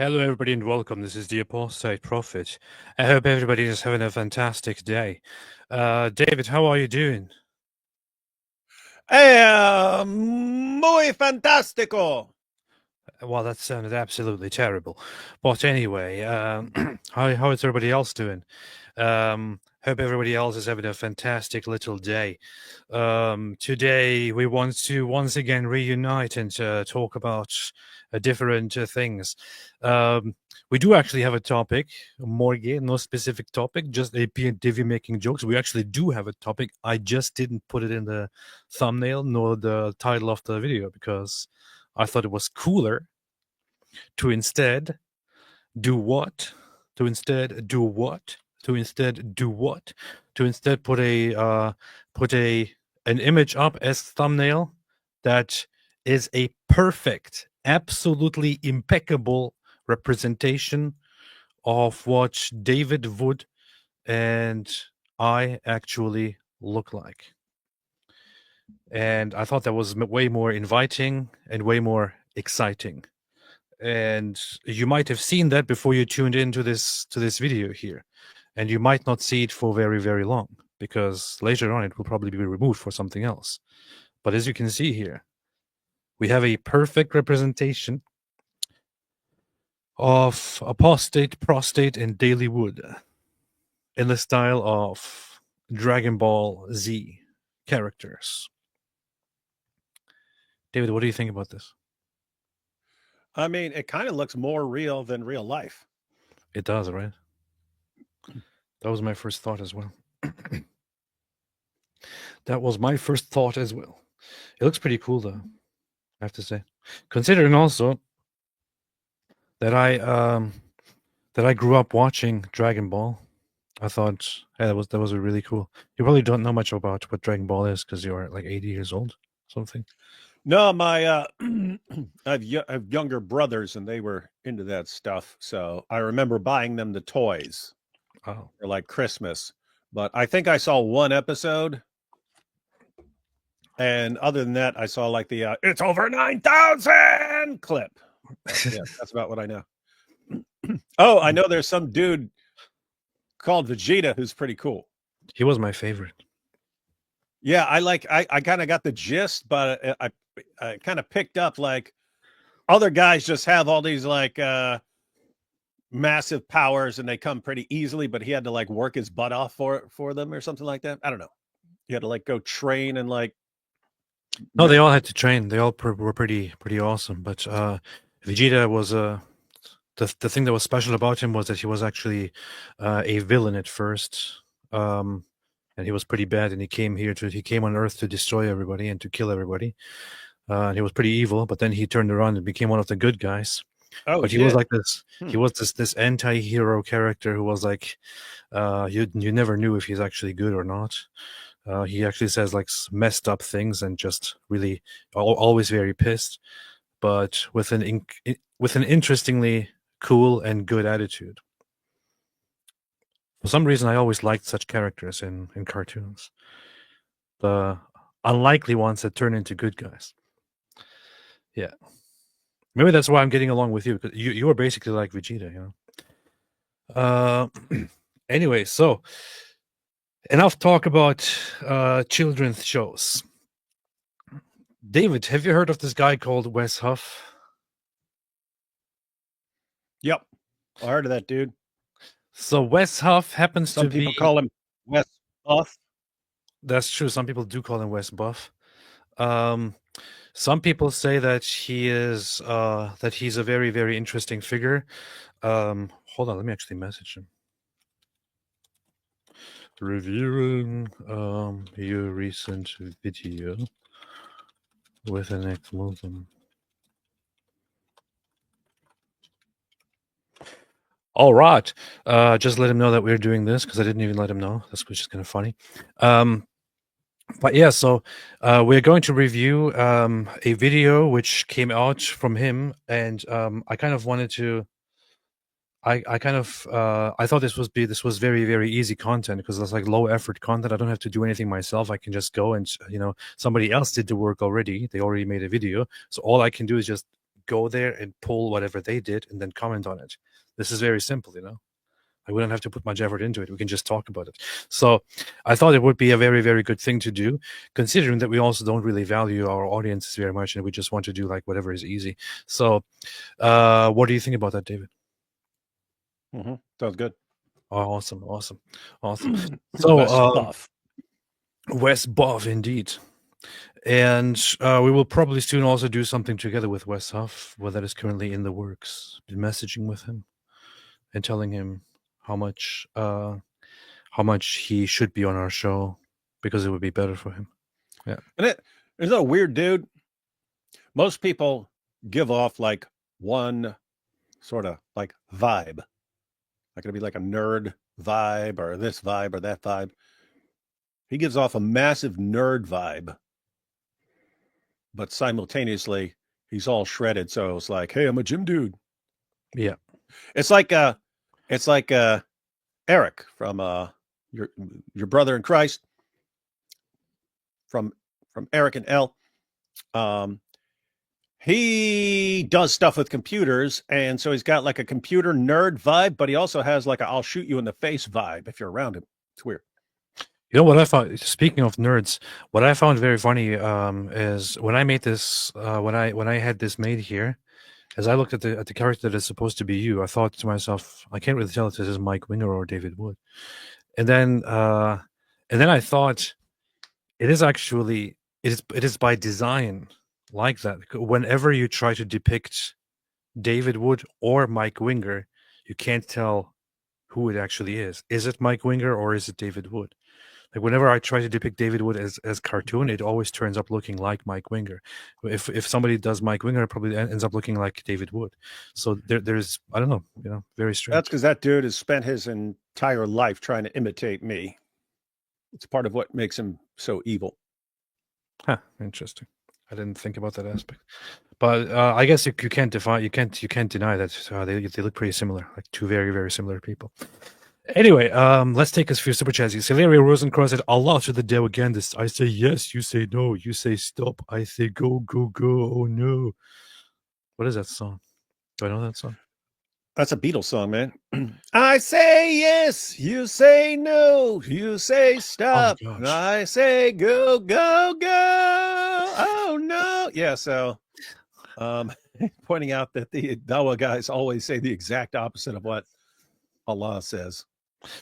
Hello, everybody, and welcome. This is the Apostate Prophet. I hope everybody is having a fantastic day. David, how are you doing? Muy fantastico. Well, that sounded absolutely terrible. But anyway, how is everybody else doing? Hope everybody else is having a fantastic little day. Today, we want to once again reunite and talk about different things. We do actually have a topic, Morgue, no specific topic, just a Divi making jokes. We actually do have a topic. I just didn't put it in the thumbnail nor the title of the video because I thought it was cooler to instead do what? To instead do what? To instead do what? To instead put an image up as thumbnail that is a perfect, absolutely impeccable representation of what David Wood and I actually look like. And I thought that was way more inviting and way more exciting. And you might have seen that before you tuned into this video here, and you might not see it for very, very long, because later on it will probably be removed for something else. But as you can see here, we have a perfect representation of Apostate, Prostate, and Daily Wood in the style of Dragon Ball Z characters. David, what do you think about this? I mean, it kind of looks more real than real life. It does, right? That was my first thought as well. That was my first thought as well. It looks pretty cool, though, I have to say. Considering also that I grew up watching Dragon Ball, I thought, hey, that was really cool. You probably don't know much about what Dragon Ball is because you're like 80 years old, something. No, my I have younger brothers, and they were into that stuff. So I remember buying them the toys Oh, for like Christmas. But I think I saw one episode, and other than that, I saw like the "It's over 9,000" clip. Yeah, that's about what I know. Oh, I know there's some dude called Vegeta who's pretty cool. he was my favorite. Yeah, I kind of got the gist, but I kind of picked up like other guys just have all these like massive powers and they come pretty easily, but he had to like work his butt off for them or something like that. I don't know. He had to like go train and like No, they all had to train. They all were pretty awesome. But Vegeta was the thing that was special about him was that he was actually a villain at first. And he was pretty bad, and he came on Earth to destroy everybody and to kill everybody. And he was pretty evil, but then he turned around and became one of the good guys. Oh, but he shit. was like this. He was this anti-hero character who was like, you never knew if he's actually good or not. He actually says like messed up things and just really always very pissed, but with an interestingly cool and good attitude. For some reason, I always liked such characters in cartoons. The unlikely ones that turn into good guys. Yeah. Maybe that's why I'm getting along with you, because you are basically like Vegeta, you know. Anyway, so enough talk about children's shows. David, have you heard of this guy called Wes Huff? Yep. I heard of that dude. So Wes Huff happens Some to be... people call him Wes Buff. That's true. Some people do call him Wes Buff. Some people say that he's a very, very interesting figure. Hold on, let me actually message him. Reviewing your recent video with an explosion. All right. Just let him know that we're doing this because I didn't even let him know. That's which is kind of funny. But yeah, so we're going to review a video which came out from him, and I kind of wanted to. I thought this was very, very easy content because it's like low effort content. I don't have to do anything myself. I can just go and somebody else did the work already. They already made a video, so all I can do is just go there and pull whatever they did and then comment on it. This is very simple, you know. I wouldn't have to put much effort into it. We can just talk about it. So I thought it would be a very, very good thing to do, considering that we also don't really value our audiences very much and we just want to do like whatever is easy. So what do you think about that, David? Sounds good. Oh, awesome. So Wes Buff, indeed. And we will probably soon also do something together with Wes Huff, well, that is currently in the works. Been messaging with him and telling him how much he should be on our show because it would be better for him. Yeah. And there's a weird dude. Most people give off like one sort of like vibe. Like it'll be like a nerd vibe or this vibe or that vibe. He gives off a massive nerd vibe, but simultaneously he's all shredded. So it's like, hey, I'm a gym dude. Yeah. It's like Eric from your brother in Christ, from Eric and L. He does stuff with computers, and so he's got like a computer nerd vibe, but he also has like a I'll shoot you in the face vibe if you're around him. It's weird. You know what I found? Speaking of nerds, what I found very funny is when I made this, when I had this made here, as I looked at the character that is supposed to be you, I thought to myself, I can't really tell if this is Mike Winger or David Wood, and then I thought it is actually it is by design like that. Whenever you try to depict David Wood or Mike Winger, you can't tell who it actually is. Is it Mike Winger or is it David Wood? Like whenever I try to depict David Wood as cartoon, it always turns up looking like Mike Winger. If somebody does Mike Winger, it probably ends up looking like David Wood. So there's I don't know, very strange. That's because that dude has spent his entire life trying to imitate me. It's part of what makes him so evil. Huh, interesting. I didn't think about that aspect, but I guess you can't deny that they look pretty similar, like two very, very similar people. Anyway, let's take a few super chats. Celeria Rosencross said, Allah to the devil again. I say yes, you say no, you say stop, I say go, go, go. Oh no. What is that song? Do I know that song? That's a Beatles song, man. I say yes, you say no, you say stop, oh, I say go, go, go. Oh no. Yeah, so pointing out that the Dawa guys always say the exact opposite of what Allah says.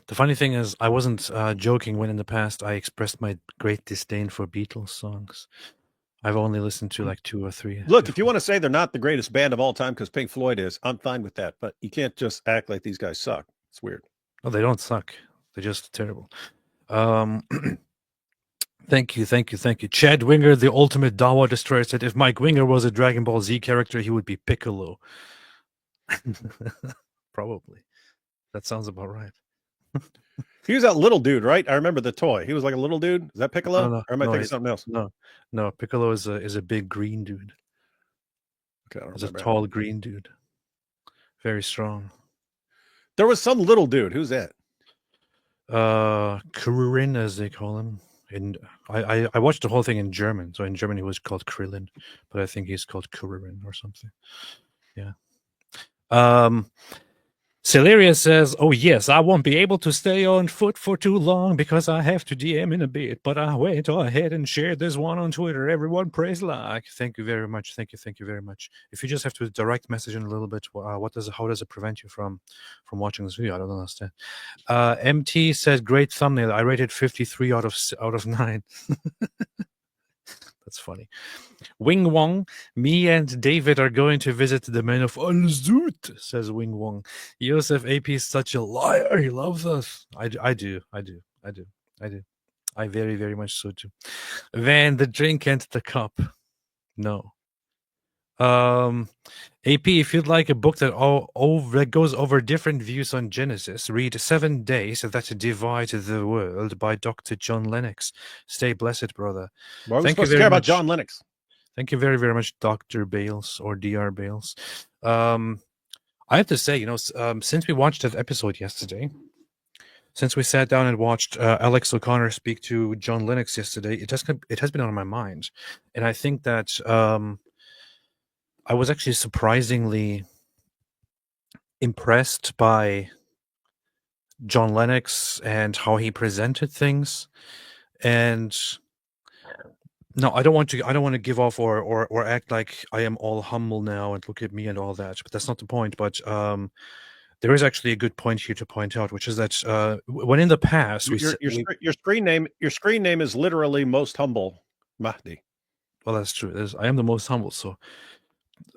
The funny thing is, I wasn't joking when in the past I expressed my great disdain for Beatles songs. I've only listened to like 2 or 3. Look, if you want to say they're not the greatest band of all time because Pink Floyd is, I'm fine with that. But you can't just act like these guys suck. It's weird. No, they don't suck. They're just terrible. Thank you. Chad Winger, the ultimate Dawa destroyer, said if Mike Winger was a Dragon Ball Z character, he would be Piccolo. Probably. That sounds about right. He was that little dude, right? I remember the toy. He was like a little dude. Is that Piccolo? No, or am I thinking something else? No. Piccolo is a big green dude. Okay, He's a tall green dude. Very strong. There was some little dude. Who's that? Krillin, as they call him. And I watched the whole thing in German. So in German he was called Krillin, but I think he's called Krillin or something. Yeah. Celeria says, oh yes, I won't be able to stay on foot for too long because I have to DM in a bit, but I went ahead and shared this one on Twitter. Everyone praise like. Thank you very much. Thank you very much. If you just have to direct message in a little bit, how does it prevent you from watching this video? I don't understand. MT said, great thumbnail. I rated 53 out of 9. That's funny. Wing Wong, me and David are going to visit the men of Al-Zut, says Wing Wong. Yosef AP is such a liar. He loves us. I do. I very, very much so too. Van, the drink and the cup. No. AP, if you'd like a book that goes over different views on Genesis, read 7 Days That Divide the World by Dr. John Lennox. Stay blessed, brother. Well, Thank you very much. About John Lennox. Thank you very, very much, Dr. Bales or Dr. Bales. I have to say, since we watched that episode yesterday, since we sat down and watched Alex O'Connor speak to John Lennox yesterday, it has been on my mind, and I think that I was actually surprisingly impressed by John Lennox and how he presented things. And no, I don't want to give off or act like I am all humble now and look at me and all that. But that's not the point. But there is actually a good point here to point out, which is that when in the past Your screen name is literally Most Humble Mahdi. Well, that's true. I am the most humble, so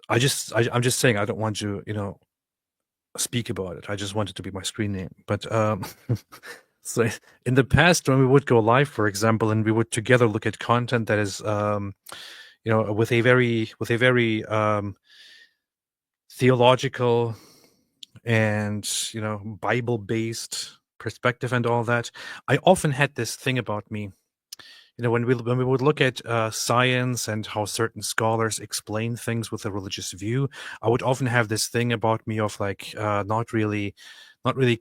I'm just saying I don't want to speak about it. I just want it to be my screen name. But so in the past, when we would go live, for example, and we would together look at content that is with a very theological and Bible based perspective and all that, I often had this thing about me. When we would look at science and how certain scholars explain things with a religious view, I would often have this thing about me of like not really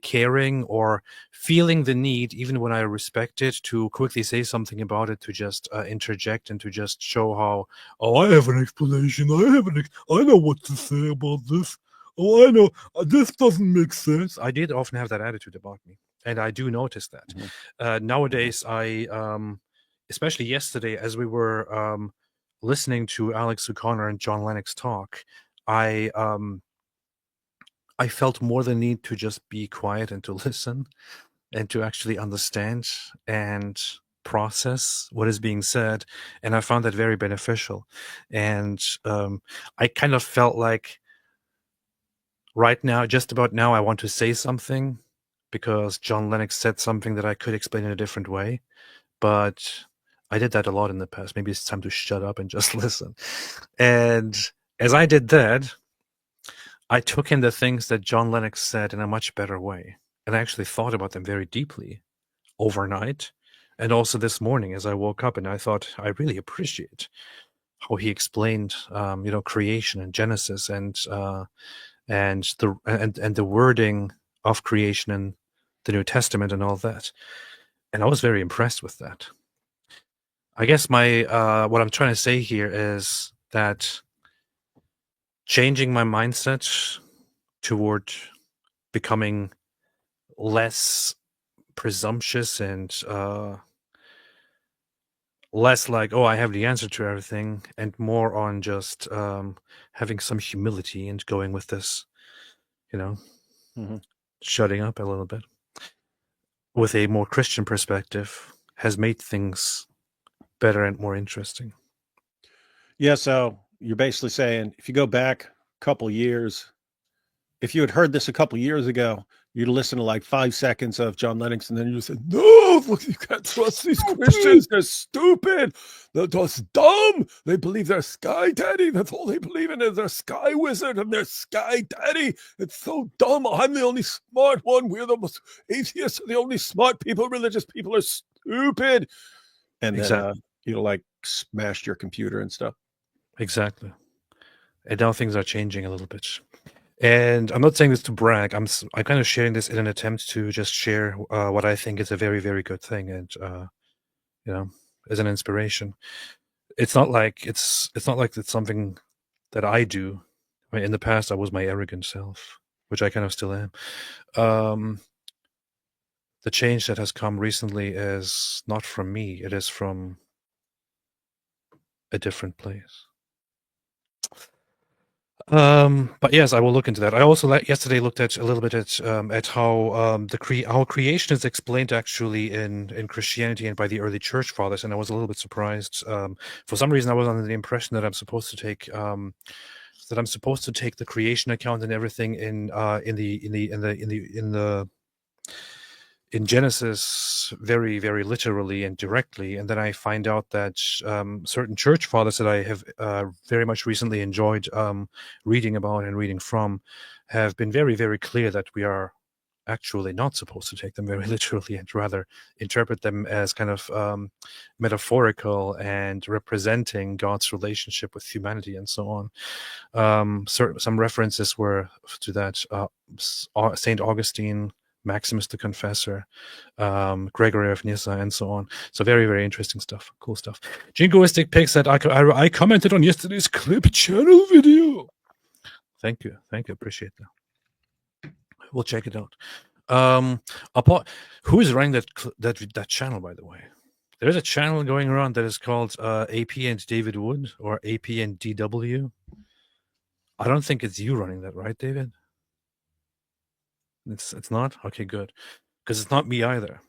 caring or feeling the need, even when I respect it, to quickly say something about it, to just interject and to just show how, oh, I have an explanation. I know what to say about this. Oh, I know this doesn't make sense. I did often have that attitude about me, and I do notice that. Mm-hmm. Nowadays, especially yesterday, as we were listening to Alex O'Connor and John Lennox talk, I felt more the need to just be quiet and to listen and to actually understand and process what is being said. And I found that very beneficial. And I kind of felt like right now, just about now, I want to say something because John Lennox said something that I could explain in a different way. But I did that a lot in the past. Maybe it's time to shut up and just listen. And as I did that, I took in the things that John Lennox said in a much better way. And I actually thought about them very deeply overnight. And also this morning as I woke up, and I thought, I really appreciate how he explained, creation and Genesis and the wording of creation in the New Testament and all that. And I was very impressed with that. I guess what I'm trying to say here is that changing my mindset toward becoming less presumptuous and less like, oh, I have the answer to everything, and more on just having some humility and going with this, shutting up a little bit with a more Christian perspective has made things better and more interesting. Yeah, so you're basically saying if you go back a couple years, if you had heard this a couple years ago, you'd listen to like 5 seconds of John Lennox, and then you say, "No, look, you can't trust these Christians. They're stupid. They're just dumb. They believe they're Sky Daddy. That's all they believe in is their Sky Wizard and their Sky Daddy. It's so dumb. I'm the only smart one. We're the most atheists are the only smart people. Religious people are stupid." And then like smashed your computer and stuff. Exactly. And now things are changing a little bit. And I'm not saying this to brag. I'm kind of sharing this in an attempt to just share what I think is a very, very good thing, and as an inspiration. It's not like it's something that I do. I mean, in the past, I was my arrogant self, which I kind of still am. The change that has come recently is not from me. It is from a different place. But yes, I will look into that. I also yesterday looked at a little bit at how how creation is explained actually in Christianity and by the early church fathers, and I was a little bit surprised. For some reason, I was under the impression that I'm supposed to take the creation account and everything in Genesis very, very literally and directly, and then I find out that certain church fathers that I have very much recently enjoyed reading about and reading from have been very, very clear that we are actually not supposed to take them very literally and rather interpret them as kind of metaphorical and representing God's relationship with humanity and so on. Some references were to that St. Augustine, Maximus the Confessor, Gregory of Nyssa, and so on. So very, very interesting stuff. Cool stuff. Jingoistic Pig said, I commented on yesterday's clip channel video. Thank you. Appreciate that. We'll check it out. Who is running that channel, by the way? There's a channel going around that is called AP and David Wood, or AP and DW. I don't think it's you running that, right, David? It's not? Okay, good. Because it's not me either.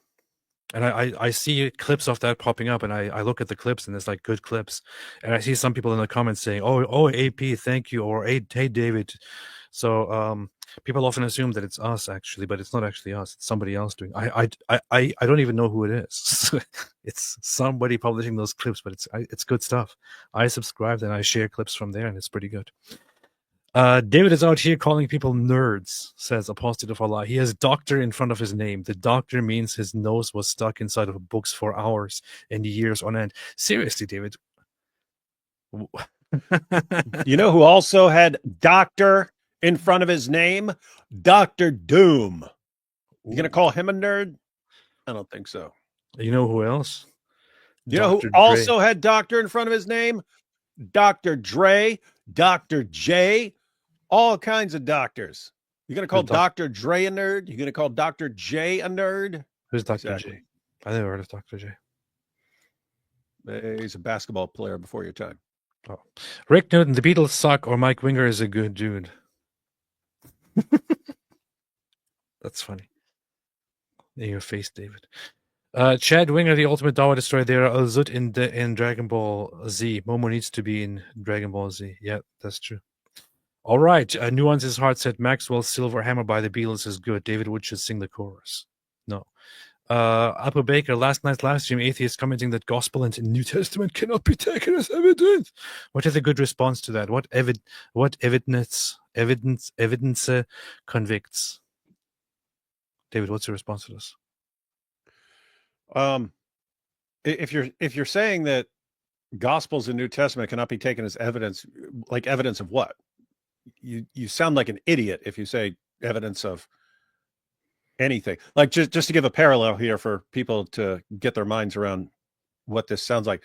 And I see clips of that popping up, and I look at the clips, and it's like good clips. And I see some people in the comments saying, "Oh, AP, thank you," or "Hey, David." So people often assume that it's us, actually, but it's not actually us. It's somebody else doing. I don't even know who it is. It's somebody publishing those clips, but it's good stuff. I subscribed and I share clips from there, and it's pretty good. David is out here calling people nerds, says Apostate of Allah. He has doctor in front of his name. The doctor means his nose was stuck inside of books for hours and years on end. Seriously, David. You know who also had doctor in front of his name? Dr. Doom. You going to call him a nerd? I don't think so. You know who else? You know who also had doctor in front of his name? Dr. Dre, Dr. J, all kinds of doctors. You're going to call Dr. Dre a nerd? You're going to call Dr. J a nerd? Who's Dr. J? I never heard of Dr. J. He's a basketball player before your time. Oh. Rick Newton, the Beatles suck, or Mike Winger is a good dude. That's funny. In your face, David. Chad Winger, the ultimate Dawa destroyer. There are Zut in Dragon Ball Z. Momo needs to be in Dragon Ball Z. Yeah, that's true. All right. Nuance's Heart said Maxwell's Silver Hammer by the Beatles is good. David Wood should sing the chorus. No. Abu Baker, last night's live stream, atheists commenting that gospel and New Testament cannot be taken as evidence. What is a good response to that? What evidence convicts? David, what's your response to this? If you're saying that Gospels and New Testament cannot be taken as evidence, like evidence of what? You sound like an idiot if you say evidence of anything. Like just to give a parallel here for people to get their minds around what this sounds like.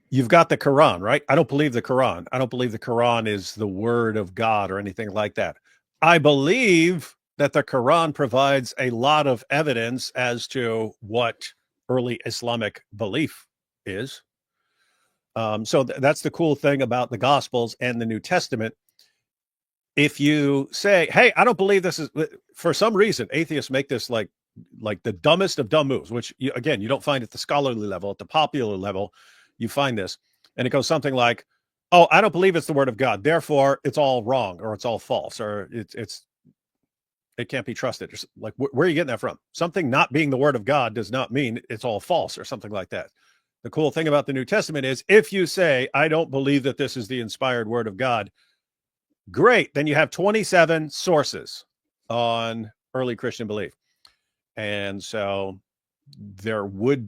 You've got the Quran, right? I don't believe the Quran. I don't believe the Quran is the word of God or anything like that. I believe that the Quran provides a lot of evidence as to what early Islamic belief is. So that's the cool thing about the Gospels and the New Testament. If you say, hey, I don't believe this is, for some reason, atheists make this like the dumbest of dumb moves, which you don't find at the scholarly level, at the popular level, you find this. And it goes something like, oh, I don't believe it's the word of God. Therefore, it's all wrong, or it's all false, or it can't be trusted. Like, where are you getting that from? Something not being the word of God does not mean it's all false or something like that. The cool thing about the New Testament is if you say, I don't believe that this is the inspired word of God, great. Then you have 27 sources on early Christian belief. And so there would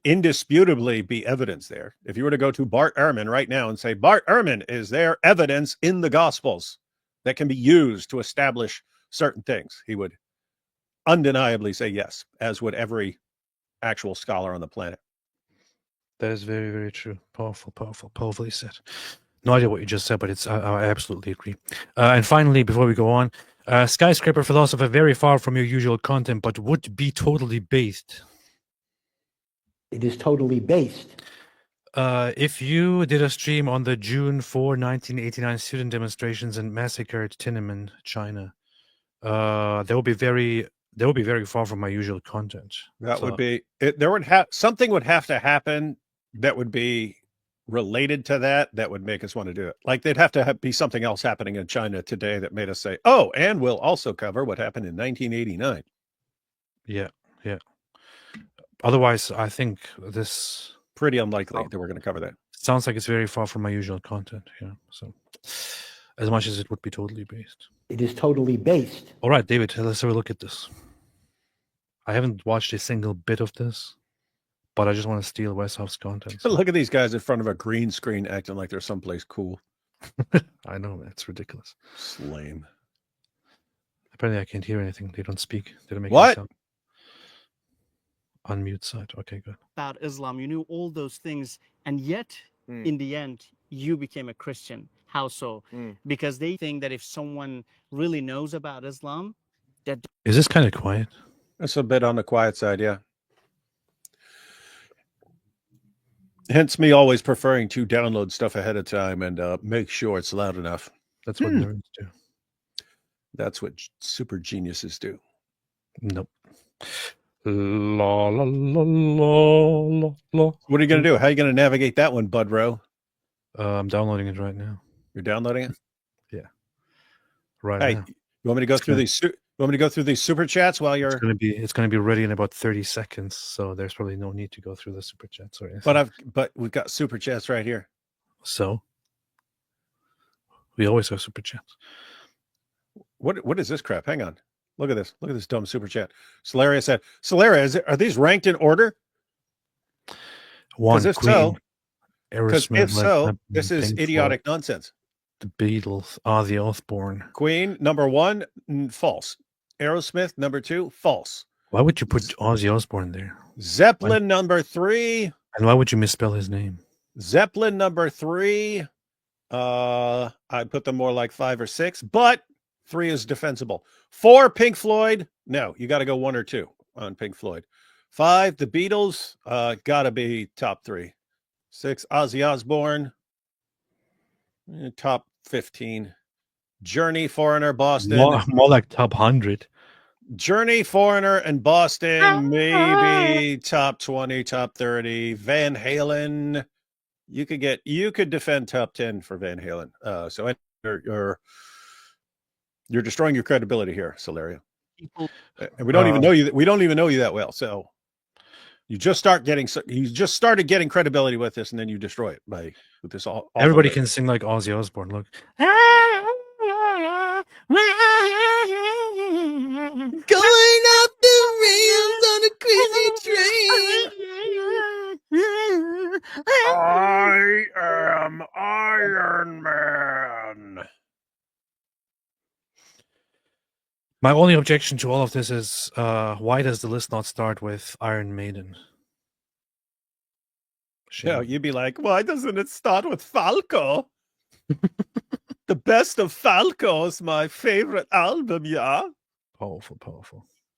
indisputably be evidence there. If you were to go to Bart Ehrman right now and say, Bart Ehrman, is there evidence in the Gospels that can be used to establish certain things? He would undeniably say yes, as would every actual scholar on the planet. That is very, very true. Powerfully said. No idea what you just said, but I absolutely agree. And finally, before we go on, skyscraper philosopher, very far from your usual content, but would be totally based. It is totally based. If you did a stream on the June 4, 1989 student demonstrations and massacre at Tiananmen, China, that would be very far from my usual content. That would be it. Something would have to happen that would be related to that would make us want to do it. Like they'd have to be something else happening in China today that made us say, oh, and we'll also cover what happened in 1989. Yeah. Otherwise, I think this pretty unlikely that we're going to cover that. Sounds like it's very far from my usual content. Yeah. So as much as it would be totally based. It is totally based. All right, David, let's have a look at this. I haven't watched a single bit of this, but I just want to steal Westhoff's content. So. Look at these guys in front of a green screen acting like they're someplace cool. I know, it's ridiculous. It's lame. Apparently I can't hear anything. They don't speak. They don't make what? Any sound. Unmute side. Okay, good. About Islam, you knew all those things, and yet, in the end, you became a Christian. How so? Because they think that if someone really knows about Islam, that Is this kind of quiet? That's a bit on the quiet side, yeah. Hence me always preferring to download stuff ahead of time and make sure it's loud enough. That's what nerds do. That's what super geniuses do. Nope. La la la la la la. What are you going to do? How are you going to navigate that one, Bud Rowe? I'm downloading it right now. You're downloading it? Yeah. Right Hey, now. you want me to go through these? You want me to go through these super chats while you're? It's gonna be ready in about 30 seconds. So there's probably no need to go through the super chats or anything. But we've got super chats right here. So we always have super chats. What is this crap? Hang on. Look at this. Look at this dumb super chat. Solaria said, "Solaria, are these ranked in order?" One if Queen. so, because Aerosmith, if so, Pink this is Floyd, idiotic nonsense. The Beatles, Ozzy Osbourne. Queen number 1, false. Aerosmith number 2, false. Why would you put Ozzy Osbourne there? Zeppelin number 3. And why would you misspell his name? Zeppelin number 3. I put them more like 5 or 6, but 3 is defensible. 4, Pink Floyd. No, you got to go 1 or 2 on Pink Floyd. 5, the Beatles. Gotta be top 3. 6, Ozzy Osbourne. Top 15. Journey, Foreigner, Boston. More like top 100. Journey, Foreigner, and Boston. Maybe top 20, top 30. Van Halen. You could defend top 10 for Van Halen. So you're destroying your credibility here, Solaria. And we don't even know you. We don't even know you that well. So you just started getting credibility with this, and then you destroy it with this all. Everybody can sing like Ozzy Osbourne. Look. Going off the rails on a crazy train. I am Iron Man. My only objection to all of this is why does the list not start with Iron Maiden? Yeah, you'd be like, why doesn't it start with Falco? The Best of Falco is my favorite album, yeah. Powerful.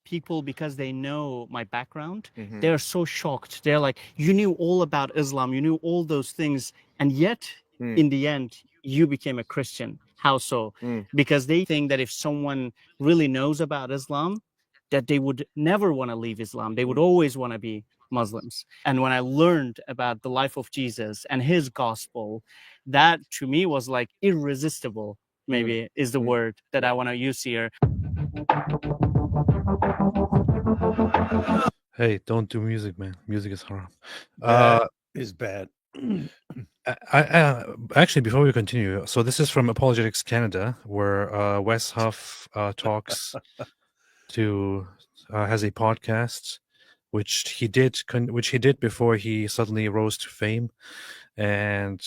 people, because they know my background, they're so shocked. They're like, you knew all about Islam, you knew all those things, and yet in the end you became a Christian. How so? Because they think that if someone really knows about Islam, that they would never want to leave Islam. They would always want to be Muslims. And when I learned about the life of Jesus and his gospel, that to me was like irresistible, maybe is the word that I want to use here. Hey, don't do music, man. Music is haram. Is bad. Actually, before we continue, so this is from Apologetics Canada, where Wes Huff talks to has a podcast, which he did before he suddenly rose to fame, and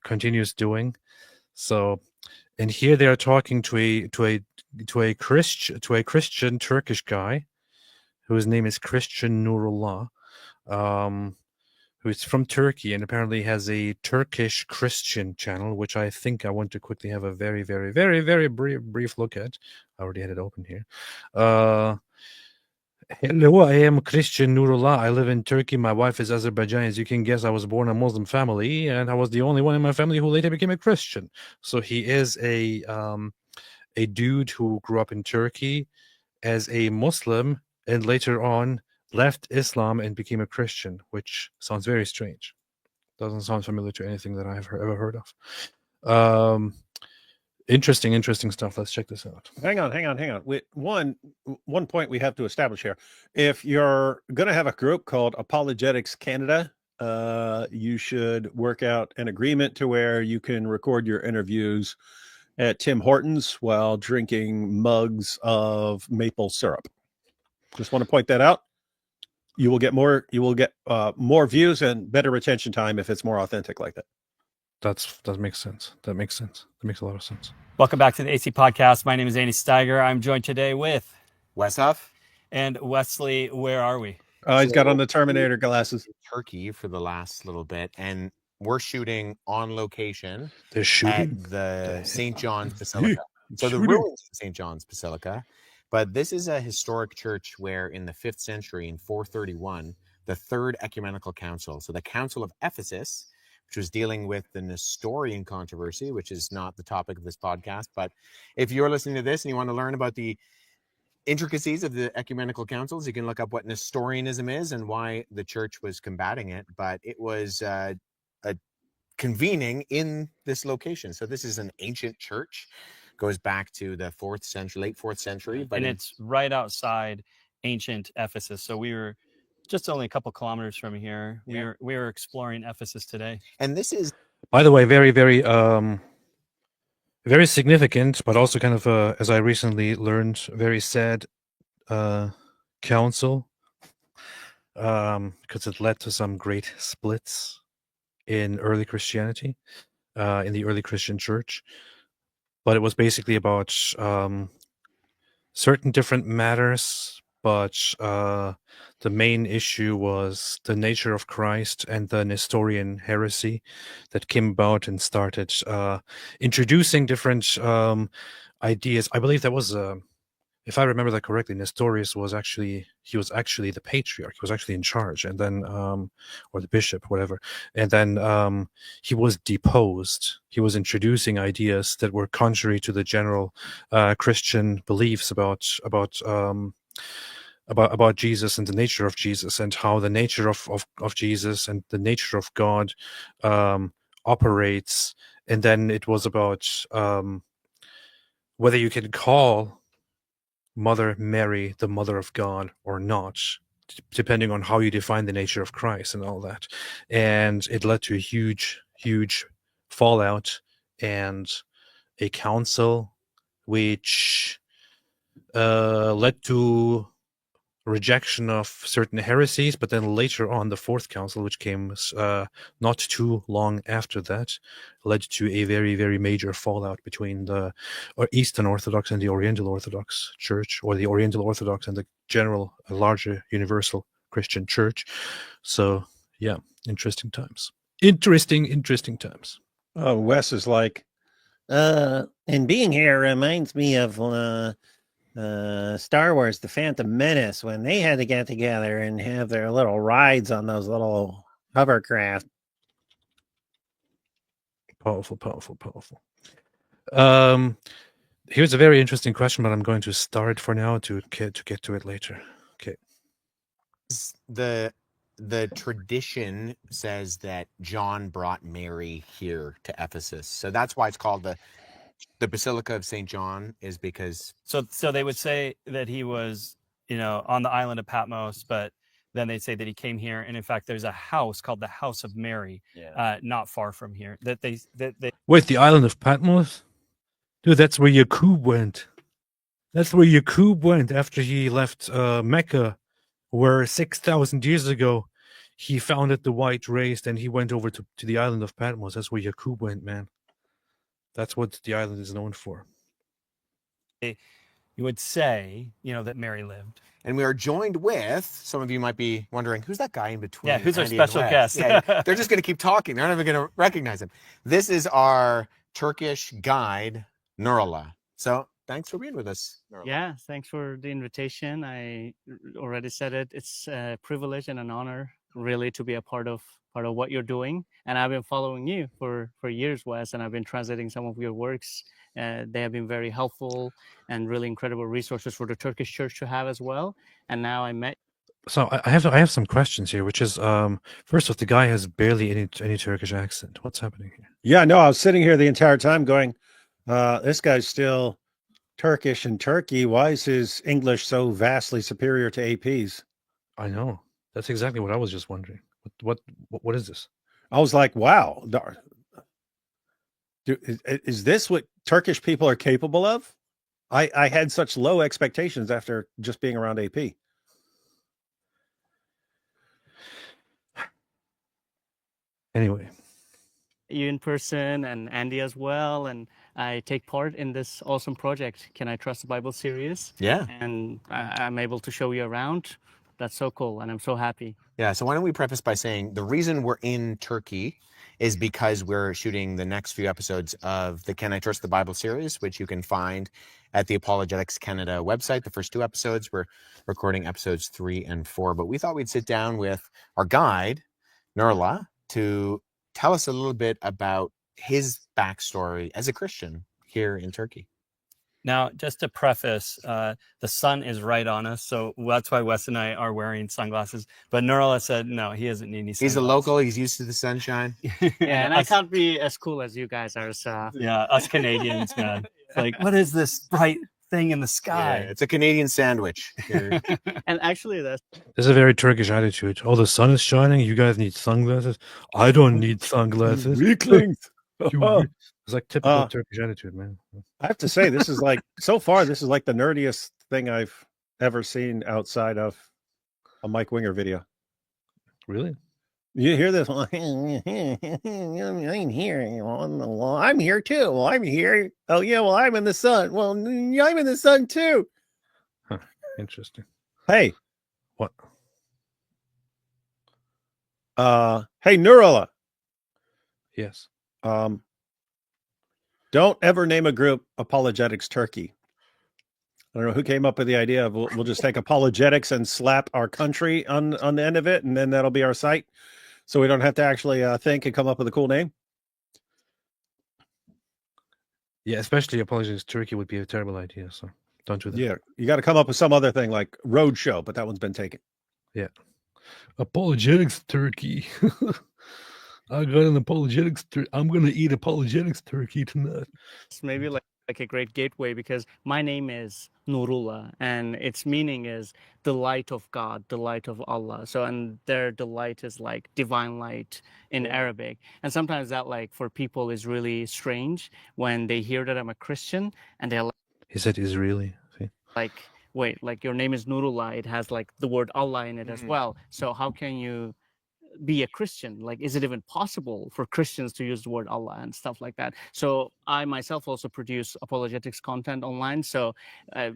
continues doing. So, and here they are talking to a Christian Turkish guy, whose name is Christian Nurullah, who's from Turkey and apparently has a Turkish Christian channel, which I think I want to quickly have a very, very, very, very brief look at. I already had it open here. Hello, I am Christian Nurullah. I live in Turkey. My wife is Azerbaijani. As you can guess, I was born in a Muslim family, and I was the only one in my family who later became a Christian. So he is a dude who grew up in Turkey as a Muslim and later on left Islam and became a Christian, which sounds very strange. Doesn't sound familiar to anything that I've ever heard of. Interesting stuff. Let's check this out. Hang on. One point we have to establish here. If you're going to have a group called Apologetics Canada, you should work out an agreement to where you can record your interviews at Tim Hortons while drinking mugs of maple syrup. Just want to point that out. You will get more views and better retention time if it's more authentic like that. That makes sense. That makes a lot of sense. Welcome back to the AC Podcast. My name is Andy Steiger. I'm joined today with Wes Huff and Wesley. Where are we? He's got on the Terminator glasses. Turkey for the last little bit, and we're shooting on location They're at shooting. the The St. hell? John's Basilica. So the Shooting. ruins of St. John's Basilica, but this is a historic church where in the 5th century, in 431, the Third Ecumenical Council, so the Council of Ephesus, which was dealing with the Nestorian controversy, which is not the topic of this podcast, but if you're listening to this and you want to learn about the intricacies of the ecumenical councils, you can look up what Nestorianism is and why the church was combating it, but it was a convening in this location. So this is an ancient church, goes back to the 4th century, late 4th century, but And it's right outside ancient Ephesus. So we were just only a couple kilometers from here. Yeah. We were exploring Ephesus today. and this is By the way, very, very, very significant, but also kind of, as I recently learned, very sad council, because it led to some great splits in early Christianity, in the early Christian church. But it was basically about certain different matters, but the main issue was the nature of Christ and the Nestorian heresy that came about and started introducing different ideas. I believe that was, if I remember that correctly, Nestorius was actually the patriarch. He was actually in charge, and then or the bishop, whatever. And then he was deposed. He was introducing ideas that were contrary to the general Christian beliefs about Jesus and the nature of Jesus, and how the nature of Jesus and the nature of God operates. And then it was about whether you can call Mother Mary the Mother of God or not, depending on how you define the nature of Christ and all that. And it led to a huge, huge fallout and a council which led to rejection of certain heresies, but then later on the Fourth Council, which came not too long after that, led to a very, very major fallout between the Eastern Orthodox and the Oriental Orthodox Church, or the Oriental Orthodox and the general, larger universal Christian Church. So yeah, interesting times. Interesting times. Oh, Wes is like, and being here reminds me of Star Wars, The Phantom Menace, when they had to get together and have their little rides on those little hovercraft. Powerful. Here's a very interesting question, but I'm going to start for now to get to it later. Okay. the tradition says that John brought Mary here to Ephesus. So that's why it's called the Basilica of St. John, is because So they would say that he was, on the island of Patmos, but then they'd say that he came here. And in fact, there's a house called the House of Mary, not far from here. That they Wait, the island of Patmos? Dude, that's where Yaqub went. That's where Yaqub went after he left Mecca, where 6,000 years ago he founded the white race, and he went over to the island of Patmos. That's where Yaqub went, man. That's what the island is known for. you would say, that Mary lived. And we are joined with, some of you might be wondering, who's that guy in between? Yeah, who's our Andy and special Wes? guest? Yeah, they're just going to keep talking. They're not even going to recognize him. This is our Turkish guide, Nurullah. So thanks for being with us, Nurullah. Yeah, thanks for the invitation. I already said it. It's a privilege and an honor, really, to be a part of what you're doing. And I've been following you for years, Wes, and I've been translating some of your works. They have been very helpful and really incredible resources for the Turkish church to have as well. And now I met. So I have some questions here, which is first off, the guy has barely any Turkish accent. What's happening here? Yeah, no, I was sitting here the entire time going, this guy's still Turkish in Turkey. Why is his English so vastly superior to AP's? I know. That's exactly what I was just wondering. What is this? I was like, wow. Is this what Turkish people are capable of? I had such low expectations after just being around AP. Anyway. You in person, and Andy as well, and I take part in this awesome project, Can I Trust the Bible series? Yeah. And I'm able to show you around. that's so cool, and I'm so happy. Yeah, so why don't we preface by saying the reason we're in Turkey is because we're shooting the next few episodes of the Can I Trust the Bible series, which you can find at the Apologetics Canada website. The first 2 episodes, we're recording episodes 3 and 4. But we thought we'd sit down with our guide, Nurullah, to tell us a little bit about his backstory as a Christian here in Turkey. Now, just to preface, the sun is right on us, so that's why Wes and I are wearing sunglasses. But Nurullah said no, he doesn't need any sunglasses. He's a local. He's used to the sunshine. Yeah, and I us, can't be as cool as you guys are. So yeah, us Canadians, man. It's like, what is this bright thing in the sky? Yeah, it's a Canadian sandwich. Here. and actually, that's There's a very Turkish attitude. Oh, the sun is shining. You guys need sunglasses. I don't need sunglasses. Weaklings. It's like typical Turkish attitude, man. I have to say, this is like, so far, this is like the nerdiest thing I've ever seen outside of a Mike Winger video. Really? You hear this? I'm here. Well, I'm here too. Well, I'm here. Oh, yeah. Well, I'm in the sun. Well, I'm in the sun too. Huh. Interesting. Hey. What? Hey, Nurullah. Yes. Don't ever name a group Apologetics Turkey. I don't know who came up with the idea of we'll just take apologetics and slap our country on the end of it, and then that'll be our site, so we don't have to actually think and come up with a cool name. Yeah, especially Apologetics Turkey would be a terrible idea. So don't do that. Yeah, you got to come up with some other thing like Roadshow, but that one's been taken. Yeah. Apologetics Turkey. I got an apologetics. I'm gonna eat apologetics turkey tonight. maybe like a great gateway, because my name is Nurullah, and its meaning is the light of God, the light of Allah. So, and their delight is like divine light in Arabic. And sometimes that, like, for people is really strange when they hear that I'm a Christian and they're He said Israeli. See? like, wait, like your name is Nurullah, it has like the word Allah in it as well. So how can you be a Christian? Like, is it even possible for Christians to use the word Allah and stuff like that? So I myself also produce apologetics content online. So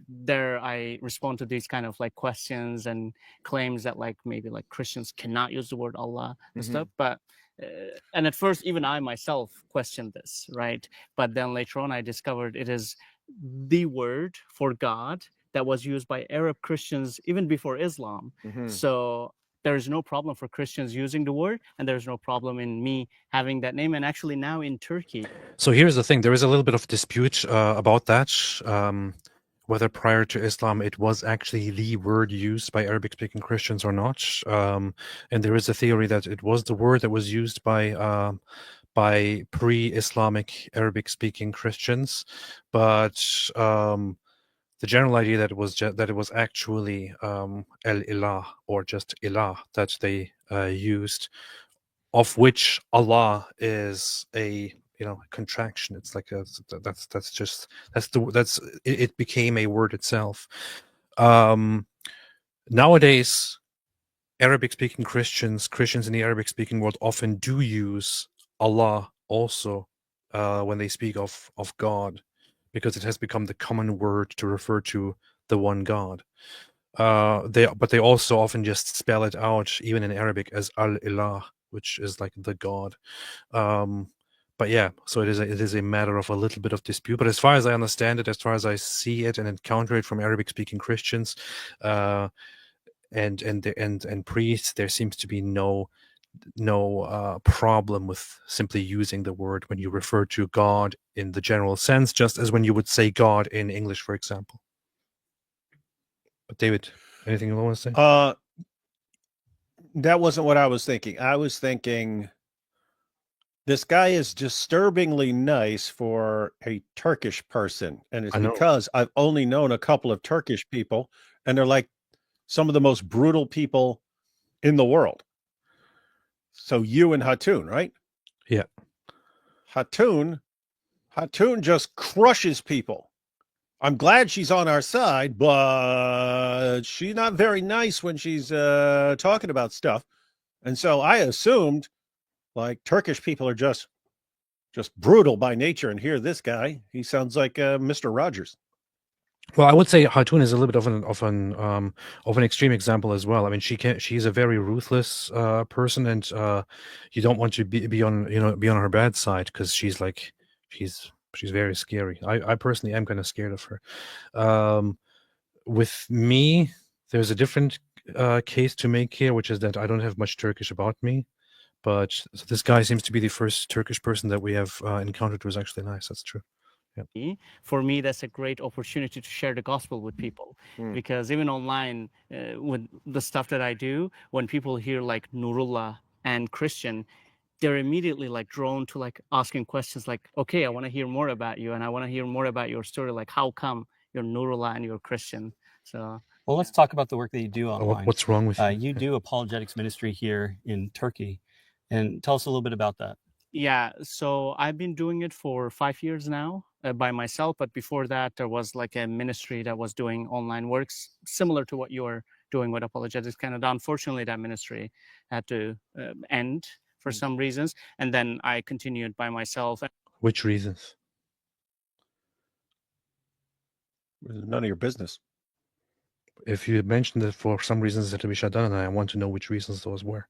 there I respond to these kind of like questions and claims that like maybe like Christians cannot use the word Allah and stuff. But and at first even I myself questioned this, right? But then later on I discovered it is the word for God that was used by Arab Christians even before Islam. So there is no problem for Christians using the word, and there's no problem in me having that name. And actually now in Turkey. So here's the thing. There is a little bit of dispute about that, whether prior to Islam it was actually the word used by Arabic-speaking Christians or not. And there is a theory that it was the word that was used by pre-Islamic Arabic-speaking Christians. But the general idea that it was actually el-ilah, or just ilah, that they used, of which Allah is a contraction. It's like it became a word itself. Nowadays, Arabic-speaking Christians in the Arabic-speaking world often do use Allah also when they speak of God, because it has become the common word to refer to the one God. But they also often just spell it out, even in Arabic, as al-ilah, which is like the God. But yeah, so it is a matter of a little bit of dispute. But as far as I understand it, as far as I see it and encounter it from Arabic-speaking Christians and priests, there seems to be no problem with simply using the word when you refer to God in the general sense, just as when you would say God in English, for example. But David, anything you want to say? That wasn't what I was thinking. I was thinking this guy is disturbingly nice for a Turkish person, and it's because I've only known a couple of Turkish people, and they're like some of the most brutal people in the world. So you and Hatun, right? Yeah. Hatun just crushes people. I'm glad she's on our side, but she's not very nice when she's talking about stuff. And so I assumed like Turkish people are just brutal by nature. And here, this guy, he sounds like Mr. Rogers. Well, I would say Hatun is a little bit of an extreme example as well. I mean, she's a very ruthless person, and you don't want to be on her bad side, because she's very scary. I personally am kind of scared of her. With me, there's a different case to make here, which is that I don't have much Turkish about me. But so this guy seems to be the first Turkish person that we have encountered who was actually nice. That's true. For me, that's a great opportunity to share the gospel with people, because even online, with the stuff that I do, when people hear like Nurullah and Christian, they're immediately like drawn to like asking questions like, okay, I want to hear more about you, and I want to hear more about your story. Like, how come you're Nurullah and you're Christian? So, well, let's talk about the work that you do online. What's wrong with you? You do apologetics ministry here in Turkey, and tell us a little bit about that. Yeah, so I've been doing it for 5 years now by myself, but before that there was like a ministry that was doing online works similar to what you're doing with Apologetics Canada. Unfortunately, that ministry had to end for some reasons, and then I continued by myself. Which reasons? None of your business. If you mentioned that for some reasons it had to be shut down, and I want to know which reasons those were.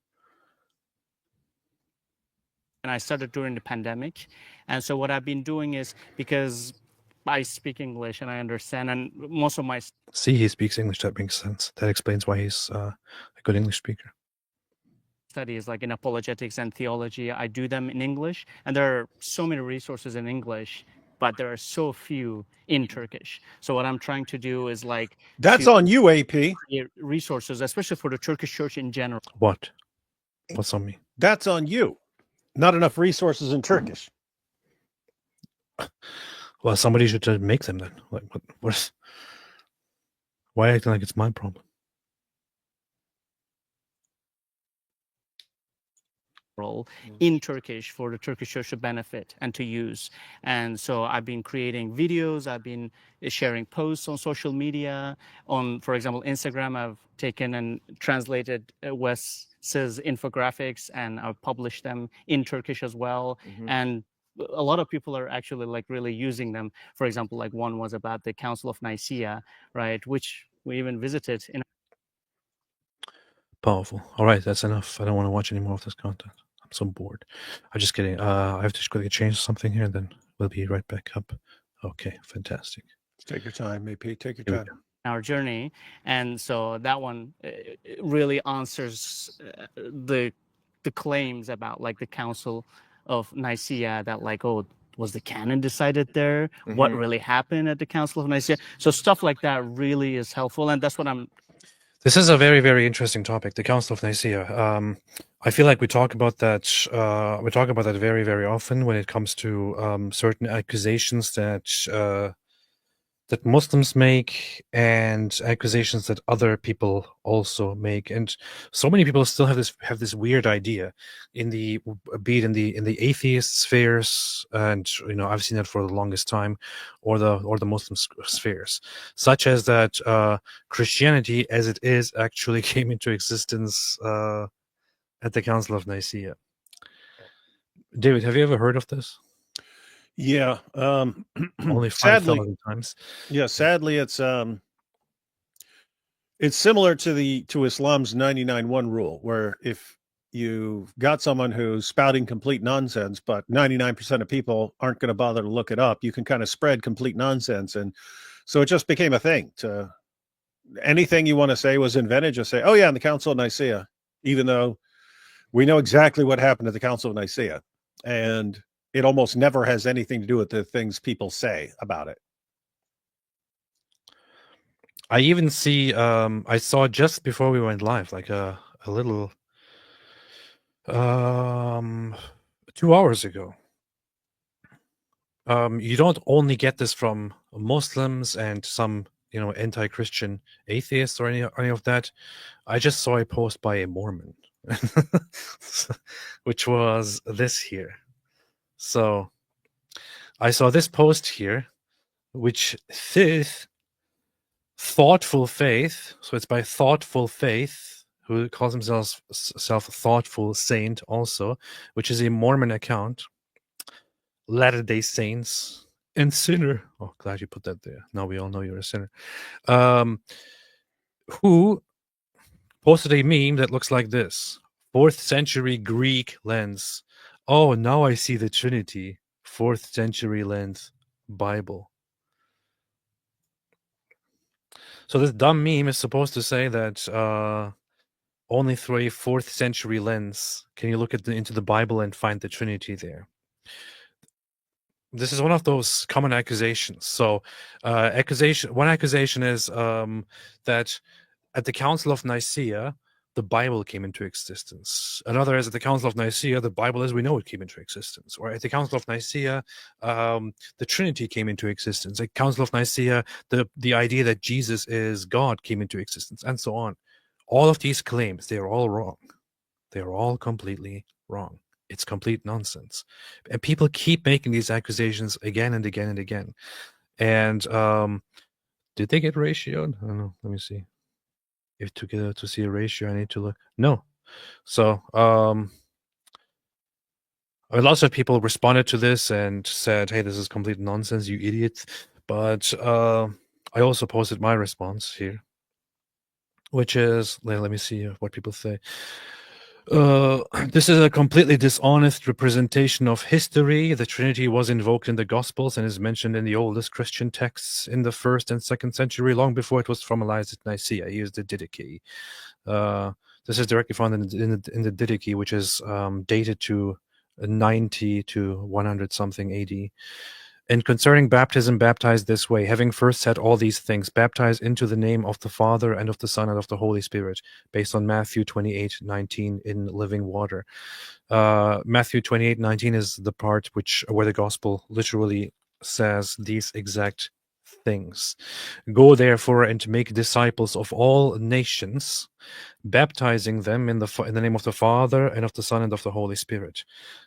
And I started during the pandemic. And so what I've been doing is, because I speak English and I understand, and most of my See, he speaks English. That makes sense. That explains why he's a good English speaker. studies like in apologetics and theology, I do them in English, and there are so many resources in English, but there are so few in Turkish. So what I'm trying to do is like That's on you, AP. create resources, especially for the Turkish church in general. What? What's on me? That's on you. Not enough resources in Turkish. Well, somebody should make them then. Like, what's? Why acting like it's my problem? In Turkish for the Turkish church to benefit and to use. And so I've been creating videos, I've been sharing posts on social media. On, for example, Instagram, I've taken and translated Wes's infographics, and I've published them in Turkish as well. And a lot of people are actually like really using them. For example, like one was about the Council of Nicaea, right, which we even visited in. Powerful. All right, that's enough. I don't want to watch any more of this content. I'm so bored. I'm just kidding. I have to just quickly change something here, and then we'll be right back up. Okay, fantastic. Take your time, AP. Take your Here we time. Our journey, and so that one really answers the claims about like the Council of Nicaea, that like, oh, was the canon decided there? What really happened at the Council of Nicaea? So stuff like that really is helpful, and that's what I'm. This is a very, very interesting topic, the Council of Nicaea. I feel like we talk about that. We talk about that very, very often when it comes to certain accusations that Muslims make, and accusations that other people also make. And so many people still have this weird idea in the atheist spheres, and I've seen that for the longest time, or the Muslim spheres, such as that Christianity as it is actually came into existence at the Council of Nicaea. David, have you ever heard of this? Yeah. Only sadly, 5,000 times. Yeah, sadly, it's similar to Islam's 99-1 rule, where if you've got someone who's spouting complete nonsense, but 99% of people aren't going to bother to look it up, you can kind of spread complete nonsense. And so it just became a thing. To anything you want to say was invented, just say, oh yeah, in the Council of Nicaea, even though we know exactly what happened at the Council of Nicaea. And it almost never has anything to do with the things people say about it. I even see, I saw just before we went live, like a little, 2 hours ago. You don't only get this from Muslims and some, anti-Christian atheists or any of that. I just saw a post by a Mormon, which was this here. So I saw this post here, which says Thoughtful Faith. So it's by Thoughtful Faith, who calls himself Thoughtful Saint also, which is a Mormon account. Latter-day Saints and sinner. Oh, glad you put that there. Now we all know you're a sinner. Who posted a meme that looks like this: 4th century Greek lens. Oh, now I see the Trinity. 4th century lens Bible. So this dumb meme is supposed to say that only through a 4th century lens can you look into the Bible and find the Trinity there. This is one of those common accusations. So one accusation is that at the Council of Nicaea, the Bible came into existence. Another is at the Council of Nicaea, the Bible as we know it came into existence. Or at the Council of Nicaea, the Trinity came into existence. At the Council of Nicaea, the idea that Jesus is God came into existence, and so on. All of these claims, they are all wrong. They are all completely wrong. It's complete nonsense. And people keep making these accusations again and again and again. And did they get ratioed? I don't know. Let me see. If to see a ratio, I need to look. No. So lots of people responded to this and said, hey, this is complete nonsense, you idiot. But I also posted my response here, which is, let me see what people say. This is a completely dishonest representation of history. The Trinity was invoked in the Gospels and is mentioned in the oldest Christian texts in the 1st and 2nd century, long before it was formalized at Nicaea. Here's the Didache. This is directly found in the Didache, which is dated to 90 to 100 something AD. And concerning baptism, baptized this way, having first said all these things, baptized into the name of the Father and of the Son and of the Holy Spirit, based on Matthew 28:19 in living water. Matthew 28:19 is the part where the gospel literally says these exact things. Go therefore and make disciples of all nations, baptizing them in the name of the Father and of the Son and of the Holy Spirit.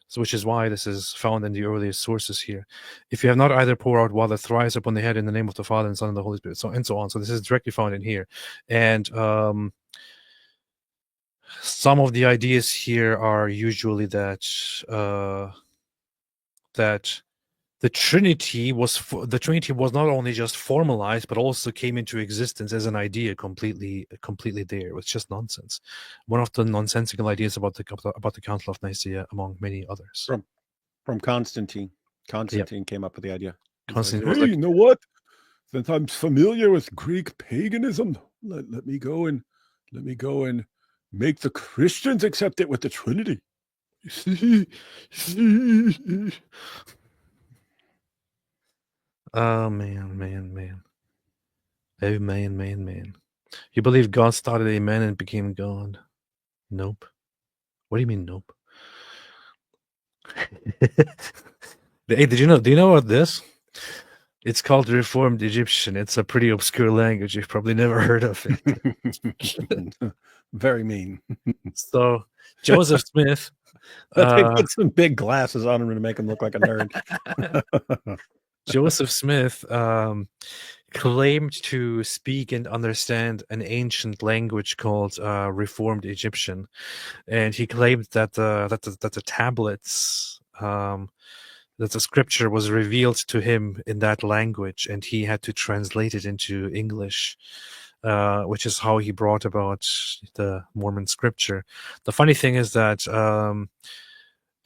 So, which is why this is found in the earliest sources here. If you have not either, pour out water thrice upon the head in the name of the Father and Son and the Holy Spirit, so and so on. So this is directly found in here. And some of the ideas here are usually that the Trinity was not only just formalized, but also came into existence as an idea completely there. It was just nonsense. One of the nonsensical ideas about the Council of Nicaea, among many others. From Constantine. Constantine came up with the idea. Constantine was like, you know what? Since I'm familiar with Greek paganism, let me go and make the Christians accept it with the Trinity. Oh, man. Oh, man. You believe God started a man and became God? Nope. What do you mean, nope? Hey, do you know what this? It's called Reformed Egyptian. It's a pretty obscure language. You've probably never heard of it. Very mean. So, Joseph Smith. They put some big glasses on him to make him look like a nerd. Joseph Smith claimed to speak and understand an ancient language called Reformed Egyptian, and he claimed that the tablets, that the scripture was revealed to him in that language, and he had to translate it into English, which is how he brought about the Mormon scripture. The funny thing is that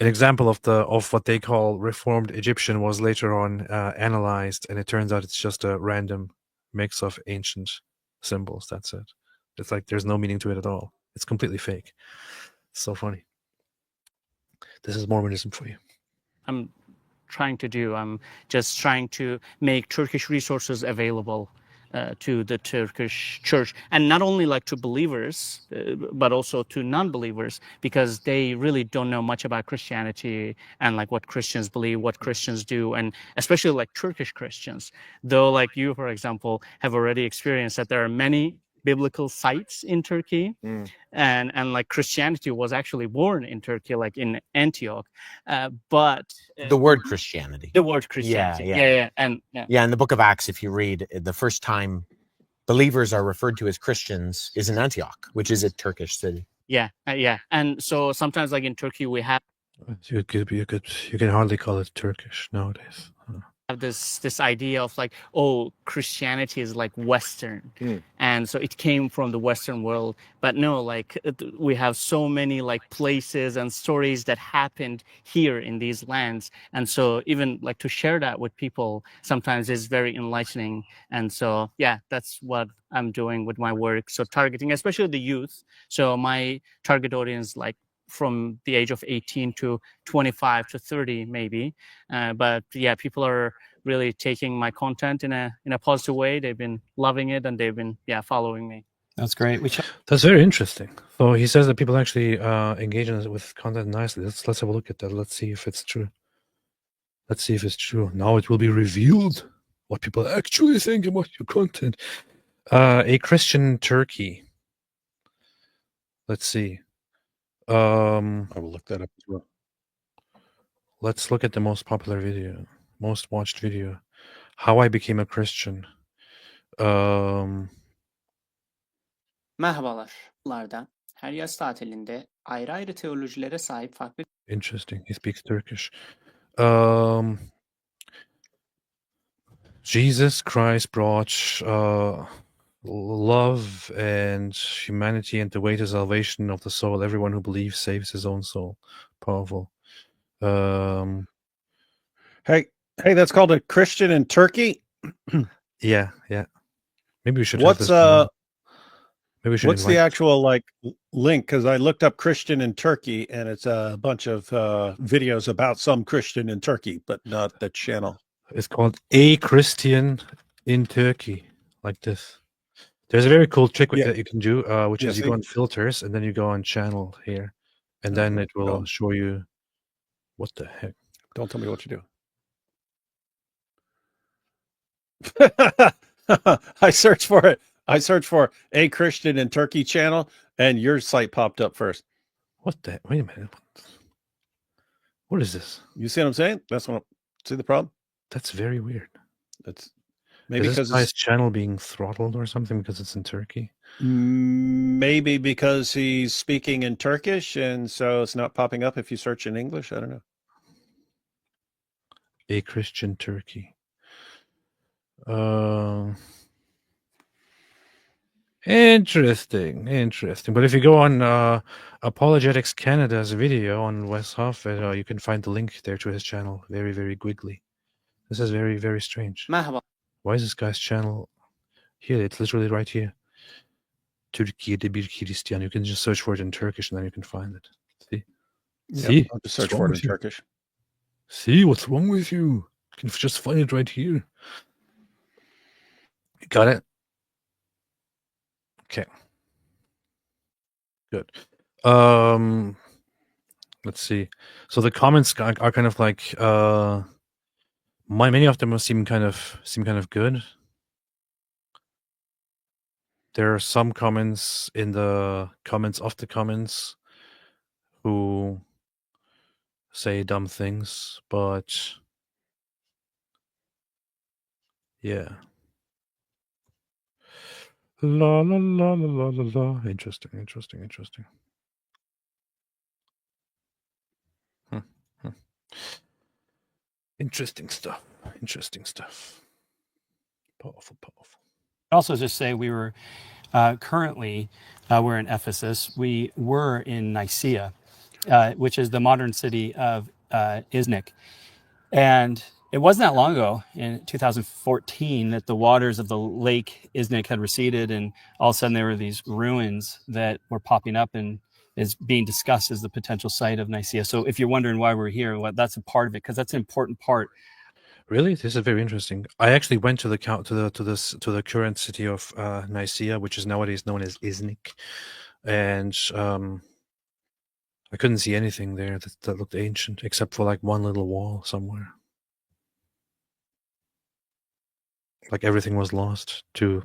an example of what they call Reformed Egyptian was later on analyzed, and it turns out it's just a random mix of ancient symbols. That's it. It's like there's no meaning to it at all. It's completely fake. So funny. This is Mormonism for you. I'm just trying to make Turkish resources available to the Turkish church, and not only like to believers, but also to non-believers, because they really don't know much about Christianity and like what Christians believe, what Christians do, and especially like Turkish Christians. Though like you, for example, have already experienced that there are many biblical sites in Turkey, and like Christianity was actually born in Turkey, like in Antioch, but The word Christianity. the word Christianity, Yeah. And Yeah, in the book of Acts, if you read, the first time believers are referred to as Christians is in Antioch, which is a Turkish city. yeah, and so sometimes like in Turkey we have You can hardly call it Turkish nowadays. have this idea of like, oh, Christianity is like Western, and so it came from the Western world. But no, like we have so many like places and stories that happened here in these lands, and so even like to share that with people sometimes is very enlightening. And so yeah, that's what I'm doing with my work. So targeting especially the youth. So my target audience like from the age of 18 to 25 to 30 maybe, but yeah, people are really taking my content in a positive way. They've been loving it, and they've been following me. That's great. That's very interesting. So he says that people actually engage with content nicely. Let's have a look at that. Let's see if it's true. Let's see if it's true. Now it will be revealed what people actually think about your content. A Christian Turkey. Let's see. I will look that up as well. Let's look at the most popular video, most watched video. How I became a Christian. Merhabalar. Her yaz tatilinde ayrı ayrı teolojilere sahip farklı Interesting. He speaks Turkish. Jesus Christ brought love and humanity and the way to salvation of the soul. Everyone who believes saves his own soul. Powerful. Hey, that's called a Christian in Turkey. Yeah. Maybe we should. What's maybe we should. What's the actual like link? Because I looked up Christian in Turkey, and it's a bunch of videos about some Christian in Turkey, but not the channel. It's called A Christian in Turkey, like this. There's a very cool trick that you can do, which is you go on filters, and then you go on channel here, and then it will show you what the heck. Don't tell me what you do. I searched for it. I searched for A Christian in Turkey channel, and your site popped up first. What the? Wait a minute. What is this? You see what I'm saying? That's what. See the problem? That's very weird. That's maybe because his channel being throttled or something because it's in Turkey. Maybe because he's speaking in Turkish, and so it's not popping up if you search in English. I don't know. A Christian Turkey. Interesting. But if you go on Apologetics Canada's video on Wes Huff, you can find the link there to his channel. Very, very quickly. This is very, very strange. Merhaba. Why is this guy's channel here? It's literally right here. Türkiye'de bir Hristiyan. You can just search for it in Turkish and then you can find it. See? Yeah, See? I'll just search for it in Turkish. See, what's wrong with you? You can just find it right here. You got it? Okay. Good. Let's see. So the comments are kind of like many of them seem kind of good. There are some comments in the comments of the comments who say dumb things, but yeah. La la la la la la. Interesting. Interesting stuff. Powerful. Also, just say we were currently we're in Ephesus. We were in Nicaea, which is the modern city of Iznik, and it wasn't that long ago, in 2014, that the waters of the lake Iznik had receded, and all of a sudden there were these ruins that were popping up and is being discussed as the potential site of Nicaea. So if you're wondering why we're here, well, that's a part of it, because that's an important part. Really, this is very interesting. I actually went to the current city of Nicaea, which is nowadays known as Iznik, and I couldn't see anything there that looked ancient, except for like one little wall somewhere. Like everything was lost to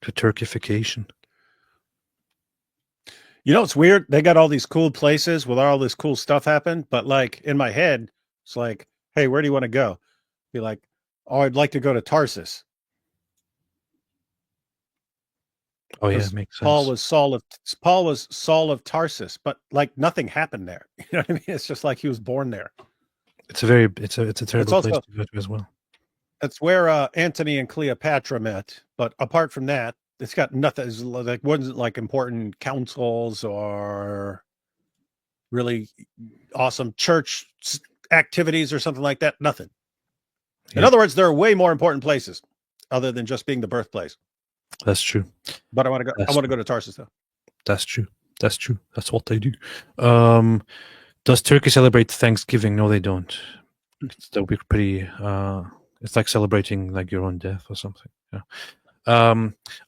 Turkification. You know, it's weird. They got all these cool places where all this cool stuff happened, but like in my head, it's like, hey, where do you want to go? Be like, oh, I'd like to go to Tarsus. Oh yeah, makes sense. Paul was Saul of Tarsus, but like nothing happened there. You know what I mean? It's just like he was born there. It's a terrible place to go to as well. That's where Antony and Cleopatra met. But apart from that, it's got nothing. It's like wasn't like important councils or really awesome church activities or something like that. Nothing. In Yeah. other words, there are way more important places other than just being the birthplace. That's true. But I want to go. That's I want to go to Tarsus though. That's true. That's true. That's what they do. Does Turkey celebrate Thanksgiving? No, they don't. That would be pretty. It's like celebrating like your own death or something. Yeah.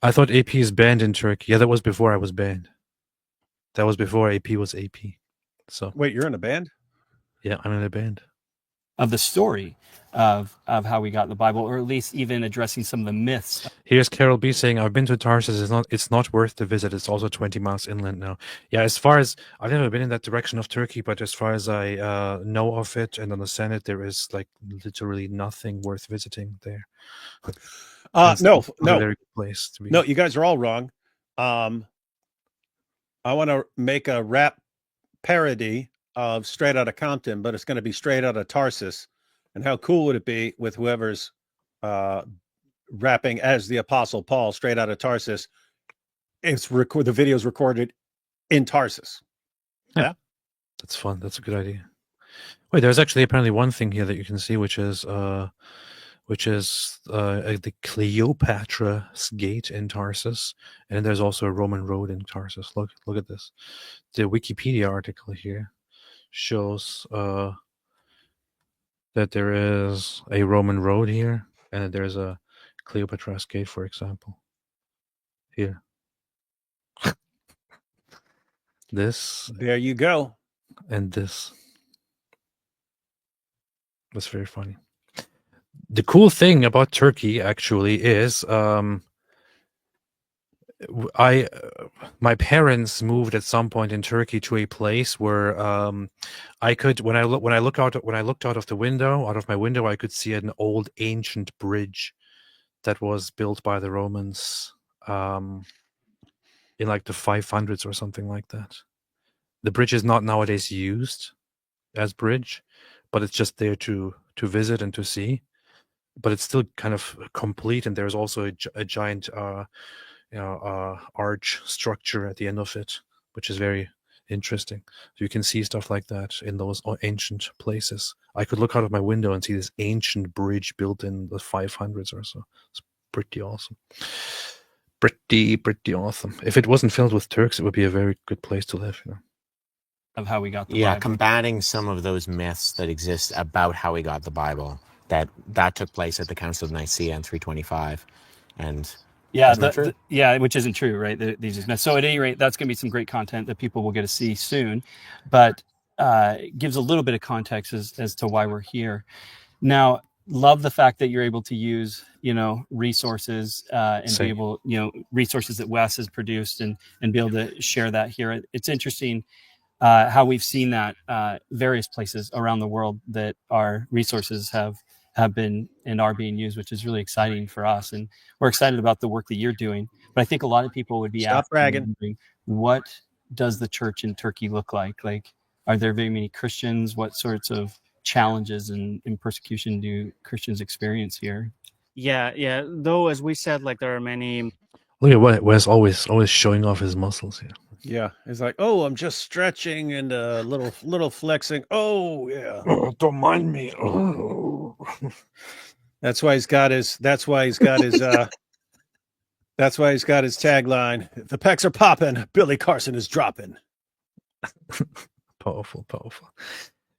I thought AP is banned in Turkey. Yeah, that was before I was banned. That was before AP was AP. So Wait, you're in a band? yeah, I'm in a band. Of the story of how we got the Bible, or at least even addressing some of the myths. Here's Carol B saying, "I've been to Tarsus. It's not worth the visit. It's also 20 miles inland now." Yeah, as far as I've never been in that direction of Turkey, but as far as I know of it and understand it, there is like literally nothing worth visiting there. It's No, not a very good place to be. no, you guys are all wrong. I want to make a rap parody of Straight Outta Compton, but it's going to be Straight Outta Tarsus. And how cool would it be with whoever's rapping as the Apostle Paul, Straight Outta Tarsus? The video's recorded in Tarsus. Yeah, That's fun. That's a good idea. Wait, there's actually apparently one thing here that you can see, which is the Cleopatra's Gate in Tarsus, and there's also a Roman road in Tarsus. Look at this. The Wikipedia article here shows that there is a Roman road here, and there's a Cleopatra's Gate, for example. Here. This there you go. and this. That's very funny. The cool thing about Turkey actually is my parents moved at some point in Turkey to a place where I could when I looked out of my window, I could see an old ancient bridge that was built by the Romans in like the 500s or something like that. The bridge is not nowadays used as bridge, but it's just there to visit and to see. But it's still kind of complete, and there's also a giant arch structure at the end of it, which is very interesting. So you can see stuff like that in those ancient places. I could look out of my window and see this ancient bridge built in the 500s or so. It's pretty awesome. Pretty awesome. If it wasn't filled with Turks, it would be a very good place to live. Of how we got the Yeah, Bible. combating some of those myths that exist about how we got the Bible. That took place at the Council of Nicaea in 325, and Yeah, isn't that true? yeah, which isn't true, right? These are myths. So at any rate, that's going to be some great content that people will get to see soon, but it gives a little bit of context as to why we're here. Now, love the fact that you're able to use, resources and Same. be able, resources that Wes has produced and be able to share that here. It's interesting how we've seen that various places around the world that our resources have been and are being used, which is really exciting for us. And we're excited about the work that you're doing. But I think a lot of people would be Stop bragging. wondering, what does the church in Turkey look like? Like, are there very many Christians? What sorts of challenges and persecution do Christians experience here? Yeah. Though, as we said, like there are many. Look at Wes always showing off his muscles here. Yeah, it's like, oh, I'm just stretching and a little flexing. Oh, yeah. Oh, don't mind me. Oh. That's why he's got his tagline. If the pecs are popping, Billy Carson is dropping. Powerful.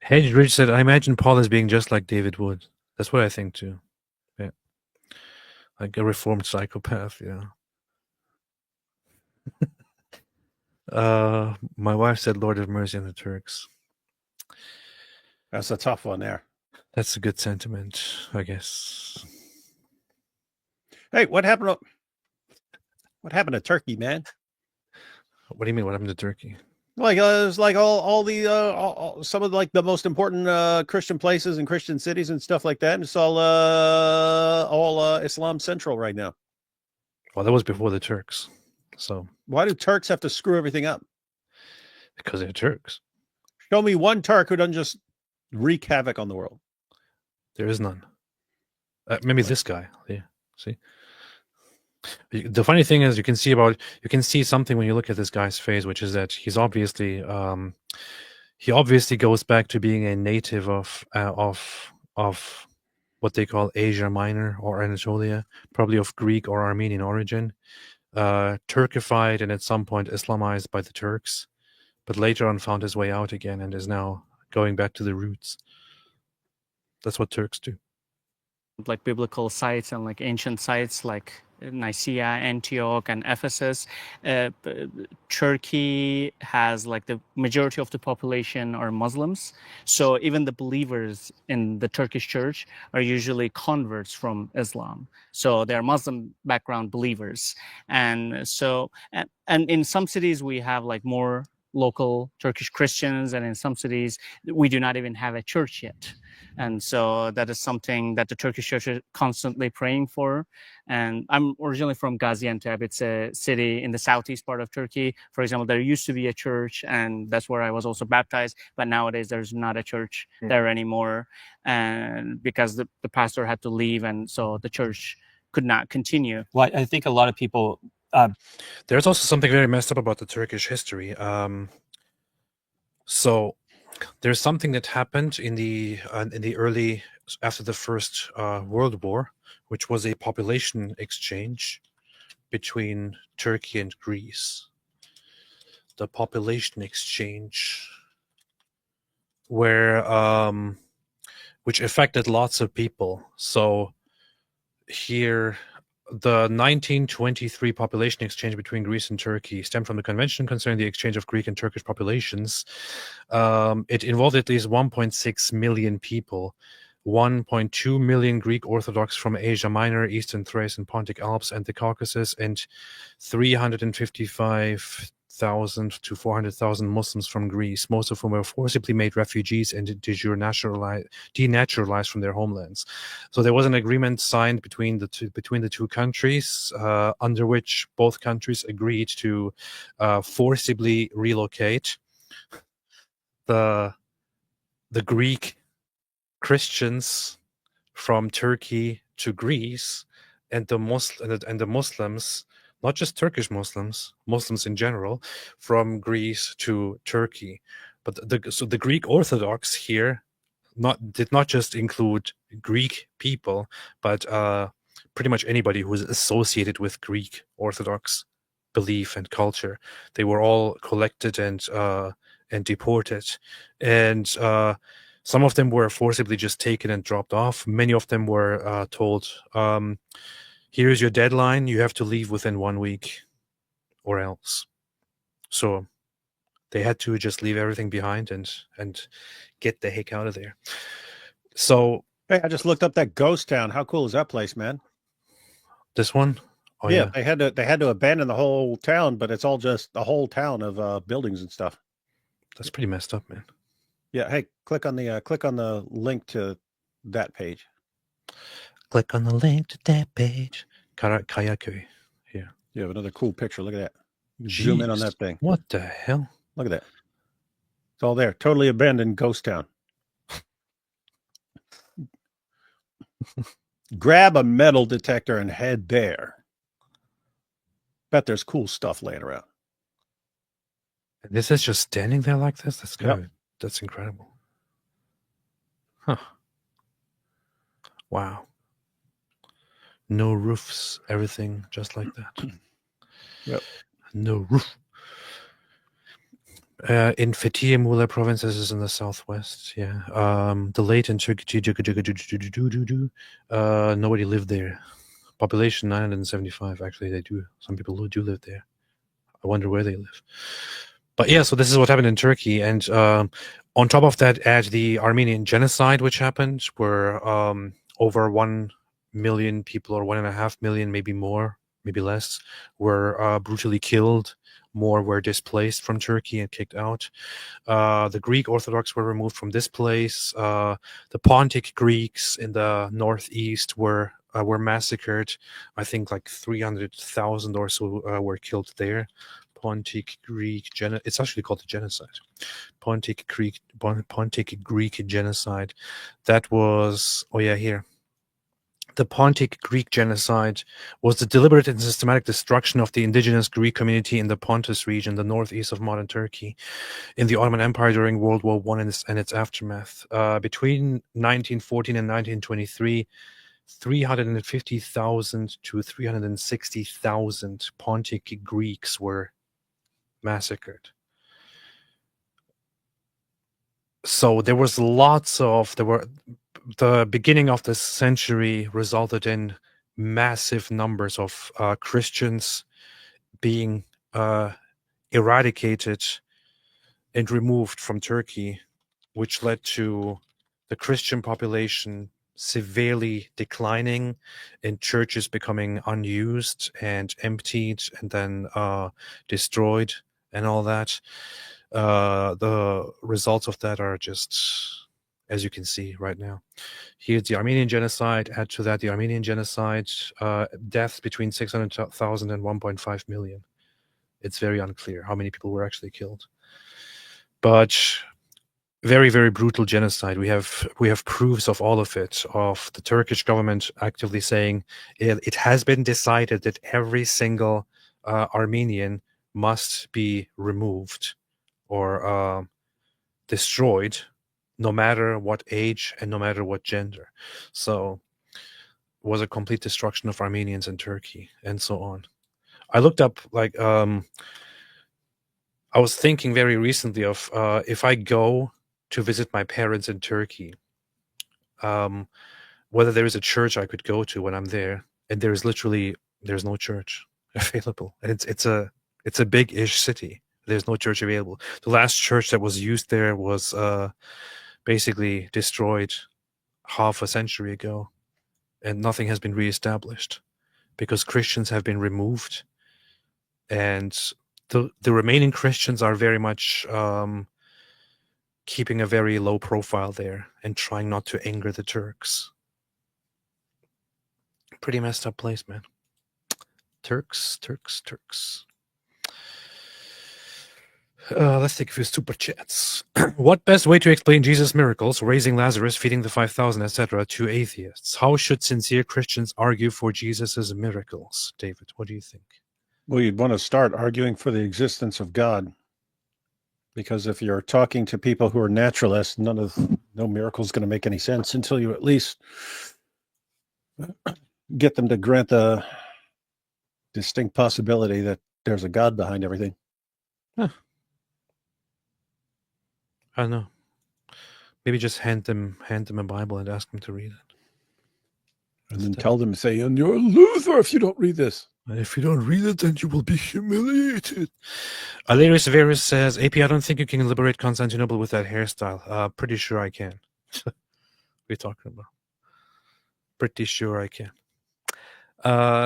Hedge Ridge said, I imagine Paul as being just like David Wood. That's what I think too. Yeah. Like a reformed psychopath, yeah. My wife said, Lord have mercy on the Turks. That's a tough one there. That's a good sentiment, I guess. Hey, what happened to Turkey, man? What do you mean? What happened to Turkey? Like it was like all the some of like the most important Christian places and Christian cities and stuff like that. And it's all Islam Central right now. Well, that was before the Turks. So why do Turks have to screw everything up? Because they're Turks. Show me one Turk who doesn't just wreak havoc on the world. There is none. Maybe this guy. Yeah. See. The funny thing is, you can see something when you look at this guy's face, which is that he obviously goes back to being a native of what they call Asia Minor or Anatolia, probably of Greek or Armenian origin, Turkified and at some point Islamized by the Turks, but later on found his way out again and is now going back to the roots. That's what Turks do. Like biblical sites and like ancient sites like Nicaea, Antioch, and Ephesus. Turkey has like the majority of the population are Muslims. So even the believers in the Turkish church are usually converts from Islam. So they're Muslim background believers. And so, and in some cities we have like more local Turkish Christians, and in some cities we do not even have a church yet. And so that is something that the Turkish church is constantly praying for. And I'm originally from Gaziantep. It's a city in the southeast part of Turkey. For example, there used to be a church, and that's where I was also baptized. But nowadays, there's not a church there anymore, and because the pastor had to leave, and so the church could not continue. Well, I think a lot of people. There's also something very messed up about the Turkish history. So there's something that happened in the early, after the First World War, which was a population exchange between Turkey and Greece. The population exchange, where which affected lots of people. So here, the 1923 population exchange between Greece and Turkey stemmed from the convention concerning the exchange of Greek and Turkish populations. It involved at least 1.6 million people, 1.2 million Greek Orthodox from Asia Minor, Eastern Thrace and Pontic Alps and the Caucasus, and 355,000 to 400,000 Muslims from Greece, most of whom were forcibly made refugees and de jure denaturalized from their homelands. So there was an agreement signed between the two countries, under which both countries agreed to forcibly relocate the Greek Christians from Turkey to Greece, and the Muslims, not just Turkish Muslims in general, from Greece to Turkey. But the Greek Orthodox here did not just include Greek people, but pretty much anybody who was associated with Greek Orthodox belief and culture. They were all collected and deported, and some of them were forcibly just taken and dropped off. Many of them were told, here's your deadline, you have to leave within 1 week or else. So they had to just leave everything behind and get the heck out of there. So hey, I just looked up that ghost town. How cool is that place, man? This one? Oh, yeah, they had to abandon the whole town, but it's all just a whole town of buildings and stuff. That's pretty messed up, man. Yeah. Hey, click on the link to that page. Click on the link to that page. Kayaköy. Here. You have another cool picture. Look at that. Zoom in on that thing. What the hell? Look at that. It's all there. Totally abandoned ghost town. Grab a metal detector and head there. Bet there's cool stuff laying around. And this is just standing there like this? That's good. Yep. That's incredible. Huh. Wow. No roofs, everything just like that. Yep. No roof. In Fethiye Muğla province, this is in the southwest. Yeah. The late in Turkey, nobody lived there. Population 975. Actually, they do. Some people do live there. I wonder where they live. But yeah, so this is what happened in Turkey, and on top of that, add the Armenian genocide, which happened, where over 1 million people, or 1.5 million, maybe more, maybe less, were brutally killed. More were displaced from Turkey and kicked out. The Greek Orthodox were removed from this place. The Pontic Greeks in the northeast were massacred. I think like 300,000 or so were killed there. Pontic Greek it's actually called the genocide. Pontic Greek genocide. That was here. The Pontic Greek genocide was the deliberate and systematic destruction of the indigenous Greek community in the Pontus region, the northeast of modern Turkey, in the Ottoman Empire during World War I and its aftermath. Between 1914 and 1923, 350,000 to 360,000 Pontic Greeks were massacred. So the beginning of this century resulted in massive numbers of Christians being eradicated and removed from Turkey, which led to the Christian population severely declining and churches becoming unused and emptied and then destroyed and all that. The results of that are just, as you can see right now. Here's the Armenian genocide. Add to that the Armenian genocide, deaths between 600,000 and 1.5 million. It's very unclear how many people were actually killed. But very, very brutal genocide. We have proofs of all of it, of the Turkish government actively saying it has been decided that every single Armenian must be removed or destroyed, no matter what age and no matter what gender. So it was a complete destruction of Armenians in Turkey and so on. I looked up, like, I was thinking very recently of if I go to visit my parents in Turkey, whether there is a church I could go to when I'm there, and there's no church available. And it's a big-ish city. There's no church available. The last church that was used there was basically destroyed half a century ago, and nothing has been reestablished because Christians have been removed, and the remaining Christians are very much keeping a very low profile there and trying not to anger the Turks. Pretty messed up place, man. Turks. Let's take a few super chats. What best way to explain Jesus' miracles, raising Lazarus, feeding the 5,000, etc., to atheists? How should sincere Christians argue for Jesus' miracles? David, what do you think? Well, you'd want to start arguing for the existence of God. Because if you're talking to people who are naturalists, no miracle is going to make any sense until you at least get them to grant the distinct possibility that there's a God behind everything. Huh. I don't know. Maybe just hand them a Bible and ask them to read it. And then tell them, say, and you're a loser if you don't read this. And if you don't read it, then you will be humiliated. Alarius Verus says, AP, I don't think you can liberate Constantinople with that hairstyle. Pretty sure I can. What are you talking about? Pretty sure I can.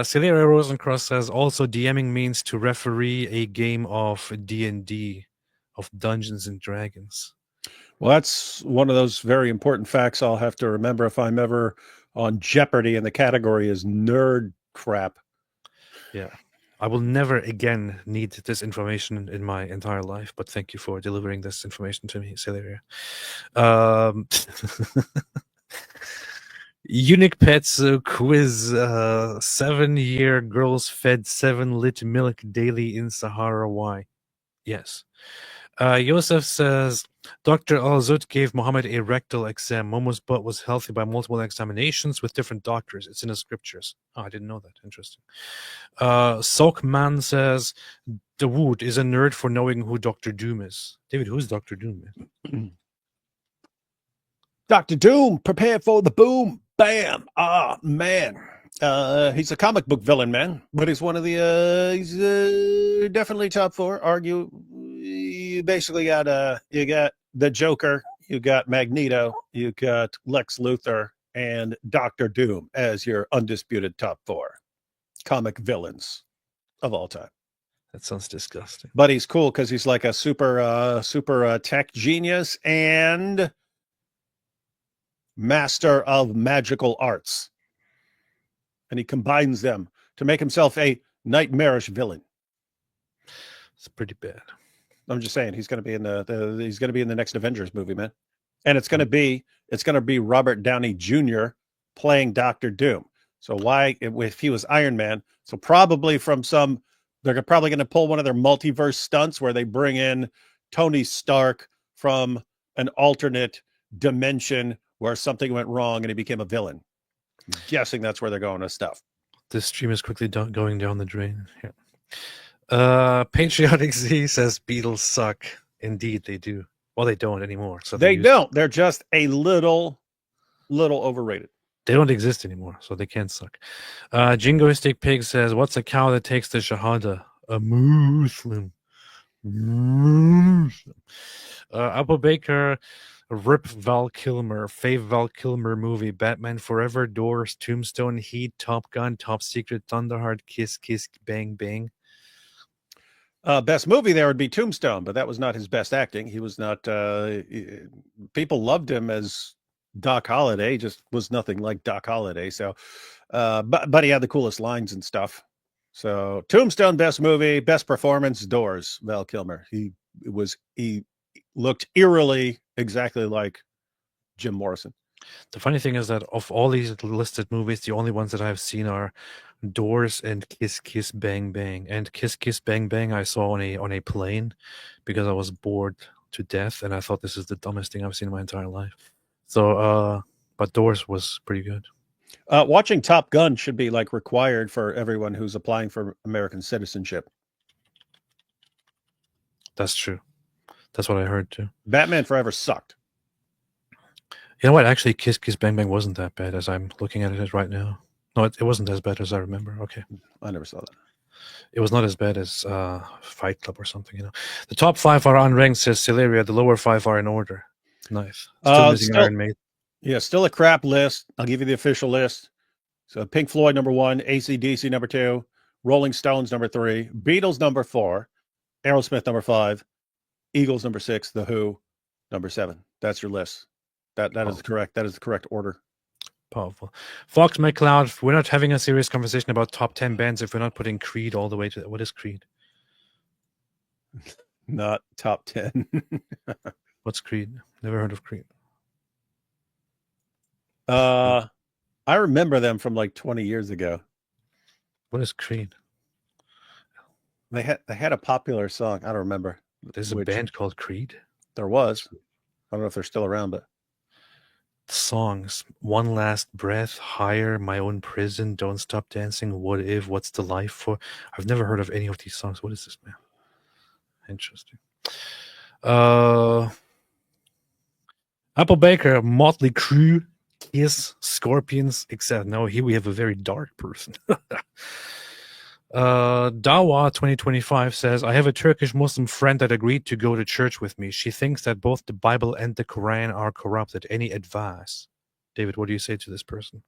Celia Rosencross says, also DMing means to referee a game of D&D, of Dungeons and Dragons. Well, that's one of those very important facts I'll have to remember if I'm ever on Jeopardy and the category is nerd crap. Yeah. I will never again need this information in my entire life, but thank you for delivering this information to me, Celia. Unique Pets quiz, 7-year girls fed 7 lit milk daily in Sahara. Why? Yes. Yosef says, Dr. Al-Zut gave Muhammad a rectal exam. Momo's butt was healthy by multiple examinations with different doctors. It's in the scriptures. Oh, I didn't know that. Interesting. Sokman says, Dawood is a nerd for knowing who Dr. Doom is. David, who's Dr. Doom? Dr. Doom, prepare for the boom. Bam. Ah, man. He's a comic book villain, man. But he's one of the, he's definitely top 4. Argue, you basically got, you got the Joker, you got Magneto, you got Lex Luthor, and Dr. Doom as your undisputed top 4 comic villains of all time. That sounds disgusting. But he's cool because he's like a super tech genius and master of magical arts. And he combines them to make himself a nightmarish villain. It's pretty bad. I'm just saying he's going to be in he's going to be in the next Avengers movie, man. And it's going to be Robert Downey Jr. playing Dr. Doom. So why, if he was Iron Man, so probably they're probably going to pull one of their multiverse stunts where they bring in Tony Stark from an alternate dimension where something went wrong and he became a villain. I'm guessing that's where they're going with stuff. This stream is quickly going down the drain. Yeah. Patriotic Z says Beatles suck. Indeed, they do. Well, they don't anymore. So they don't. They're just a little overrated. They don't exist anymore, so they can't suck. Jingoistic Pig says, what's a cow that takes the Shahada? A Muslim. Apple Baker, Rip Val Kilmer, Fave Val Kilmer movie, Batman Forever, Doors, Tombstone, Heat, Top Gun, Top Secret, Thunderheart, Kiss Kiss, Bang Bang. Best movie there would be Tombstone, but that was not his best acting. He was not. People loved him as Doc Holliday, just was nothing like Doc Holliday. So, but he had the coolest lines and stuff. So, Tombstone, best movie, best performance, Doors, Val Kilmer. He looked eerily exactly like Jim Morrison. The funny thing is that of all these listed movies, the only ones that I've seen are Doors and Kiss Kiss Bang Bang. And Kiss Kiss Bang Bang I saw on a plane because I was bored to death, and I thought this is the dumbest thing I've seen in my entire life. So, but Doors was pretty good. Watching Top Gun should be like required for everyone who's applying for American citizenship. That's true. That's what I heard too. Batman Forever sucked. You know what? Actually, Kiss Kiss Bang Bang wasn't that bad as I'm looking at it right now. No, it wasn't as bad as I remember. Okay. I never saw that. It was not as bad as Fight Club or something, you know. The top 5 are unranked, says Celeria. The lower 5 are in order. Nice. Still missing Iron Maiden. Yeah, still a crap list. I'll give you the official list. So Pink Floyd, number 1. AC/DC, number 2. Rolling Stones, number 3. Beatles, number 4. Aerosmith, number 5. Eagles, number 6. The Who, number 7. That's your list. That is correct. That is the correct order. Powerful. Fox McCloud, we're not having a serious conversation about top 10 bands if we're not putting Creed all the way to... What is Creed? Not top 10. What's Creed? Never heard of Creed. I remember them from like 20 years ago. What is Creed? They had a popular song. I don't remember. There's a band called Creed? There was. I don't know if they're still around, but... Songs: One Last Breath, Higher, My Own Prison, Don't Stop Dancing, What If, What's the Life For? I've never heard of any of these songs. What is this, man? Interesting. Apple Baker, Motley Crue, Kiss, Scorpions, except no, here we have a very dark person. Dawa 2025 says, I have a Turkish Muslim friend that agreed to go to church with me. She thinks that both the Bible and the Quran are corrupted. Any advice? David, what do you say to this person?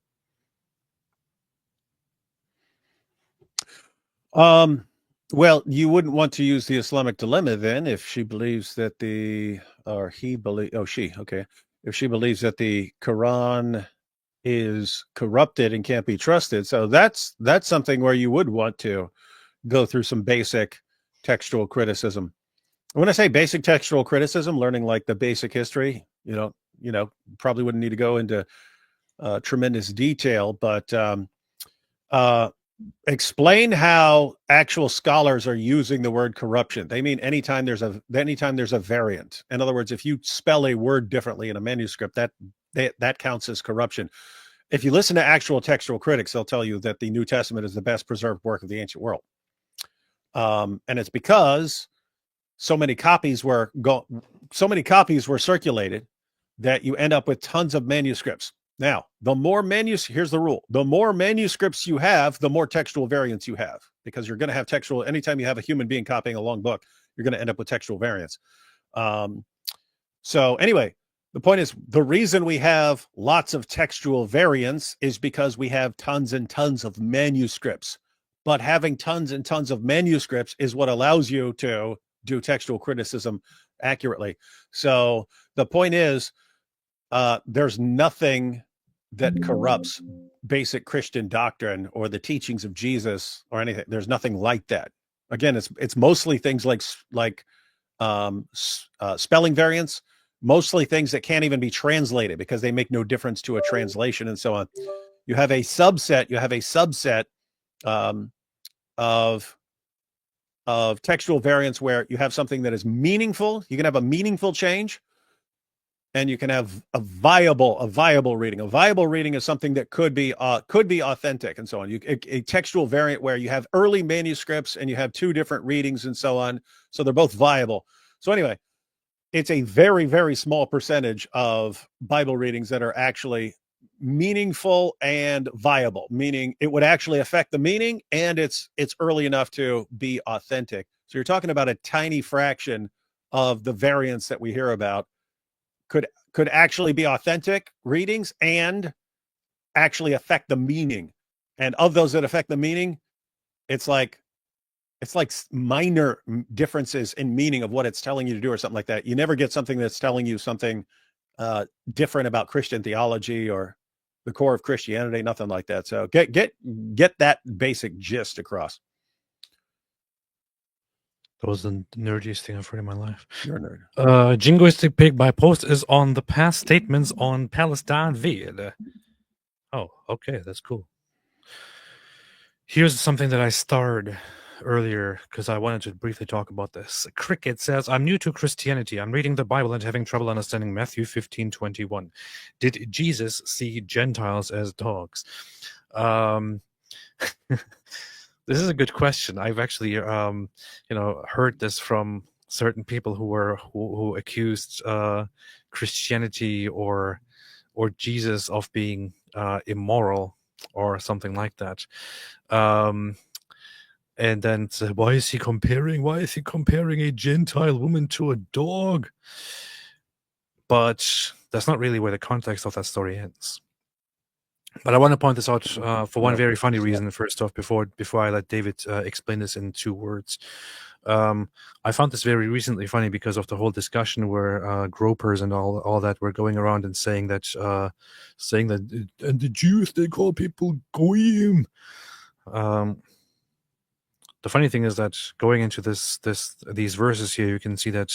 Well, you wouldn't want to use the Islamic dilemma then if she believes that if she believes that the Quran is corrupted and can't be trusted. So that's something where you would want to go through some basic textual criticism. When I say basic textual criticism, learning like the basic history, you know, probably wouldn't need to go into tremendous detail, but explain how actual scholars are using the word corruption. They mean anytime there's a variant. In other words, if you spell a word differently in a manuscript, that counts as corruption. If you listen to actual textual critics, they'll tell you that the New Testament is the best preserved work of the ancient world. And it's because so many copies were circulated that you end up with tons of manuscripts. Now, here's the rule. The more manuscripts you have, the more textual variants you have, because you're going to have textual, anytime you have a human being copying a long book, you're going to end up with textual variants. So anyway, the point is, the reason we have lots of textual variants is because we have tons and tons of manuscripts. But having tons and tons of manuscripts is what allows you to do textual criticism accurately. So the point is, there's nothing that corrupts basic Christian doctrine or the teachings of Jesus or anything. There's nothing like that. Again, it's mostly things like spelling variants, mostly things that can't even be translated because they make no difference to a translation and so on. You have a subset of textual variants where you have something that is meaningful. You can have a meaningful change, and you can have a viable reading. A viable reading is something that could be authentic, and so on. A textual variant where you have early manuscripts and you have two different readings and so on, so they're both viable. So anyway, it's a very, very small percentage of Bible readings that are actually meaningful and viable, meaning it would actually affect the meaning, and it's early enough to be authentic. So you're talking about a tiny fraction of the variants that we hear about could actually be authentic readings and actually affect the meaning. And of those that affect the meaning, it's like minor differences in meaning of what it's telling you to do or something like that. You never get something that's telling you something different about Christian theology or the core of Christianity, nothing like that. So get that basic gist across. That was the nerdiest thing I've heard in my life. You're a nerd. Jingoistic Pig by Post is on the past statements on Palestine vid. Oh, okay, that's cool. Here's something that I starred earlier because I wanted to briefly talk about this. Cricket says, I'm new to Christianity. I'm reading the Bible and having trouble understanding Matthew 15:21. Did Jesus see Gentiles as dogs? This is a good question. I've actually, heard this from certain people who accused Christianity or Jesus of being immoral or something like that. And then said, why is he comparing a Gentile woman to a dog? But that's not really where the context of that story ends. But I want to point this out for one very funny reason. First off, before I let David explain this in 2 words, I found this very recently funny because of the whole discussion where gropers and all that were going around and saying that and the Jews, they call people goyim. The funny thing is that going into these verses here, you can see that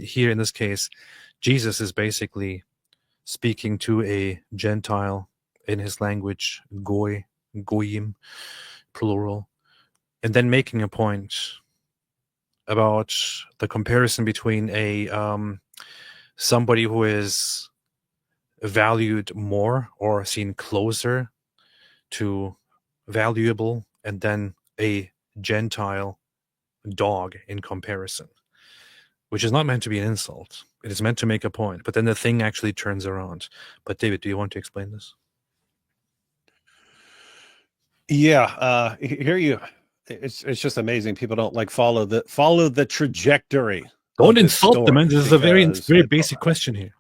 here in this case, Jesus is basically speaking to a Gentile in his language, goyim, plural, and then making a point about the comparison between somebody who is valued more or seen closer to valuable, and then a Gentile dog in comparison, which is not meant to be an insult. It is meant to make a point, but then the thing actually turns around. But David, do you want to explain this? Yeah, it's just amazing. People don't follow the trajectory. Don't insult them, man. This is a very basic question here.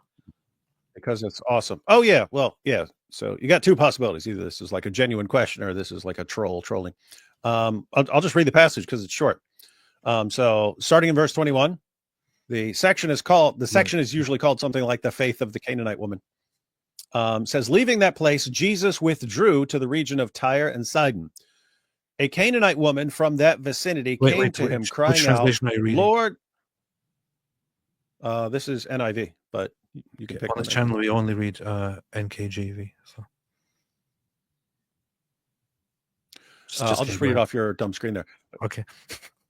Because it's awesome. Oh yeah, well, yeah. So you got 2 possibilities. Either this is like a genuine question or this is like a trolling. I'll just read the passage because it's short. So starting in verse 21, the section is usually called something like the faith of the Canaanite woman. Says, leaving that place, Jesus withdrew to the region of Tyre and Sidon. A Canaanite woman from that vicinity came to him crying out, Lord. This is NIV, but you can pick on this channel. We only read NKJV. So I'll just read it off your dumb screen there. Okay.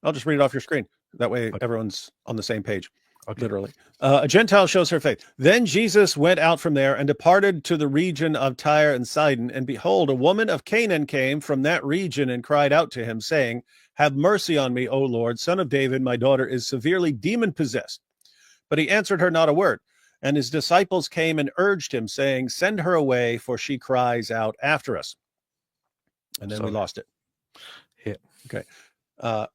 I'll just read it off your screen. That way everyone's on the same page. Okay. Literally. A Gentile shows her faith. Then Jesus went out from there and departed to the region of Tyre and Sidon. And behold, a woman of Canaan came from that region and cried out to him, saying, have mercy on me, O Lord, son of David. My daughter is severely demon-possessed. But he answered her not a word. And his disciples came and urged him, saying, send her away, for she cries out after us. And then we lost it. Yeah. Okay.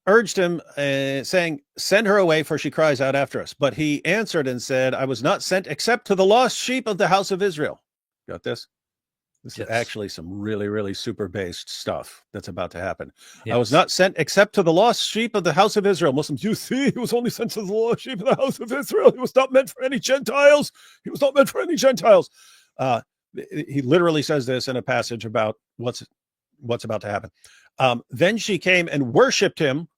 Urged him, saying, send her away, for she cries out after us. But he answered and said, I was not sent except to the lost sheep of the house of Israel. Got this? This is actually some really, really super based stuff that's about to happen. Yes. I was not sent except to the lost sheep of the house of Israel. Muslims, you see, he was only sent to the lost sheep of the house of Israel. He was not meant for any Gentiles. He was not meant for any Gentiles. He literally says this in a passage about what's about to happen. Then she came and worshipped him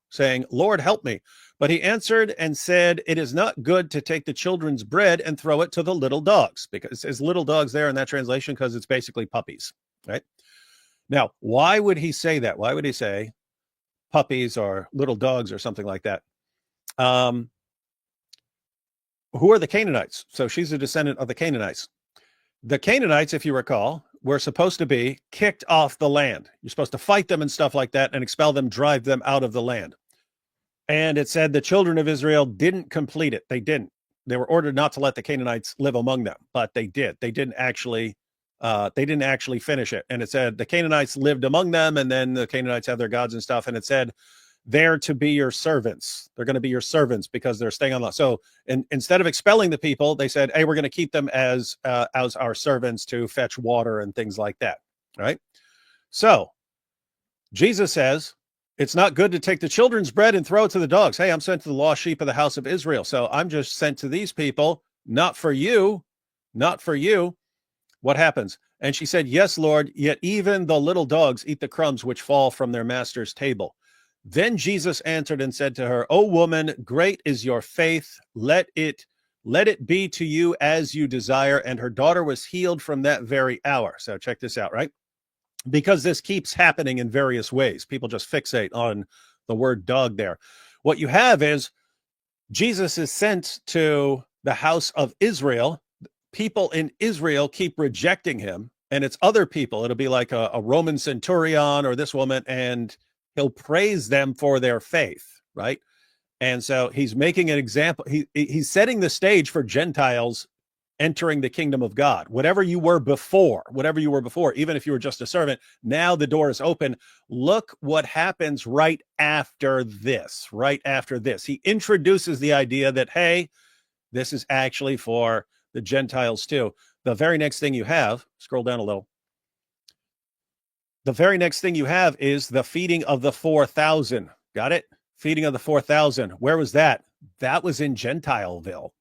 saying, Lord, help me. But he answered and said, it is not good to take the children's bread and throw it to the little dogs, because it says little dogs there in that translation, because it's basically puppies, right? Now, why would he say that? Why would he say puppies or little dogs or something like that? Who are the Canaanites? So she's a descendant of the Canaanites. The Canaanites, if you recall, were supposed to be kicked off the land. You're supposed to fight them and stuff like that and expel them, drive them out of the land. And it said the children of Israel didn't complete it. They didn't. They were ordered not to let the Canaanites live among them, but they did. They didn't actually finish it. And it said the Canaanites lived among them, and then the Canaanites have their gods and stuff. And it said they're to be your servants. They're going to be your servants because they're staying on the. So instead of expelling the people, they said, hey, we're going to keep them as our servants to fetch water and things like that. Right. So Jesus says, it's not good to take the children's bread and throw it to the dogs. Hey, I'm sent to the lost sheep of the house of Israel. So I'm just sent to these people, not for you, not for you. What happens? And she said, yes, Lord, yet even the little dogs eat the crumbs which fall from their master's table. Then Jesus answered and said to her, O woman, great is your faith. Let it be to you as you desire. And her daughter was healed from that very hour. So check this out, right? Because this keeps happening in various ways. People just fixate on the word dog there. What you have is Jesus is sent to the house of Israel. People in Israel keep rejecting him, and it's other people. It'll be like a Roman centurion or this woman, and he'll praise them for their faith, right? And so he's making an example. He's setting the stage for Gentiles entering the kingdom of God. Whatever you were before, even if you were just a servant, now the door is open. Look what happens right after this. He introduces the idea that, hey, this is actually for the Gentiles too. The very next thing you have, scroll down a little. The very next thing you have is the feeding of the 4,000. Got it? Feeding of the 4,000. Where was that? That was in Gentileville.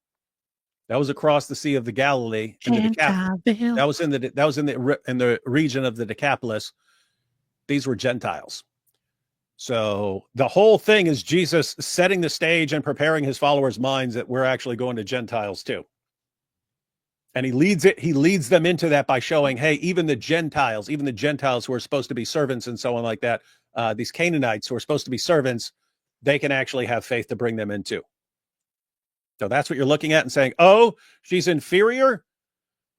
That was across the Sea of the Galilee. That was in the region of the Decapolis. These were Gentiles. So the whole thing is Jesus setting the stage and preparing his followers' minds that we're actually going to Gentiles too. And he leads them into that by showing, hey, even the Gentiles who are supposed to be servants and so on like that, these Canaanites who are supposed to be servants, they can actually have faith to bring them into. So that's what you're looking at and saying, oh, she's inferior.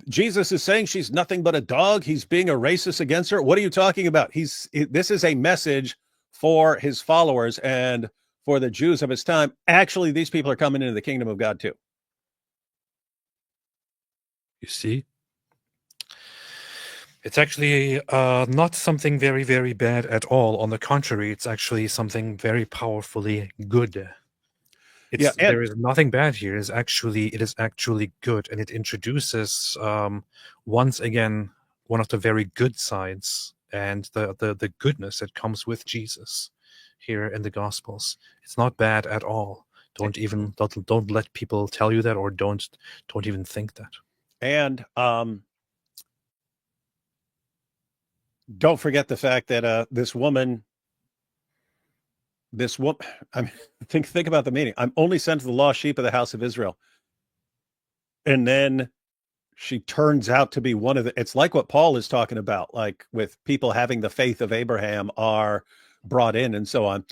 Jesus is saying she's nothing but a dog. He's being a racist against her. What are you talking about? This is a message for his followers and for the Jews of his time. Actually, these people are coming into the kingdom of God too. You see? It's actually not something very, very bad at all. On the contrary, it's actually something very powerfully good. There is nothing bad here. It is actually good, and it introduces once again one of the very good sides and the goodness that comes with Jesus here in the Gospels. It's not bad at all. Don't let people tell you that, or don't even think that. And don't forget the fact that this woman, I mean, think about the meaning. I'm only sent to the lost sheep of the house of Israel. And then she turns out to be one of it's like what Paul is talking about, like with people having the faith of Abraham are brought in and so on.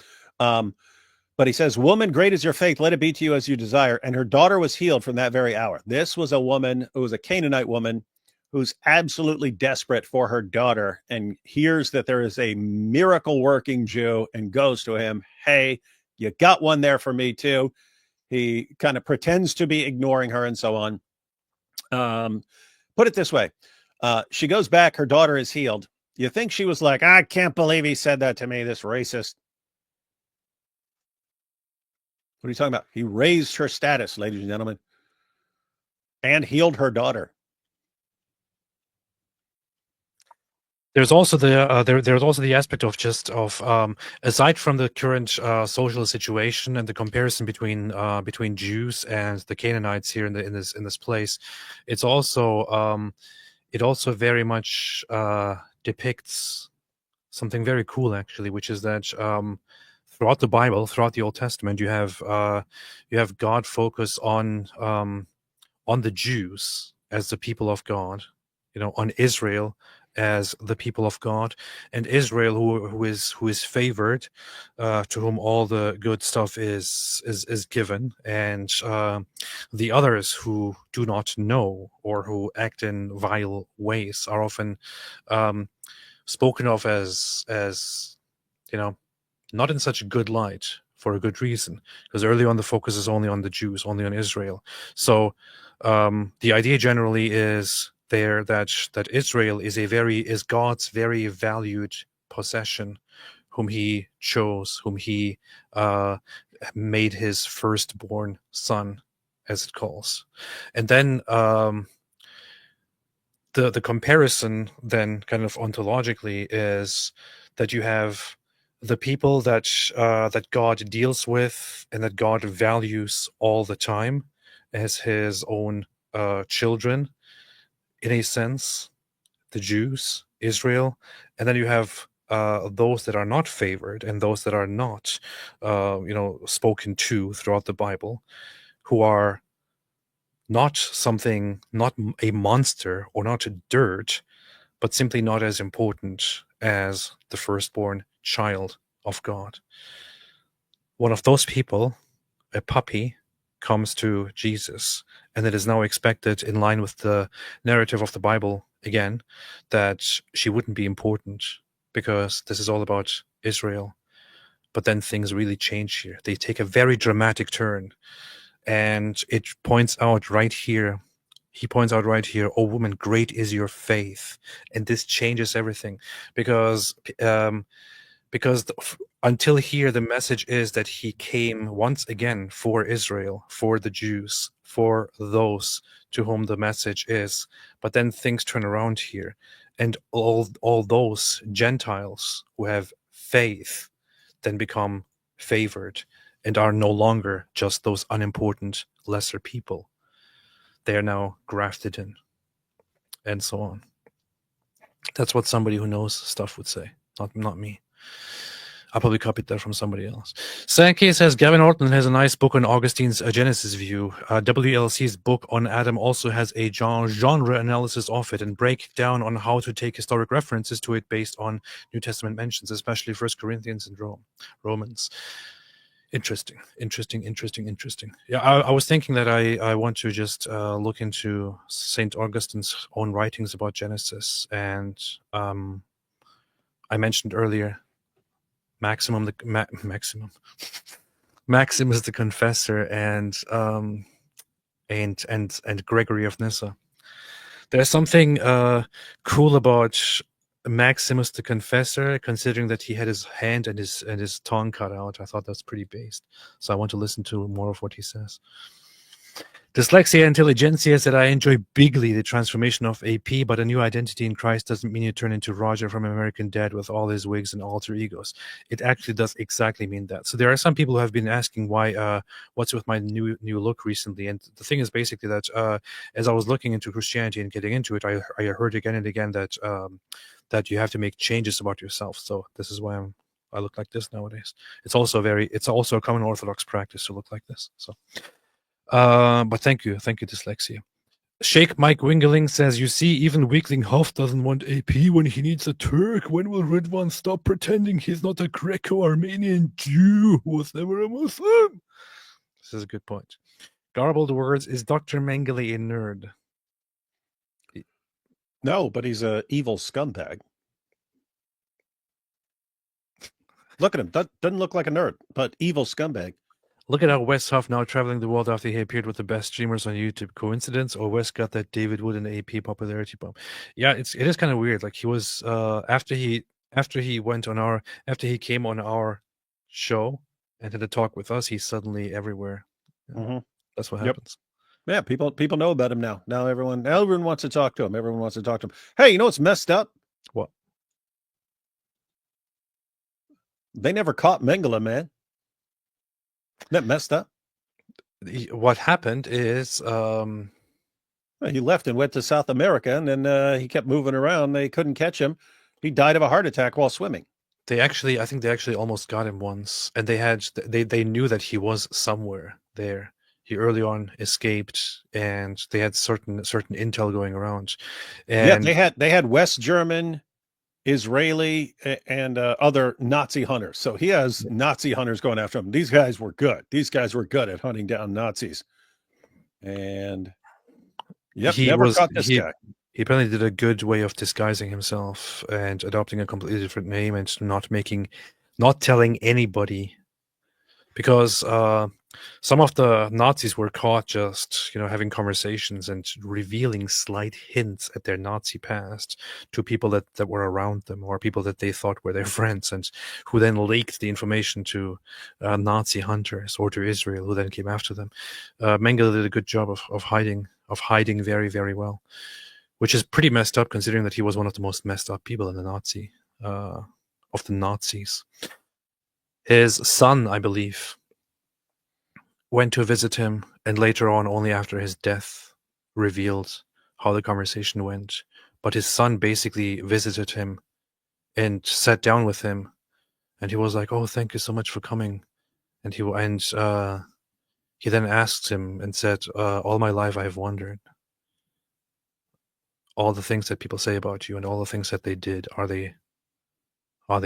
But he says, woman, great is your faith. Let it be to you as you desire. And her daughter was healed from that very hour. This was a woman who was a Canaanite woman who's absolutely desperate for her daughter and hears that there is a miracle working Jew and goes to him. Hey, you got one there for me too. He kind of pretends to be ignoring her and so on. Put it this way. She goes back. Her daughter is healed. You think she was like, I can't believe he said that to me, this racist. What are you talking about? He raised her status, ladies and gentlemen, and healed her daughter. There's also the aspect of aside from the current social situation and the comparison between Jews and the Canaanites here in this place, it also very much depicts something very cool actually, which is that throughout the Bible, throughout the Old Testament, you have God focus on the Jews as the people of God, on Israel as the people of God, and Israel who is favored, to whom all the good stuff is given, and the others who do not know or who act in vile ways are often spoken of as not in such a good light, for a good reason, because early on the focus is only on the Jews, only on Israel. So the idea generally is there that Israel is God's very valued possession, whom he chose, whom he made his firstborn son, as it calls. And then the comparison then, kind of ontologically, is that you have the people that God deals with and that God values all the time as his own children, in a sense, the Jews, Israel, and then you have those that are not favored and those that are not spoken to throughout the Bible, who are not a monster or not dirt, but simply not as important as the firstborn child of God. One of those people, a puppy, comes to Jesus, and it is now expected, in line with the narrative of the Bible again, that she wouldn't be important because this is all about Israel. But then things really change here. They take a very dramatic turn, and it points out right here. He points out right here, "Oh woman, great is your faith," and this changes everything, because until here the message is that he came once again for Israel, for the Jews, for those to whom the message is. But then things turn around here, and all those Gentiles who have faith then become favored and are no longer just those unimportant lesser people. They are now grafted in, and so on. That's what somebody who knows stuff would say, not me. I probably copied that from somebody else. Sankey says Gavin Orton has a nice book on Augustine's Genesis view. WLC's book on Adam also has a genre analysis of it and break down on how to take historic references to it based on New Testament mentions, especially 1 Corinthians and Romans. Interesting. Yeah, I was thinking that I want to just look into St. Augustine's own writings about Genesis, and I mentioned earlier Maximus the Confessor, and Gregory of Nyssa. There's something cool about Maximus the Confessor, considering that he had his hand and his tongue cut out. I thought that's pretty based, so I want to listen to more of what he says. Dyslexia Intelligentsia said, I enjoy bigly the transformation of AP, but a new identity in Christ doesn't mean you turn into Roger from American Dad with all his wigs and alter egos. It actually does exactly mean that. So there are some people who have been asking why, what's with my new look recently. And the thing is basically that as I was looking into Christianity and getting into it, I heard again and again that you have to make changes about yourself. So this is why I look like this nowadays. It's also a common Orthodox practice to look like this. So. But thank you, Dyslexia. Sheikh Mike Wingeling says, you see, even weakling Huff doesn't want AP when he needs a Turk. When will Ridwan stop pretending he's not a Greco-Armenian Jew who was never a Muslim? This is a good point. Garbled words, is Dr. Mengele a nerd? No, but he's an evil scumbag. Look at him. Doesn't look like a nerd, but evil scumbag. Look at how Wes Huff now traveling the world after he appeared with the best streamers on YouTube. Coincidence, or Wes got that David Wood and AP popularity bump? Yeah, it is kind of weird. Like he was after he came on our show and had a talk with us, he's suddenly everywhere. Mm-hmm. That's what happens. Yeah, people know about him now. Now everyone wants to talk to him. Everyone wants to talk to him. Hey, you know what's messed up? What? They never caught Mengele, man. Isn't that messed up? What happened is he left and went to South America, and then he kept moving around. They couldn't catch him. He died of a heart attack while swimming. I think they actually almost got him once, and they knew that he was somewhere there. He early on escaped, and they had certain intel going around. And they had West German, Israeli, and other Nazi hunters. So he has Nazi hunters going after him. These guys were good. These guys were good at hunting down Nazis. And never caught this guy. He apparently did a good way of disguising himself and adopting a completely different name and not telling anybody, because some of the Nazis were caught just, having conversations and revealing slight hints at their Nazi past to people that were around them, or people that they thought were their friends, and who then leaked the information to Nazi hunters or to Israel, who then came after them. Mengele did a good job of hiding very, very well, which is pretty messed up considering that he was one of the most messed up people in the Nazis. His son, I believe, went to visit him, and later on, only after his death, revealed how the conversation went. But his son basically visited him and sat down with him, and he was like, "Oh, thank you so much for coming." And he then asked him and said, "All my life I have wondered. All the things that people say about you and all the things that they did, are they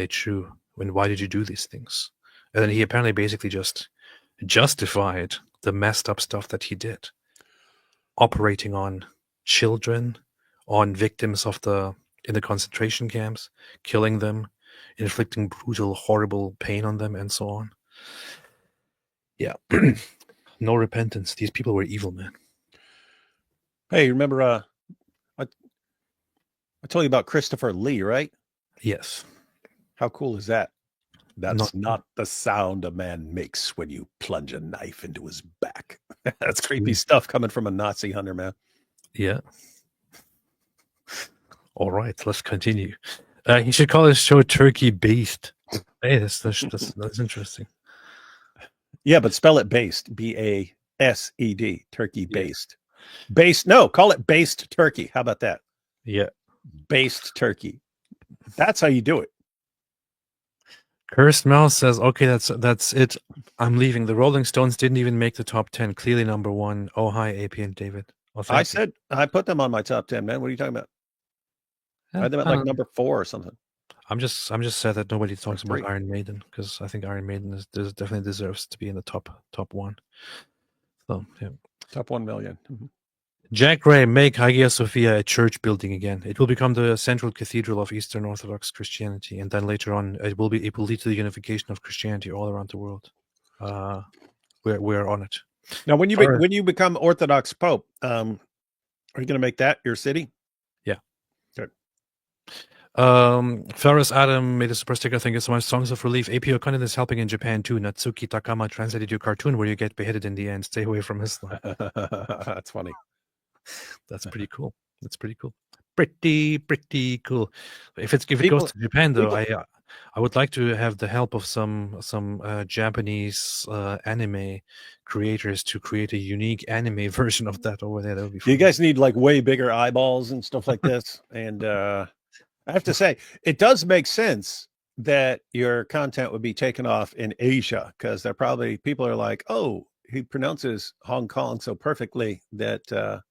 true? And why did you do these things?" And then he apparently basically just justified the messed up stuff that he did, operating on children, on victims in the concentration camps, killing them, inflicting brutal, horrible pain on them, and so on. Yeah. No repentance. These people were evil, man. Hey, remember I told you about Christopher Lee, right? Yes. How cool is that? That's not the sound a man makes when you plunge a knife into his back. That's creepy stuff coming from a Nazi hunter, man. Yeah. All right, let's continue. He should call his show Turkey Based. Hey, that's interesting. Yeah, but spell it based. B-A-S-E-D. Turkey based. Based. No, call it based turkey. How about that? Yeah. Based turkey. That's how you do it. Cursed Mouse says, "Okay, that's it. I'm leaving. The Rolling Stones didn't even make the top 10. Clearly number 1. Oh, hi, AP and David." Well, I said I put them on my top 10, man. What are you talking about? I had them at like number 4 or something. I'm just sad that nobody talks about Iron Maiden, because I think Iron Maiden definitely deserves to be in the top 1. So yeah, top 1 million. Mm-hmm. Jack Ray, make Hagia Sophia a church building again. It will become the central cathedral of Eastern Orthodox Christianity, and then later on, it will lead to the unification of Christianity all around the world. We're on it. Now, when you become Orthodox Pope, are you going to make that your city? Yeah. Good. Ferris Adam made a super sticker. Thank you so much. Songs of Relief. AP O'Connor is helping in Japan too. Natsuki Takama translated your cartoon where you get beheaded in the end. Stay away from Islam. That's funny. That's pretty cool. Pretty cool. If it goes to Japan though, I would like to have the help of some Japanese anime creators to create a unique anime version of that over there. That would be fun. You guys need like way bigger eyeballs and stuff like this. And I have to say, it does make sense that your content would be taken off in Asia, because they're probably, people are like, "Oh, he pronounces Hong Kong so perfectly that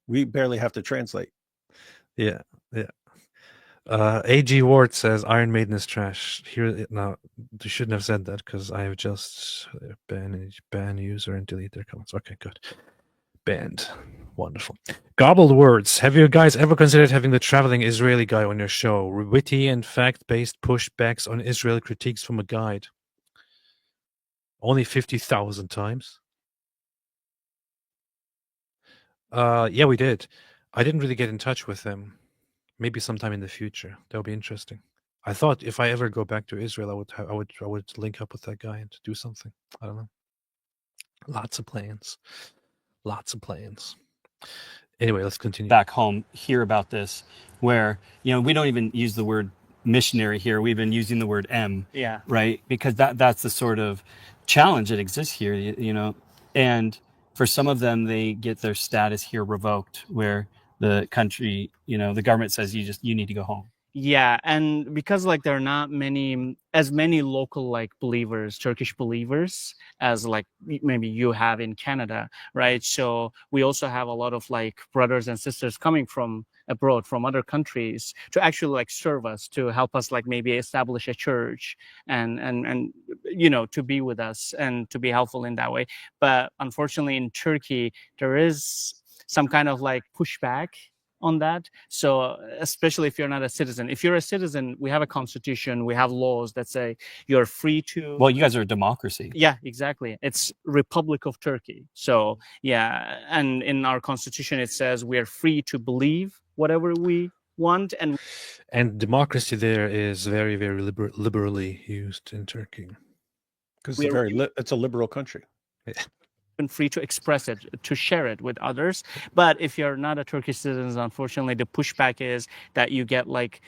we barely have to translate." Yeah. AG Ward says Iron Maiden is trash. Here now, you shouldn't have said that, because I have just ban user and delete their comments. Okay, good. Banned. Wonderful. Gobbled words. Have you guys ever considered having the traveling Israeli guy on your show? Witty and fact-based pushbacks on Israel critiques from a guide. Only 50,000 times. Yeah, we did. I didn't really get in touch with him. Maybe sometime in the future. That would be interesting. I thought if I ever go back to Israel, I would link up with that guy and do something. I don't know. Lots of plans. Anyway, let's continue. Back home, hear about this, where we don't even use the word missionary here. We've been using the word M. Yeah. Right, because that's the sort of challenge that exists here. And for some of them, they get their status here revoked, where the country, the government says you need to go home. Yeah, and because like there are not as many local like believers, Turkish believers, as like maybe you have in Canada, right? So we also have a lot of like brothers and sisters coming from abroad, from other countries, to actually like serve us, to help us like maybe establish a church and to be with us and to be helpful in that way. But unfortunately, in Turkey, there is some kind of like pushback on that. So especially if you're not a citizen. If you're a citizen, we have a constitution, we have laws that say you're free to. Well, you guys are a democracy. Yeah, exactly. It's Republic of Turkey. So yeah, and in our constitution it says we are free to believe whatever we want, And democracy there is very, very liberally used in Turkey. Because it's a liberal country. free to express it, to share it with others. But if you're not a Turkish citizen, unfortunately, the pushback is that you get like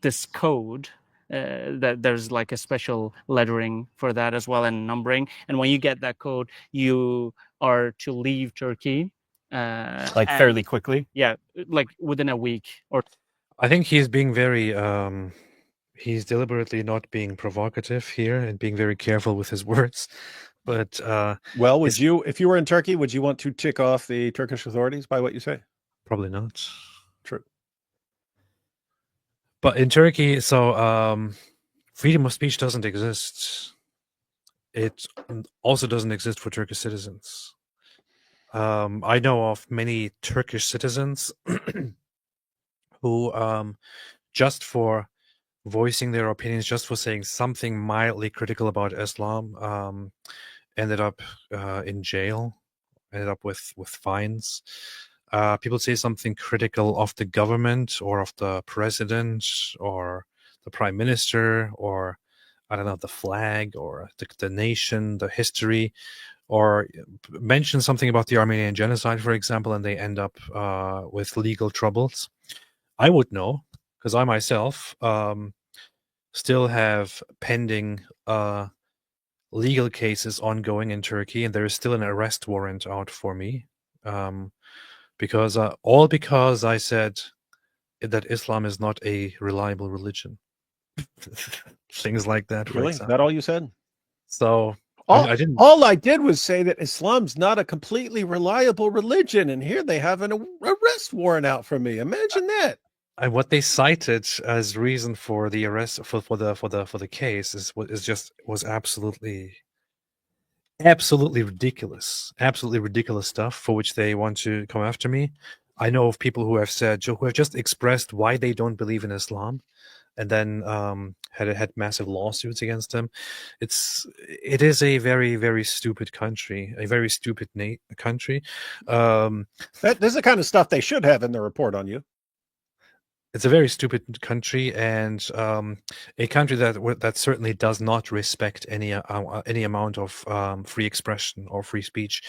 this code. That there's like a special lettering for that as well, and numbering. And when you get that code, you are to leave Turkey. Like fairly quickly. Yeah, like within a week or. I think he's being very he's deliberately not being provocative here and being very careful with his words. But well, if you were in Turkey, would you want to tick off the Turkish authorities by what you say? Probably not. True. But in Turkey, so freedom of speech doesn't exist. It also doesn't exist for Turkish citizens. I know of many Turkish citizens who, just for voicing their opinions, just for saying something mildly critical about Islam, ended up in jail, ended up with fines. People say something critical of the government or of the president or the prime minister or, I don't know, the flag or the nation, the history, or mention something about the Armenian genocide, for example, and they end up with legal troubles. I would know, because I myself still have pending legal cases ongoing in Turkey, and there is still an arrest warrant out for me, because I said that Islam is not a reliable religion. Things like that. Really? Is that all you said? So I didn't. All I did was say that Islam's not a completely reliable religion, and here they have an arrest warrant out for me. Imagine that. And what they cited as reason for the arrest for the case was absolutely ridiculous, stuff for which they want to come after me. I know of people who have just expressed why they don't believe in Islam, and then had massive lawsuits against them. It is a very, very stupid country, a very stupid country. This is the kind of stuff they should have in the report on you. It's a very stupid country, and a country that certainly does not respect any amount of free expression or free speech,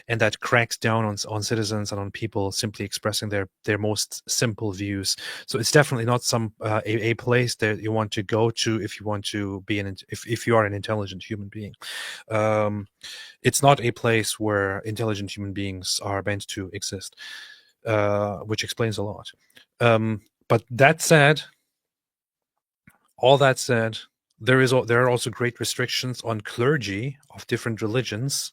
and that cracks down on citizens and on people simply expressing their most simple views. So it's definitely not a place that you want to go to if you want to be if you are an intelligent human being. It's not a place where intelligent human beings are meant to exist, which explains a lot. But all that said, there are also great restrictions on clergy of different religions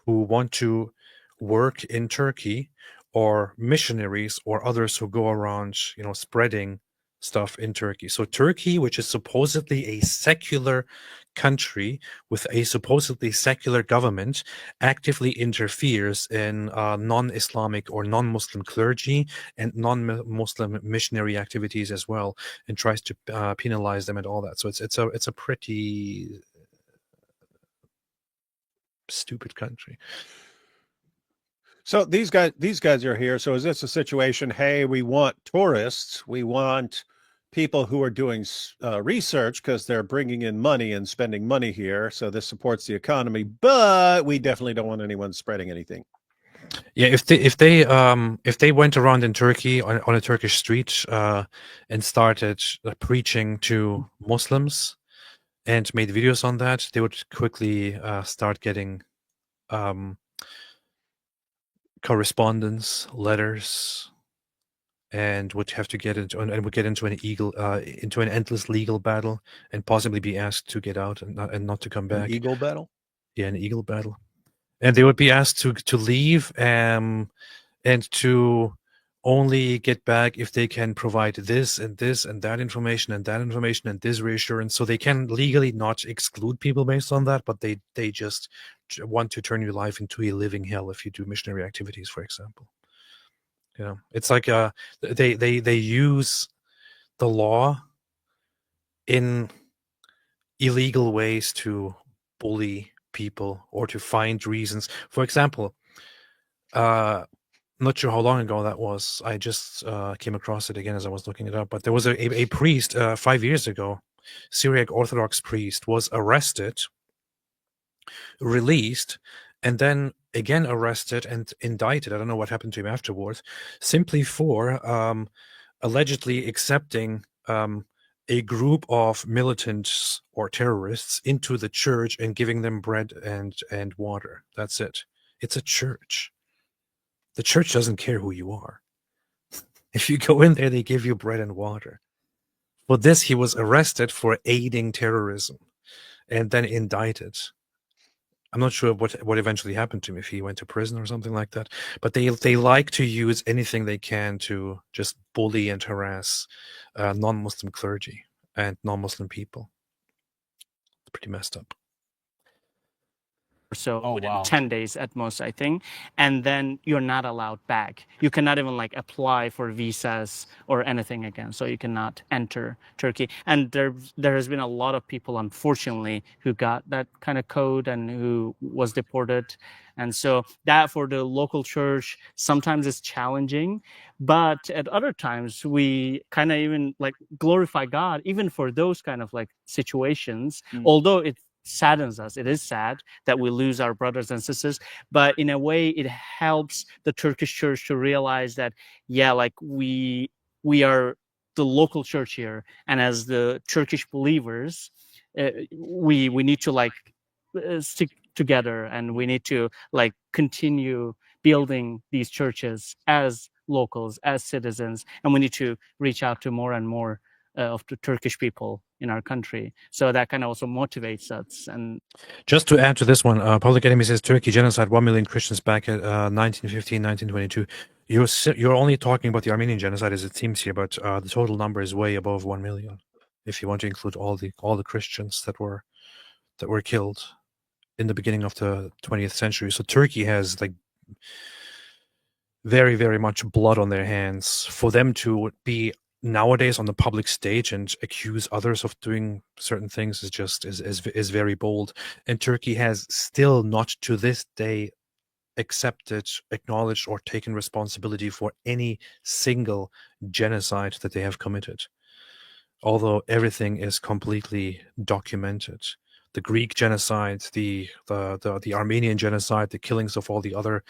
who want to work in Turkey, or missionaries or others who go around, spreading stuff in Turkey. So Turkey, which is supposedly a secular country with a supposedly secular government, actively interferes in non-Islamic or non-Muslim clergy and non-Muslim missionary activities as well, and tries to penalize them and all that. So it's a pretty stupid country. So these guys are here. So is this a situation? Hey, we want tourists. We want people who are doing research because they're bringing in money and spending money here. So this supports the economy, but we definitely don't want anyone spreading anything. Yeah, if they went around in Turkey on a Turkish street and started preaching to Muslims and made videos on that, they would quickly start getting correspondence, letters, and would have to get into and would get into an endless legal battle and possibly be asked to get out and not to come back. An eagle battle? Yeah, an eagle battle. And they would be asked to leave and to only get back if they can provide this and this and that information and this reassurance. So they can legally not exclude people based on that, but they just want to turn your life into a living hell if you do missionary activities, for example. You know, it's like they use the law in illegal ways to bully people or to find reasons. For example, not sure how long ago that was. I just came across it again as I was looking it up. But there was a priest 5 years ago, Syriac Orthodox priest, was arrested, released, and then again arrested and indicted. I don't know what happened to him afterwards, simply for allegedly accepting a group of militants or terrorists into the church and giving them bread and water. That's it. It's a church. The church doesn't care who you are. If you go in there, they give you bread and water. For this, he was arrested for aiding terrorism and then indicted. I'm not sure what eventually happened to him, if he went to prison or something like that. But they like to use anything they can to just bully and harass non-Muslim clergy and non-Muslim people. It's pretty messed up. So within 10 days at most, I think, and then you're not allowed back. You cannot even like apply for visas or anything again, so you cannot enter Turkey. And there has been a lot of people, unfortunately, who got that kind of code and who was deported. And so that for the local church sometimes is challenging, but at other times we kind of even like glorify God even for those kind of like situations, although it saddens us. It is sad that we lose our brothers and sisters, but in a way it helps the Turkish church to realize that, yeah, like we are the local church here, and as the Turkish believers, we need to like stick together, and we need to like continue building these churches as locals, as citizens, and we need to reach out to more and more of the Turkish people in our country. So that kind of also motivates us. And just to add to this one, Public Enemy says Turkey genocide 1 million Christians back at 1915, 1922. You're only talking about the Armenian genocide as it seems here, but the total number is way above 1 million. If you want to include all the Christians that were killed in the beginning of the 20th century. So Turkey has like very, very much blood on their hands. For them to be nowadays on the public stage and accuse others of doing certain things is very bold. And Turkey has still not to this day accepted, acknowledged, or taken responsibility for any single genocide that they have committed, although everything is completely documented. The Greek genocide, the Armenian genocide, the killings of all the other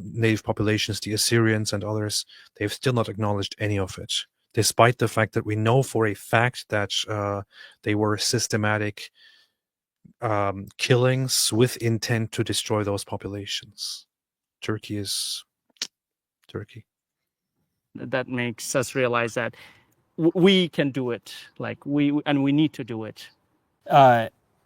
native populations, the Assyrians and others, they've still not acknowledged any of it, despite the fact that we know for a fact that they were systematic killings with intent to destroy those populations. Turkey is Turkey. That makes us realize that we can do it, like we need to do it.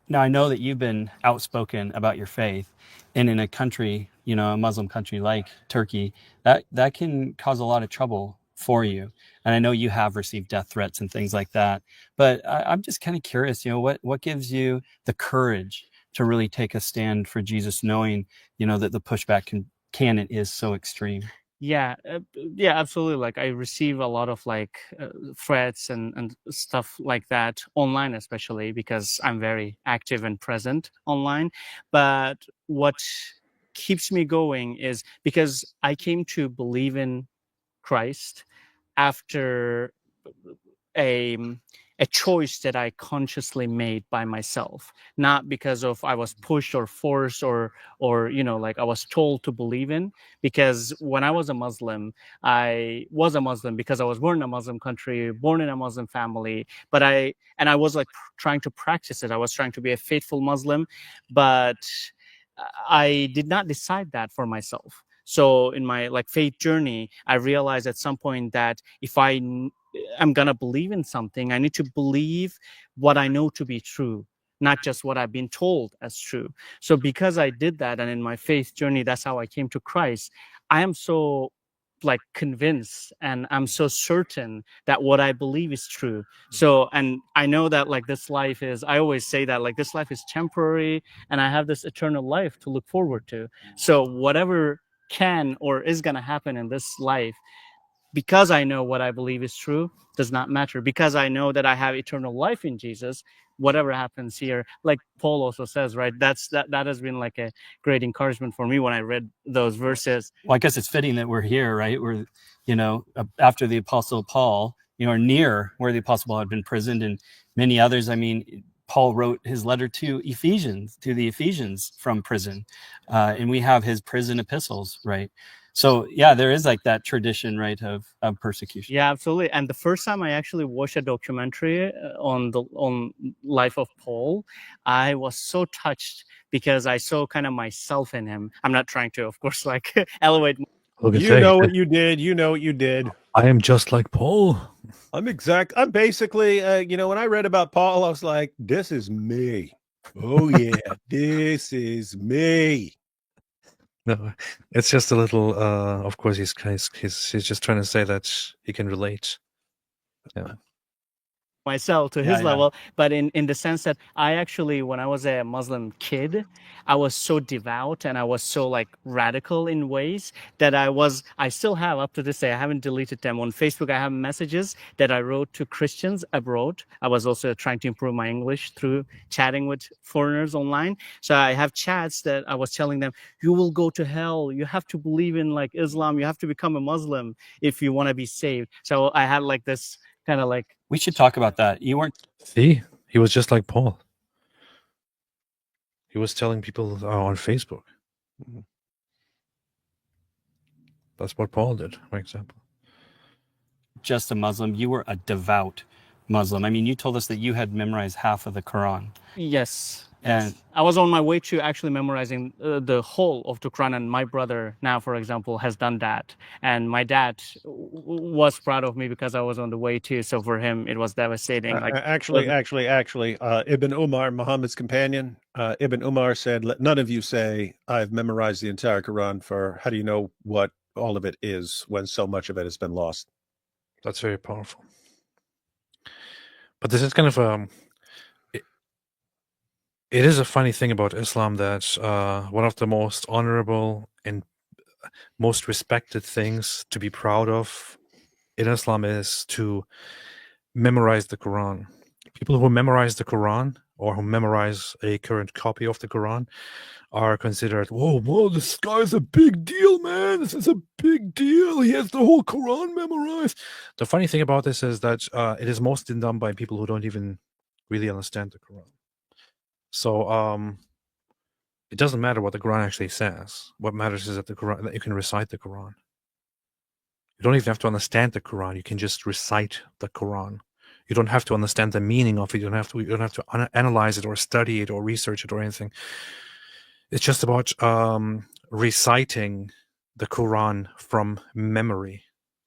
Now, I know that you've been outspoken about your faith, and in a country, a Muslim country like Turkey, that can cause a lot of trouble for you. And I know you have received death threats and things like that. But I'm just kind of curious, what gives you the courage to really take a stand for Jesus, knowing, that the pushback can and is so extreme? Yeah, absolutely. Like I receive a lot of like threats and stuff like that online, especially because I'm very active and present online. But what keeps me going is because I came to believe in Christ after a choice that I consciously made by myself, not because of I was pushed or forced or like I was told to believe in. Because when I was a Muslim, I was a Muslim because I was born in a Muslim country, born in a Muslim family. But I was like trying to practice it. I was trying to be a faithful Muslim, but I did not decide that for myself. So in my like faith journey, I realized at some point that if I'm gonna believe in something, I need to believe what I know to be true, not just what I've been told as true. So because I did that, and in my faith journey, that's how I came to Christ, I am so like convinced and I'm so certain that what I believe is true. So, and I know that like this life is, I always say that like this life is temporary and I have this eternal life to look forward to. So whatever can or is going to happen in this life, because I know what I believe is true, does not matter. Because I know that I have eternal life in Jesus, whatever happens here, like Paul also says, right? That has been like a great encouragement for me when I read those verses. Well, I guess it's fitting that we're here, right? We're, after the Apostle Paul, or near where the Apostle Paul had been imprisoned, and many others. I mean, Paul wrote his letter to the Ephesians from prison, and we have his prison epistles, right? So yeah, there is like that tradition, right, of persecution. Yeah, absolutely. And the first time I actually watched a documentary on life of Paul, I was so touched because I saw kind of myself in him. I'm not trying to, of course, like elevate. You know what you did. You know what you did. I am just like Paul. I'm basically, when I read about Paul, I was like, this is me. Oh yeah, this is me. No, it's just a little. Of course, he's just trying to say that he can relate. Yeah. Myself to his level, but in the sense that I actually, when I was a Muslim kid, I was so devout and I was so like radical in ways that I still have up to this day. I haven't deleted them. On Facebook, I have messages that I wrote to Christians abroad. I was also trying to improve my English through chatting with foreigners online. So I have chats that I was telling them, you will go to hell. You have to believe in like Islam. You have to become a Muslim if you want to be saved. So I had like this kind of like. We should talk about that. You weren't. See, he was just like Paul. He was telling people on Facebook. That's what Paul did, for example. Just a Muslim. You were a devout Muslim. I mean, you told us that you had memorized half of the Quran. Yes. And I was on my way to actually memorizing the whole of the Quran, and my brother now, for example, has done that. And my dad was proud of me because I was on the way too. So for him, it was devastating. Actually, Ibn Umar, Muhammad's companion, Ibn Umar said, "Let none of you say I've memorized the entire Quran, for how do you know what all of it is when so much of it has been lost?" That's very powerful. But this is kind of it is a funny thing about Islam that one of the most honorable and most respected things to be proud of in Islam is to memorize the Quran. People who memorize the Quran or who memorize a current copy of the Quran are considered, whoa, this guy's a big deal, man. This is a big deal. He has the whole Quran memorized. The funny thing about this is that it is mostly done by people who don't even really understand the Quran. So it doesn't matter what the Quran actually says. What matters is that that you can recite the Quran. You don't even have to understand the Quran. You can just recite the Quran. You don't have to understand the meaning of it. You don't have to analyze it or study it or research it or anything. It's just about reciting the Quran from memory.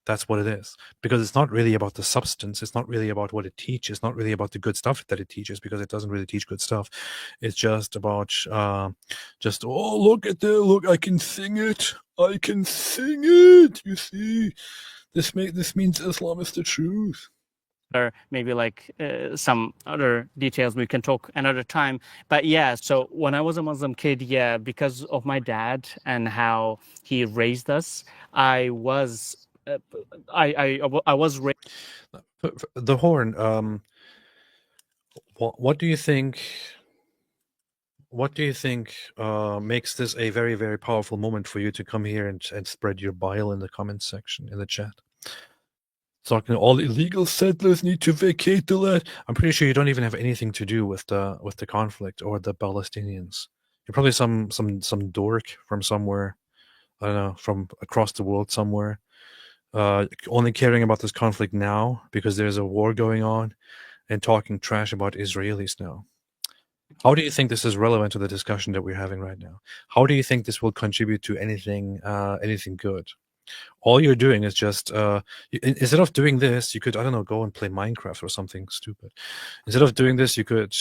That's what it is. Because it's not really about the substance. It's not really about what it teaches. It's not really about the good stuff that it teaches, because it doesn't really teach good stuff. It's just about look at that. Look, I can sing it. I can sing it. You see, this means Islam is the truth. Or maybe like some other details we can talk another time. But yeah, so when I was a Muslim kid, yeah, because of my dad and how he raised us, I was raised. The horn. What do you think? What do you think makes this a very, very powerful moment for you to come here and spread your bile in the comments section, in the chat? Talking all illegal settlers need to vacate the land. I'm pretty sure you don't even have anything to do with the conflict or the Palestinians. You're probably some dork from somewhere, I don't know, from across the world somewhere, only caring about this conflict now because there's a war going on, and talking trash about Israelis now. How do you think this is relevant to the discussion that we're having right now? How do you think this will contribute to anything good? All you're doing is just instead of doing this, you could, I don't know, go and play Minecraft or something stupid. Instead of doing this, you could,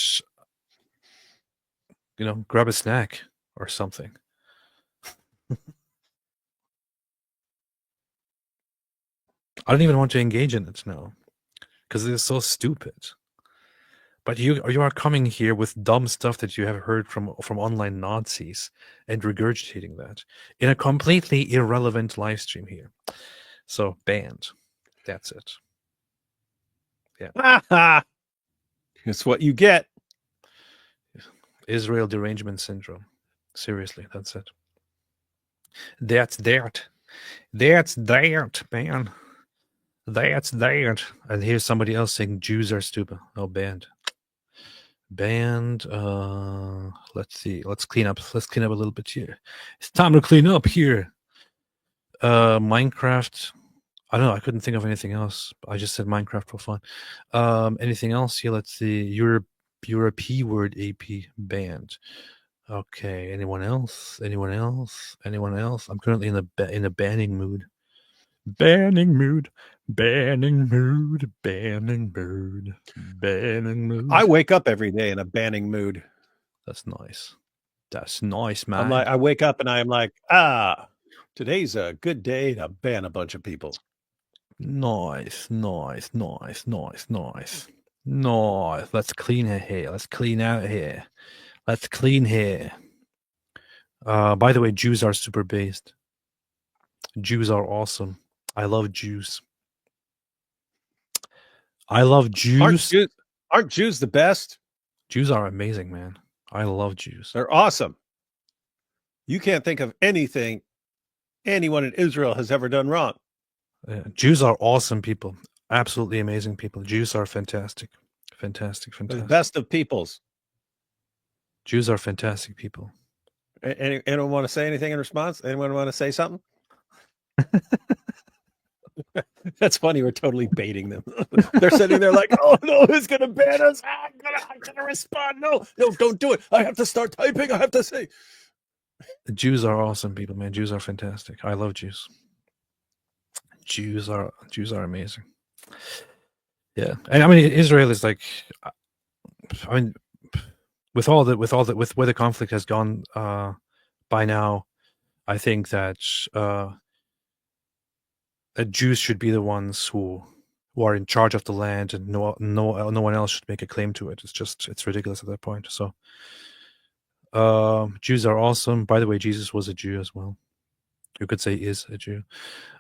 grab a snack or something. I don't even want to engage in it now because it is so stupid. But you are coming here with dumb stuff that you have heard from online Nazis and regurgitating that in a completely irrelevant live stream here. So banned. That's it. Yeah. That's what you get. Israel derangement syndrome. Seriously, that's it. That's that. That's that, man. That's that. And here's somebody else saying Jews are stupid. Oh, banned. Banned. Let's see. Let's clean up a little bit here. It's time to clean up here. Minecraft. I don't know. I couldn't think of anything else. I just said Minecraft for fun. Anything else here? Let's see. You're a P word AP banned. Okay. Anyone else? Anyone else? Anyone else? I'm currently in a banning mood. Banning mood. Banning mood. Banning mood. Banning mood. I wake up every day in a banning mood. That's nice. That's nice, man. I wake up and I am like, today's a good day to ban a bunch of people. Nice. Nice. Let's clean it here. Let's clean out here. Let's clean here. By the way, Jews are super based. Jews are awesome. I love Jews. I love Jews. Aren't Jews the best? Jews are amazing, man. I love Jews. They're awesome. You can't think of anything anyone in Israel has ever done wrong. Jews are awesome people. Absolutely amazing people. Jews are fantastic. Fantastic. The best of peoples. Jews are fantastic people. Anyone want to say anything in response? Anyone want to say something? That's funny. We're totally baiting them. They're sitting there like, oh no, who's going to ban us? I'm gonna respond. No, don't do it. I have to start typing. I have to say. The Jews are awesome people, man. Jews are fantastic. I love Jews. Jews are amazing. Yeah, and I mean Israel is like, I mean, with where the conflict has gone by now, I think that Jews should be the ones who are in charge of the land, and no one else should make a claim to it. It's ridiculous at that point. So Jews are awesome. By the way, Jesus was a Jew as well. You could say is a Jew.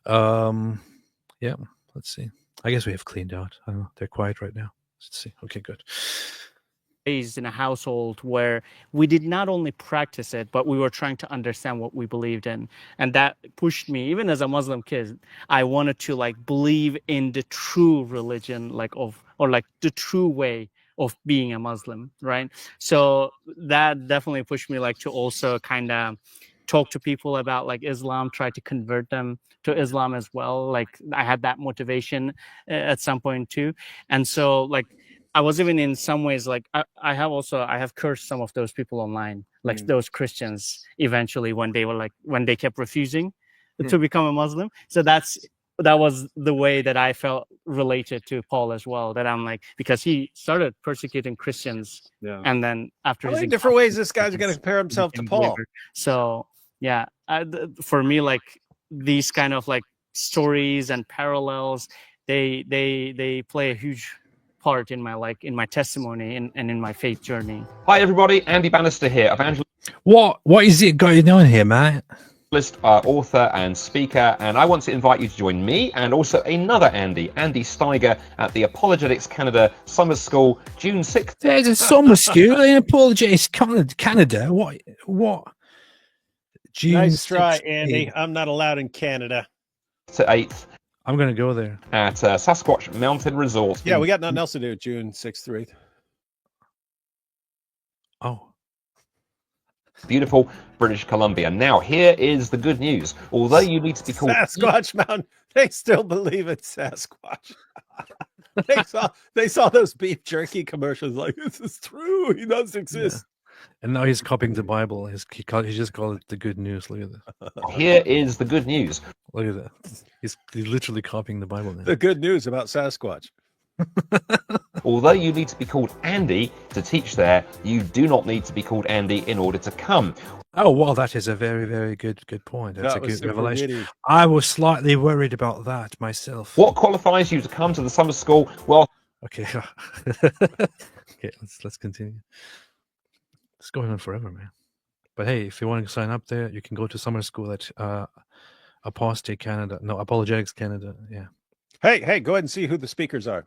Yeah, let's see. I guess we have cleaned out. I don't know. They're quiet right now. Let's see. Okay, good. Raised in a household where we did not only practice it, but we were trying to understand what we believed in. And that pushed me, even as a Muslim kid, I wanted to believe in the true religion, or the true way of being a Muslim, right? So that definitely pushed me to also kind of talk to people about Islam, try to convert them to Islam as well. I had that motivation at some point too. And so I was even in some ways I have cursed some of those people online, those Christians eventually when they kept refusing to become a Muslim. So that was the way that I felt related to Paul as well, that I'm because he started persecuting Christians. Yeah. And then after how many different ways this guy's going to compare himself to Paul. So yeah, for me, these kind of stories and parallels, they play a huge part in my testimony and in my faith journey. Hi everybody, Andy Bannister here, What is it going on here, mate? Author and speaker, and I want to invite you to join me and also another Andy Steiger at the Apologetics Canada Summer School, June 6th. There's a summer school in Apologetics Canada. What? June nice try, 6th. Andy. I'm not allowed in Canada. To 8th. I'm going to go there. At Sasquatch Mountain Resort. Yeah, we got nothing else to do June 6th through 8th. Oh. Beautiful British Columbia. Now, here is the good news. Although you need to be called Sasquatch Mountain, they still believe it's Sasquatch. they saw those beef jerky commercials. Like, this is true. He does exist. And now he's copying the Bible. He just called it the good news. Look at that. Here is the good news. Look at that. He's literally copying the Bible now. The good news about Sasquatch. Although you need to be called Andy to teach there, you do not need to be called Andy in order to come. Oh, well, that is a very, very good point. That's That a was good super revelation. witty. I was slightly worried about that myself. What qualifies you to come to the summer school? Well, Okay. Okay, let's continue. It's going on forever, man. But hey, if you want to sign up there, you can go to summer school at Apostate Apologetics Canada. Yeah. Hey, go ahead and see who the speakers are.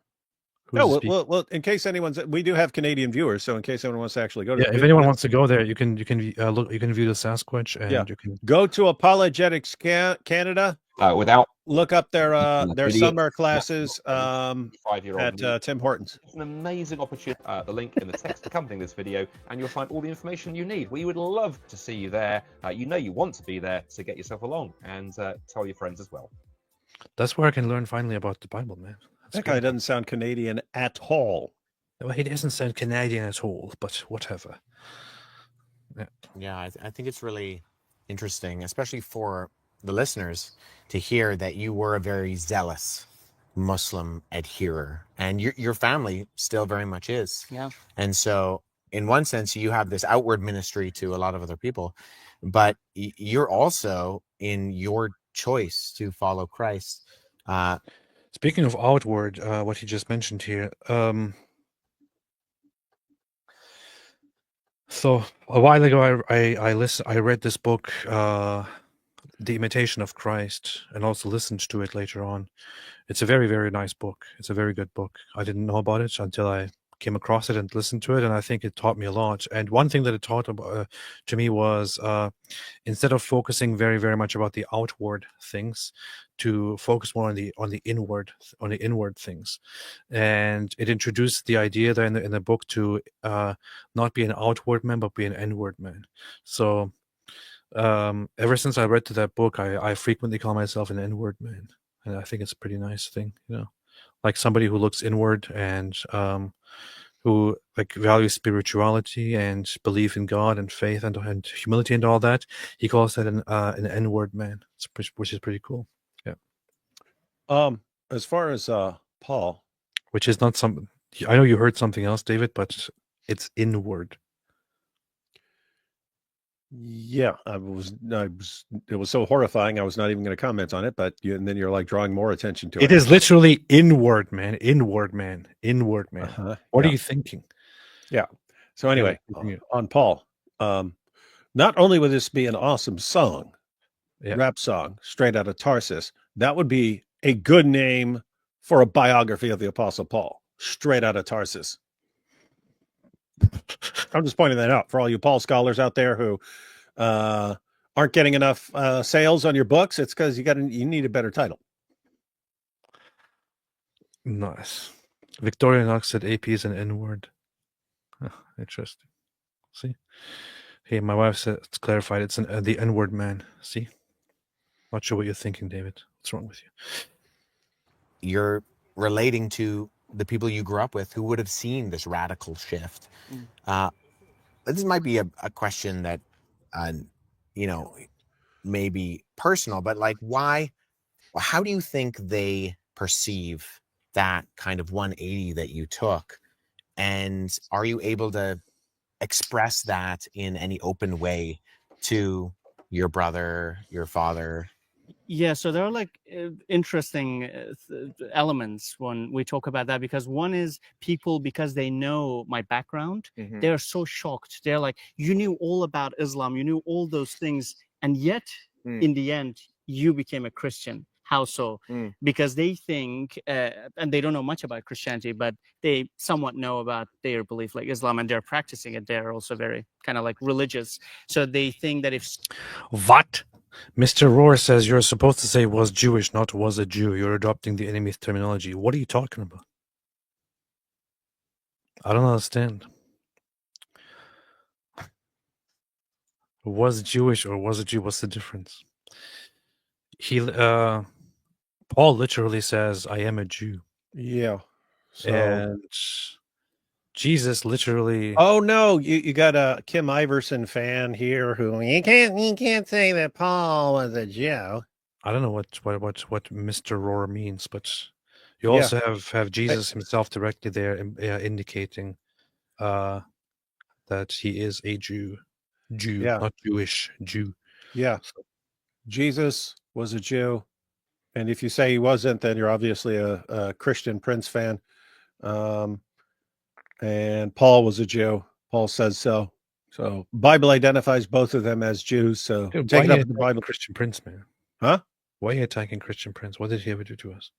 Who's No, the speaker? well, in case we do have Canadian viewers, so in case anyone wants to actually go to, Yeah, if anyone wants to go there, you can look. You can view the Sasquatch, and Yeah. you can go to Apologetics Canada. without Look up their video. summer classes at 5-year-old Tim Hortons. It's an amazing opportunity. The link in the text accompanying this video, and you'll find all the information you need. We would love to see you there. You know you want to be there, so get yourself along and tell your friends as well. That's where I can learn finally about the Bible, man. That's That guy doesn't sound Canadian at all. Well, he doesn't sound Canadian at all, but whatever. Yeah, I think it's really interesting, especially for the listeners, to hear that you were a very zealous Muslim adherer, and your family still very much is. Yeah. And so, in one sense, you have this outward ministry to a lot of other people, but you're also in your choice to follow Christ. Speaking of outward, what he just mentioned here. So a while ago, I read this book, The Imitation of Christ, and also listened to it later on. It's a very, very nice book. It's a very good book. I didn't know about it until I came across it and listened to it, and I think it taught me a lot. And one thing that it taught to me was instead of focusing very, very much about the outward things, to focus more on the inward things. And it introduced the idea there in the book to not be an outward man, but be an inward man. So ever since I read to that book, I frequently call myself an inward man, and I think it's a pretty nice thing, like somebody who looks inward and who like values spirituality and belief in God and faith and humility and all that. He calls that an inward man, which is pretty cool. Yeah. As far as Paul, which is not some. I know you heard something else, David, but it's inward. Yeah, it was so horrifying. I was not even going to comment on it, but and then you're like drawing more attention to it. It is literally inward, man. Inward, man. Inward, man. What are you thinking? Yeah. So anyway, on Paul, not only would this be an awesome song, rap song, straight out of Tarsus, that would be a good name for a biography of the Apostle Paul, straight out of Tarsus. I'm just pointing that out for all you Paul scholars out there who aren't getting enough sales on your books. It's because you need a better title. Nice. Victoria Knox said AP is an N-word. Oh, interesting. See? Hey, my wife said it's clarified. It's the N-word man. See? Not sure what you're thinking, David. What's wrong with you? You're relating to the people you grew up with who would have seen this radical shift. This might be a question that, may be personal, but like, how do you think they perceive that kind of 180 that you took? And are you able to express that in any open way to your brother, your father? Yeah, so there are like interesting elements when we talk about that, because one is people, because they know my background, they're so shocked. They're like, you knew all about Islam, you knew all those things, and yet in the end, you became a Christian. How so? Because they think, and they don't know much about Christianity, but they somewhat know about their belief, like Islam, and they're practicing it. They're also very kind of like religious. So they think that if... What? Mr. Rohr says you're supposed to say was Jewish, not was a Jew. You're adopting the enemy's terminology. What are you talking about? I don't understand. Was Jewish or was a Jew? What's the difference? Paul literally says, I am a Jew. Yeah. So, and Jesus literally. oh no, you got a Kim Iverson fan here who you can't say that Paul was a Jew. I don't know what Mr. Rohr means, but you Yeah. also have Jesus himself directly there, indicating that he is a Jew, Yeah. not Jewish, Jew. Yeah. Jesus was a Jew. And if you say he wasn't, then you're obviously a Christian Prince fan. And Paul was a Jew. Paul says so. So Bible identifies both of them as Jews. So Dude, take why it are up you with the attacking Bible. Christian Prince, man? Huh? Why are you attacking Christian Prince? What did he ever do to us?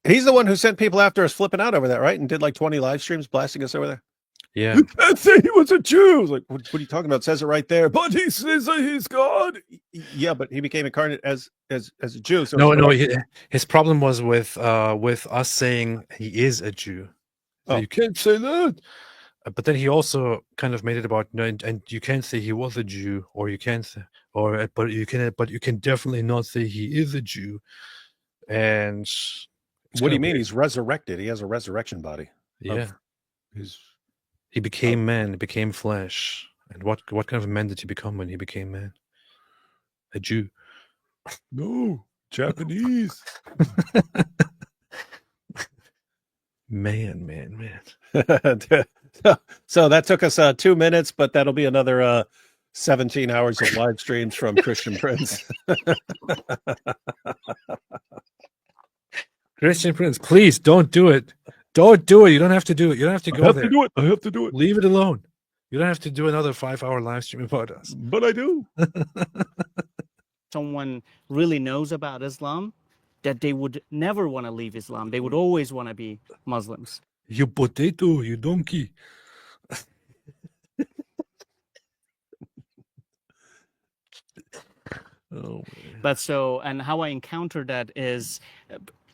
He's the one who sent people after us flipping out over that, right? And did like 20 live streams blasting us over there. Yeah. You can't say he was a Jew. I was like, what are you talking about? It says it right there. But he says that he's God. Yeah, but he became incarnate as a Jew. So No. His problem was with us saying he is a Jew. So you can't say that. But then he also kind of made it about and you can't say he was a Jew, or you can't, but you can definitely not say he is a Jew. And what do you mean? He's resurrected. He has a resurrection body. Yeah. He became man, he became flesh. And what kind of man did he become when he became man? A Jew. No, Japanese. Man. So that took us 2 minutes, but that'll be another 17 hours of live streams from Christian Prince. Christian Prince, please don't do it. Don't do it. You don't have to do it. You don't have to go there. I have to do it. Leave it alone. You don't have to do another 5-hour live stream about us. But I do. Someone really knows about Islam, that they would never want to leave Islam. They would always want to be Muslims. You potato, you donkey. Oh, man. But so, and how I encountered that is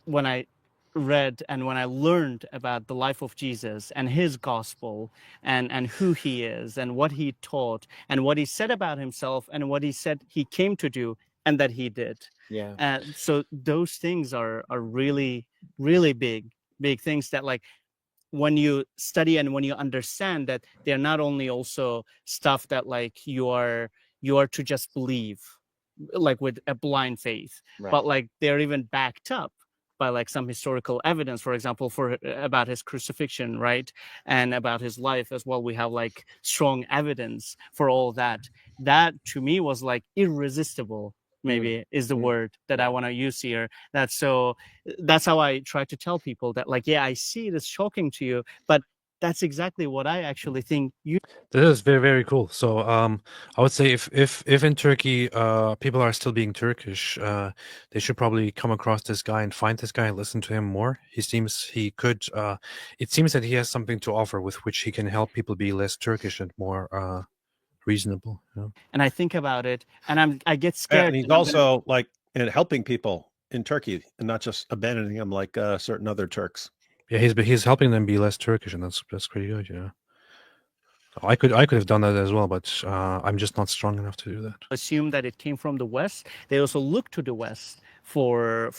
when I read and when I learned about the life of Jesus and his gospel and who he is and what he taught and what he said about himself and what he said he came to do and that he did. Yeah. So those things are really, really big things that, like, when you study and when you understand that they're not only also stuff that like you are to just believe, like with a blind faith, Right. but like they're even backed up by like some historical evidence, for example, about his crucifixion, right? And about his life as well. We have like strong evidence for all that. That to me was like irresistible, maybe is the word that I want to use here. That's how I try to tell people that, like, yeah, I see it as shocking to you, but that's exactly what I actually think you. That is very, very cool. So I would say if in Turkey people are still being Turkish, they should probably come across this guy and find this guy and listen to him more. It seems that he has something to offer with which he can help people be less Turkish and more reasonable. You know? And I think about it, and I get scared. And he's also like helping people in Turkey and not just abandoning them like certain other Turks. Yeah, he's helping them be less Turkish, and that's pretty good. Yeah, I could have done that as well, but I'm just not strong enough to do that. Assume that it came from the West. They also look to the West for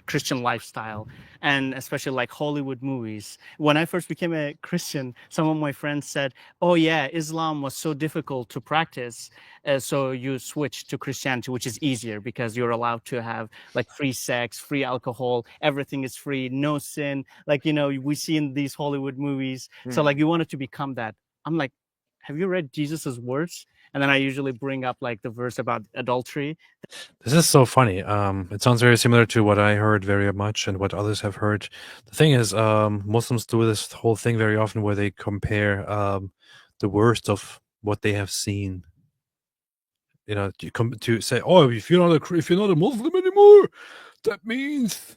Christian lifestyle, and especially like Hollywood movies. When I first became a Christian, some of my friends said, "Oh yeah, Islam was so difficult to practice, so you switch to Christianity, which is easier because you're allowed to have like free sex, free alcohol, everything is free, no sin. Like, you know, we see in these Hollywood movies. So like you wanted to become that." I'm like, have you read Jesus's words? And then I usually bring up like the verse about adultery. This is so funny. It sounds very similar to what I heard very much and what others have heard. The thing is, Muslims do this whole thing very often where they compare the worst of what they have seen. You know, to say, "Oh, if you're not a Muslim anymore, that means."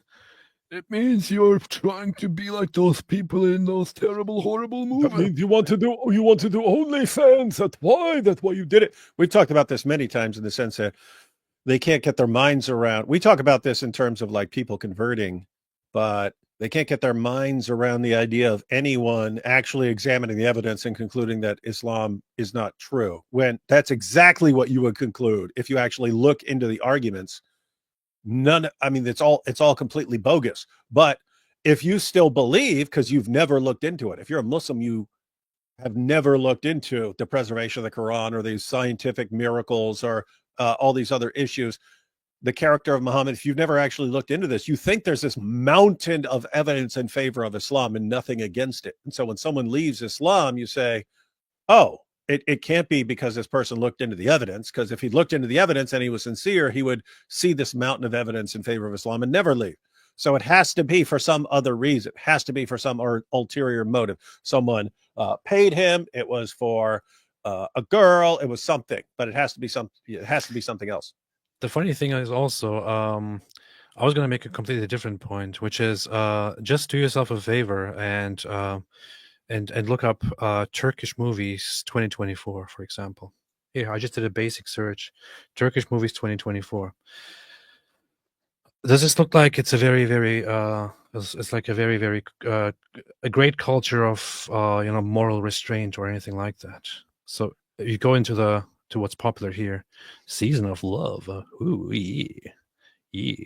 It means you're trying to be like those people in those terrible, horrible movies. That means you want to do OnlyFans. That's why you did it. We've talked about this many times in the sense that they can't get their minds around. We talk about this in terms of like people converting, but they can't get their minds around the idea of anyone actually examining the evidence and concluding that Islam is not true. When that's exactly what you would conclude if you actually look into the arguments. It's all completely bogus. But if you still believe, because you've never looked into it, if you're a Muslim, you have never looked into the preservation of the Quran or these scientific miracles or all these other issues, the character of Muhammad, if you've never actually looked into this, you think there's this mountain of evidence in favor of Islam and nothing against it. And so when someone leaves Islam, you say, oh, it can't be because this person looked into the evidence, because if he looked into the evidence and he was sincere, he would see this mountain of evidence in favor of Islam and never leave. So it has to be for some other reason. It has to be for some ulterior motive. Someone paid him. It was for a girl. It was something, but it has to be something else. The funny thing is also, I was going to make a completely different point, which is just do yourself a favor and look up Turkish movies 2024, for example. Here, I just did a basic search, Turkish movies 2024. Does this look like it's a very, very, it's like a very, very, a great culture of, moral restraint or anything like that? So you go into to what's popular here, Season of Love, ooh, yeah,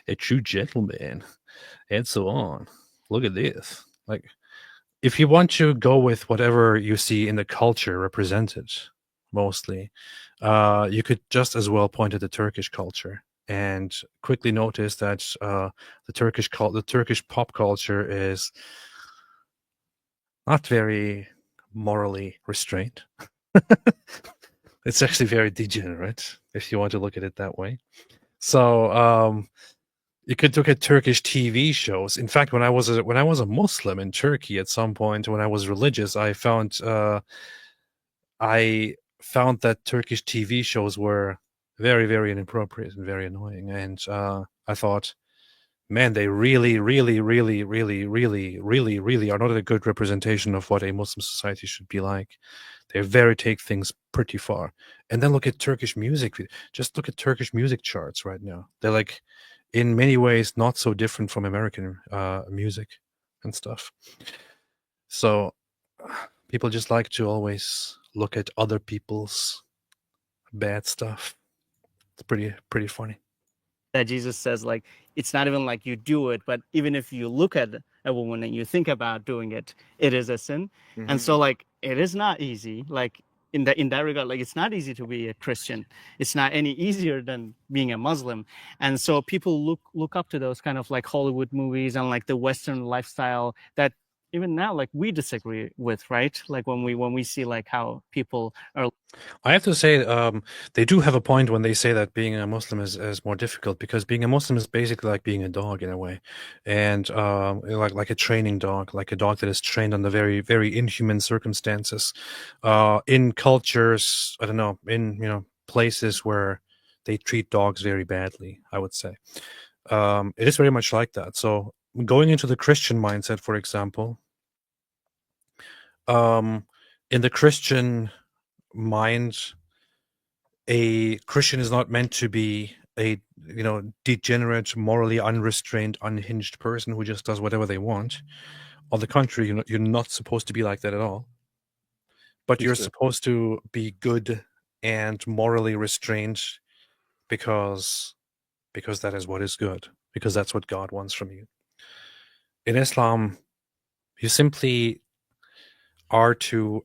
a true gentleman, and so on. Look at this. Like, if you want to go with whatever you see in the culture represented, mostly, you could just as well point at the Turkish culture and quickly notice that the Turkish pop culture is not very morally restrained. It's actually very degenerate, if you want to look at it that way. So you could look at Turkish TV shows. In fact, when I was a Muslim in Turkey at some point, when I was religious, I found that Turkish TV shows were very, very inappropriate and very annoying. And I thought, man, they really, really, really, really, really, really, really are not a good representation of what a Muslim society should be like. They take things pretty far. And then look at Turkish music. Just look at Turkish music charts right now. They're like, in many ways, not so different from American music and stuff. So people just like to always look at other people's bad stuff. It's pretty funny. That Jesus says, like, it's not even like you do it, but even if you look at a woman and you think about doing it, it is a sin. Mm-hmm. And so, like, it is not easy. Like, in that regard, like, it's not easy to be a Christian. It's not any easier than being a Muslim. And so people look up to those kind of like Hollywood movies and like the Western lifestyle that even now, like, we disagree with, right? Like when we see like how people are. I have to say, they do have a point when they say that being a Muslim is more difficult, because being a Muslim is basically like being a dog in a way, and like a training dog, like a dog that is trained under very, very inhuman circumstances, in cultures, I don't know, in places where they treat dogs very badly, I would say. It is very much like that. So going into the Christian mindset, for example, in the Christian mind, a Christian is not meant to be a degenerate, morally unrestrained, unhinged person who just does whatever they want. On the contrary, you're not supposed to be like that at all. But you're supposed to be good and morally restrained because that is what is good, because that's what God wants from you. In Islam, you simply are to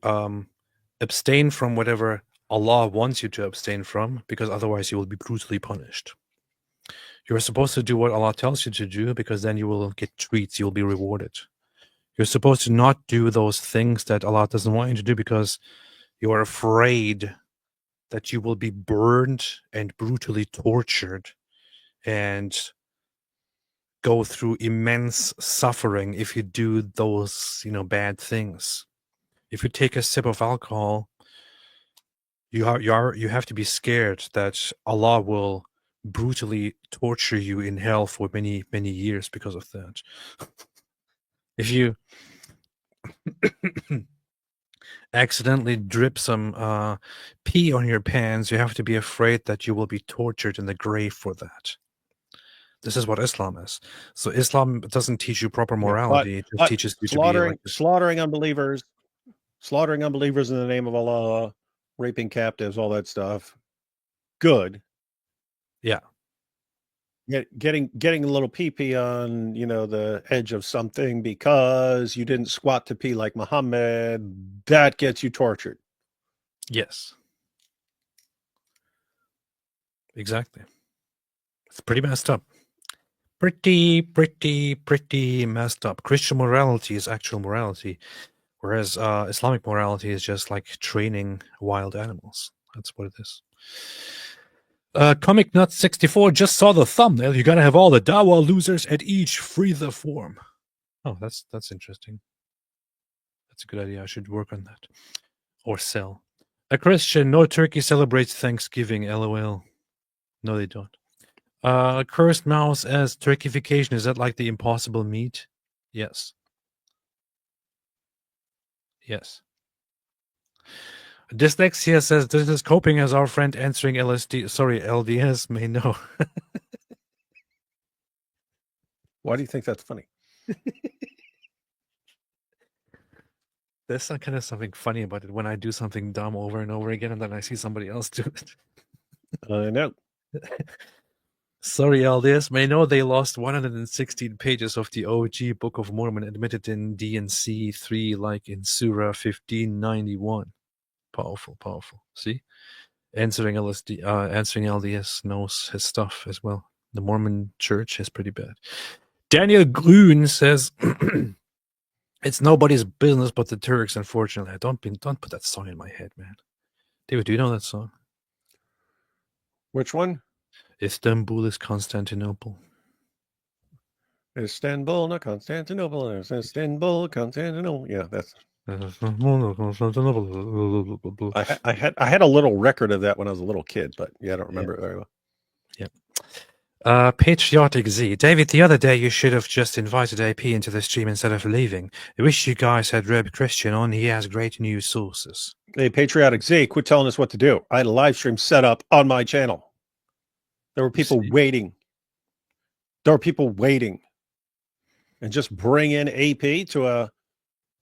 abstain from whatever Allah wants you to abstain from, because otherwise you will be brutally punished. You're supposed to do what Allah tells you to do, because then you will get treats, you'll be rewarded. You're supposed to not do those things that Allah doesn't want you to do, because you are afraid that you will be burned and brutally tortured and go through immense suffering if you do those bad things. If you take a sip of alcohol, you have to be scared that Allah will brutally torture you in hell for many, many years because of that. If you accidentally drip some pee on your pants, you have to be afraid that you will be tortured in the grave for that. This is what Islam is. So Islam doesn't teach you proper morality. It just teaches you slaughtering unbelievers in the name of Allah, raping captives, all that stuff. Good. Yeah. getting a little pee-pee on, the edge of something because you didn't squat to pee like Muhammad, that gets you tortured. Yes. Exactly. It's pretty messed up. Pretty messed up. Christian morality is actual morality, whereas Islamic morality is just like training wild animals. That's what it is. Comic Nut 64 just saw the thumbnail. You gotta have all the Dawa losers at each free the form. Oh, that's interesting. That's a good idea. I should work on that. Or sell. A Christian, no Turkey celebrates Thanksgiving, LOL. No, they don't. Cursed mouse as Turkification. Is that like the impossible meat? Yes. Yes. Dyslexia says this is coping as our friend answering LDS may know. Why do you think that's funny? There's some kind of something funny about it when I do something dumb over and over again and then I see somebody else do it. I know. Sorry, LDS may know they lost 116 pages of the OG Book of Mormon admitted in D&C 3 like in Surah 1591. Powerful. See? Answering LDS knows his stuff as well. The Mormon church is pretty bad. Daniel Grün says it's nobody's business but the Turks, unfortunately. Don't put that song in my head, man. David, do you know that song? Which one? Istanbul is Constantinople. Istanbul, not Constantinople. Istanbul, Constantinople. Yeah, that's. I had a little record of that when I was a little kid, but I don't remember it very well. Yeah. Patriotic Z. David, the other day you should have just invited AP into the stream instead of leaving. I wish you guys had Reb Christian on. He has great news sources. Hey, Patriotic Z, quit telling us what to do. I had a live stream set up on my channel. There were people waiting. And just bring in AP to a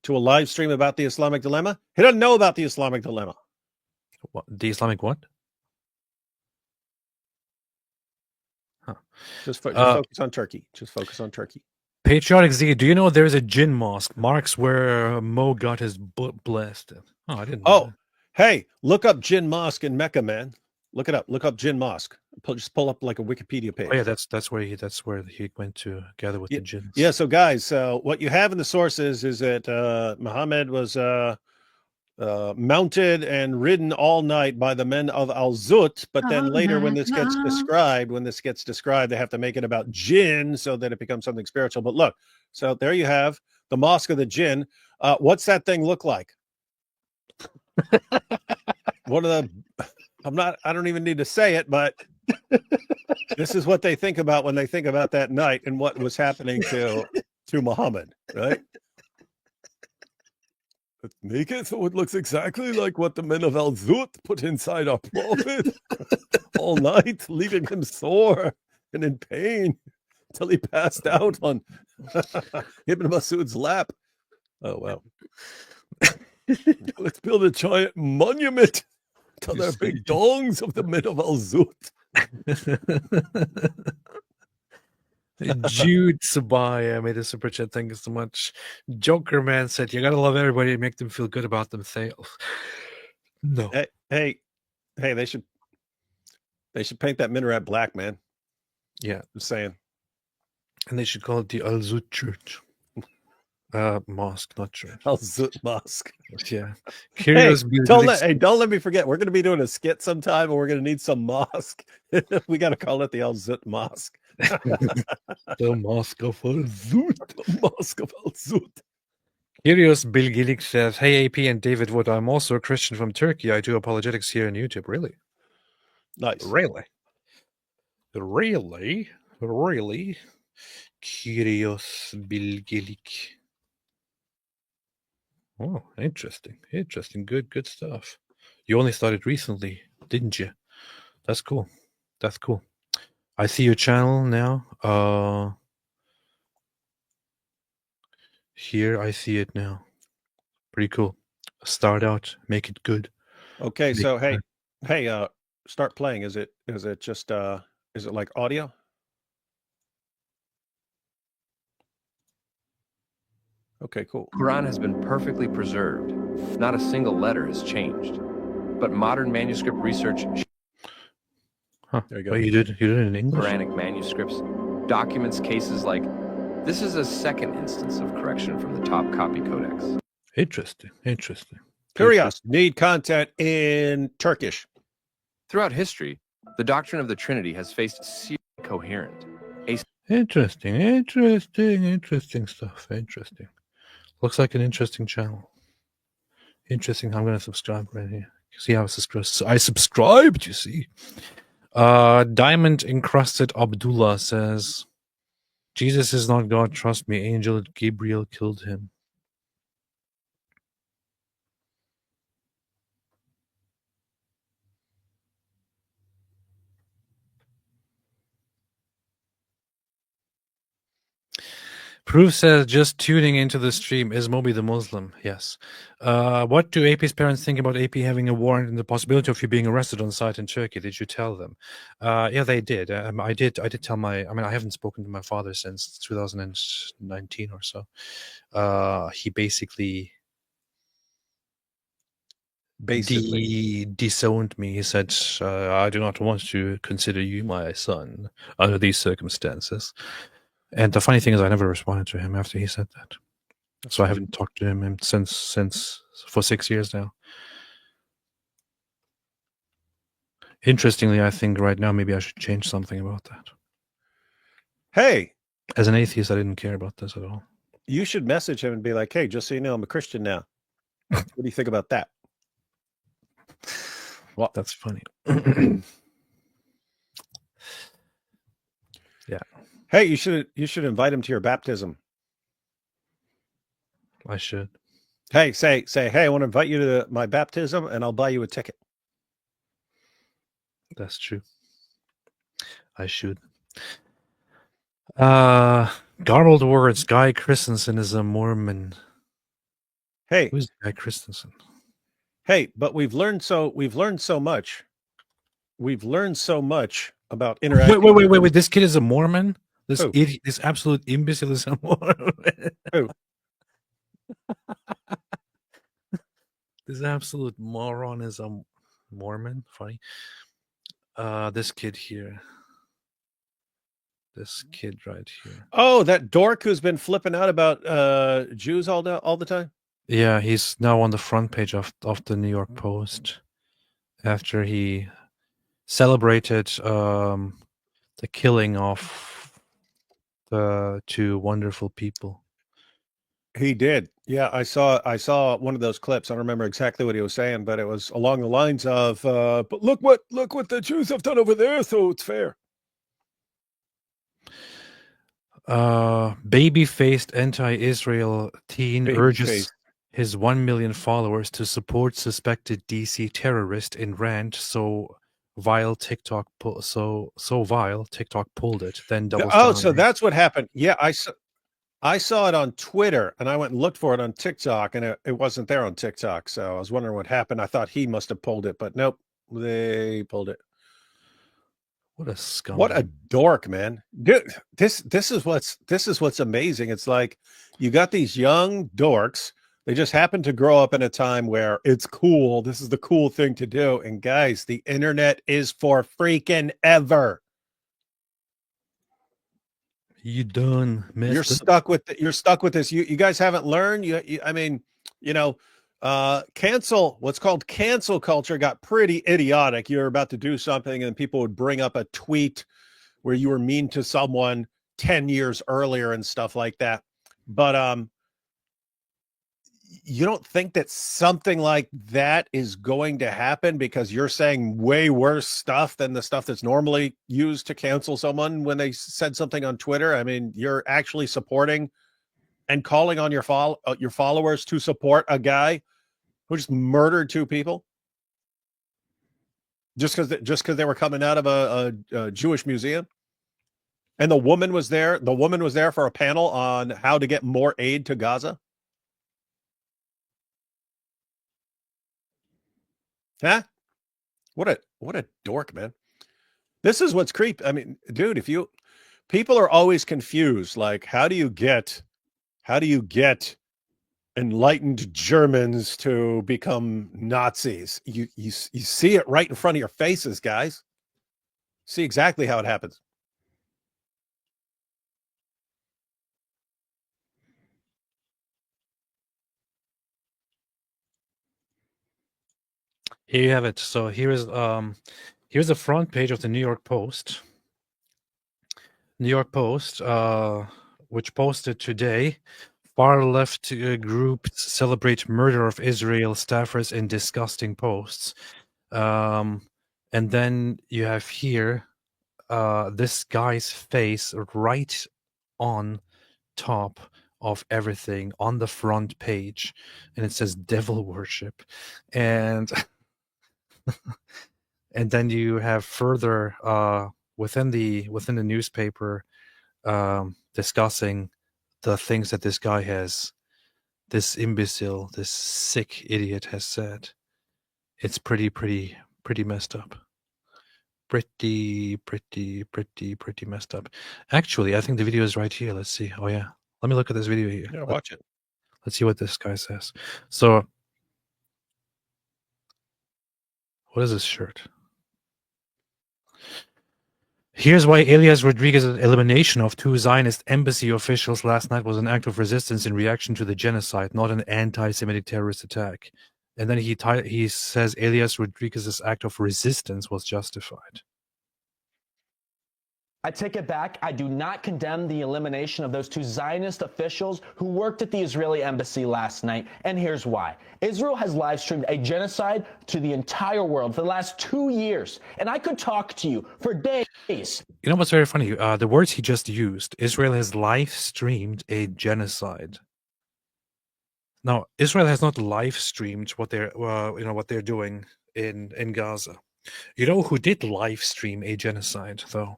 live stream about the Islamic dilemma. He doesn't know about the Islamic dilemma. What? The Islamic what? Huh. Just focus on Turkey. Just focus on Turkey. Patriotic Z, do you know there's a jinn mosque? Marks where Mo got his butt blasted. Oh, I didn't know that. Hey, look up Jinn Mosque in Mecca, man. Look it up. Look up Jinn Mosque. Just pull up like a Wikipedia page. Oh yeah, that's where he went to gather with the jinns. Yeah, so guys, so what you have in the sources is that Muhammad was mounted and ridden all night by the men of Al-Zut, but then later when this gets described, they have to make it about jinn so that it becomes something spiritual. But look, so there you have the Mosque of the Jinn. What's that thing look like? I don't even need to say it, but this is what they think about when they think about that night and what was happening to Muhammad, right? Let's make it so it looks exactly like what the men of Al-Zut put inside our prophet all night, leaving him sore and in pain until he passed out on Ibn Masud's lap. Oh, wow. Let's build a giant monument to their big dongs of the men of Al-Zut. Jude Sabaya made a super chat. Thank you so much. Joker Man said, "You gotta love everybody and make them feel good about themselves." No. Hey, they should paint that minaret black, man. Yeah, I'm saying. And they should call it the Al-Zut Church. Mosque, not church. Al-Zut Mosque. Yeah. Curious. Don't let me forget. We're going to be doing a skit sometime, and we're going to need some mosque. We got to call it the Al-Zut Mosque. The Mosque of Al-Zut. The Mosque of Al-Zut. Curious Bilgilik says, "Hey AP and David Wood, I'm also a Christian from Turkey. I do apologetics here on YouTube." Really? Nice. Really? Curious Bilgilik. Oh, interesting. Good stuff. You only started recently, didn't you? That's cool. I see your channel now. Here I see it now. Pretty cool. Start out, make it good. Okay, so hey, start playing. Is it just is it like audio? Okay, cool. Quran has been perfectly preserved. Not a single letter has changed. But modern manuscript research Huh. There you go. Well, you did it in English? Quranic manuscripts documents cases like this is a second instance of correction from the top copy codex. Interesting. Interesting. Curious. Need content in Turkish. Throughout history, the doctrine of the Trinity has faced serious coherent. Interesting stuff. Interesting. Looks like an interesting channel. Interesting. I'm going to subscribe right here. See how I subscribed, you see. Diamond Encrusted Abdullah says, Jesus is not God, trust me. Angel Gabriel killed him. Proof says, just tuning into the stream. Is Moby the Muslim? Yes. What do AP's parents think about AP having a warrant and the possibility of you being arrested on site in Turkey? Did you tell them? Yeah, they did. I did tell I haven't spoken to my father since 2019 or so. He basically disowned me. He said, I do not want to consider you my son under these circumstances. And the funny thing is, I never responded to him after he said that. So I haven't talked to him since for 6 years now. Interestingly, I think right now maybe I should change something about that. Hey, as an atheist, I didn't care about this at all. You should message him and be like, hey, just so you know, I'm a Christian now. What do you think about that? Well, that's funny. Yeah. Hey, you should invite him to your baptism. I should. Hey, say, hey, I want to invite you to my baptism, and I'll buy you a ticket. That's true. I should. Garbled words. Guy Christensen is a Mormon. Hey, who's Guy Christensen? Hey, but we've learned so much. We've learned so much about interacting. Wait. This kid is a Mormon? This idiot, this absolute imbecile is a Mormon. Who? This absolute moron is a Mormon. Funny. This kid here. This kid right here. Oh, that dork who's been flipping out about Jews all the time? Yeah, he's now on the front page of the New York Post after he celebrated the killing of the two wonderful people. He did. Yeah, I saw one of those clips. I don't remember exactly what he was saying, but it was along the lines of but look what the Jews have done over there, so it's fair. Baby-faced anti-Israel teen urges his 1 million followers to support suspected DC terrorist in rant. So vile TikTok pulled it. Then doubles down. So that's what happened. Yeah, I saw it on Twitter, and I went and looked for it on TikTok, and it wasn't there on TikTok. So I was wondering what happened. I thought he must have pulled it, but nope, they pulled it. What a scum! What a dork, man! Dude, this is what's amazing. It's like you got these young dorks. They just happen to grow up in a time where it's cool. This is the cool thing to do. And guys, the internet is for freaking ever. You done missed You're stuck with this. You guys haven't learned. What's called cancel culture got pretty idiotic. You're about to do something and people would bring up a tweet where you were mean to someone 10 years earlier and stuff like that. But you don't think that something like that is going to happen because you're saying way worse stuff than the stuff that's normally used to cancel someone when they said something on Twitter? I mean, you're actually supporting and calling on your followers to support a guy who just murdered two people just because they were coming out of a Jewish museum. And the woman was there. The woman was there for a panel on how to get more aid to Gaza. Huh? What a dork, man. This is what's creepy. I mean, dude, people are always confused. Like, how do you get enlightened Germans to become Nazis. You see it right in front of your faces, guys. See exactly how it happens. Here you have it. So here's the front page of the New York Post. New York Post, which posted today, far left groups celebrate murder of Israel staffers in disgusting posts. And then you have here this guy's face right on top of everything on the front page, and it says devil worship. And and then you have further within the newspaper discussing the things that this guy this imbecile, this sick idiot has said. It's pretty messed up. Pretty messed up. Actually, I think the video is right here. Let's see. Oh yeah, let me look at this video here. Yeah, watch it. Let's see what this guy says. So, what is this shirt? Here's why Elias Rodriguez's elimination of 2 Zionist embassy officials last night was an act of resistance in reaction to the genocide, not an anti-Semitic terrorist attack. And then he says Elias Rodriguez's act of resistance was justified. I take it back. I do not condemn the elimination of those 2 Zionist officials who worked at the Israeli embassy last night, and here's why. Israel has live-streamed a genocide to the entire world for the last 2 years, and I could talk to you for days. You know what's very funny? The words he just used, Israel has live-streamed a genocide. Now, Israel has not live-streamed what they're doing in Gaza. You know who did live-stream a genocide, though?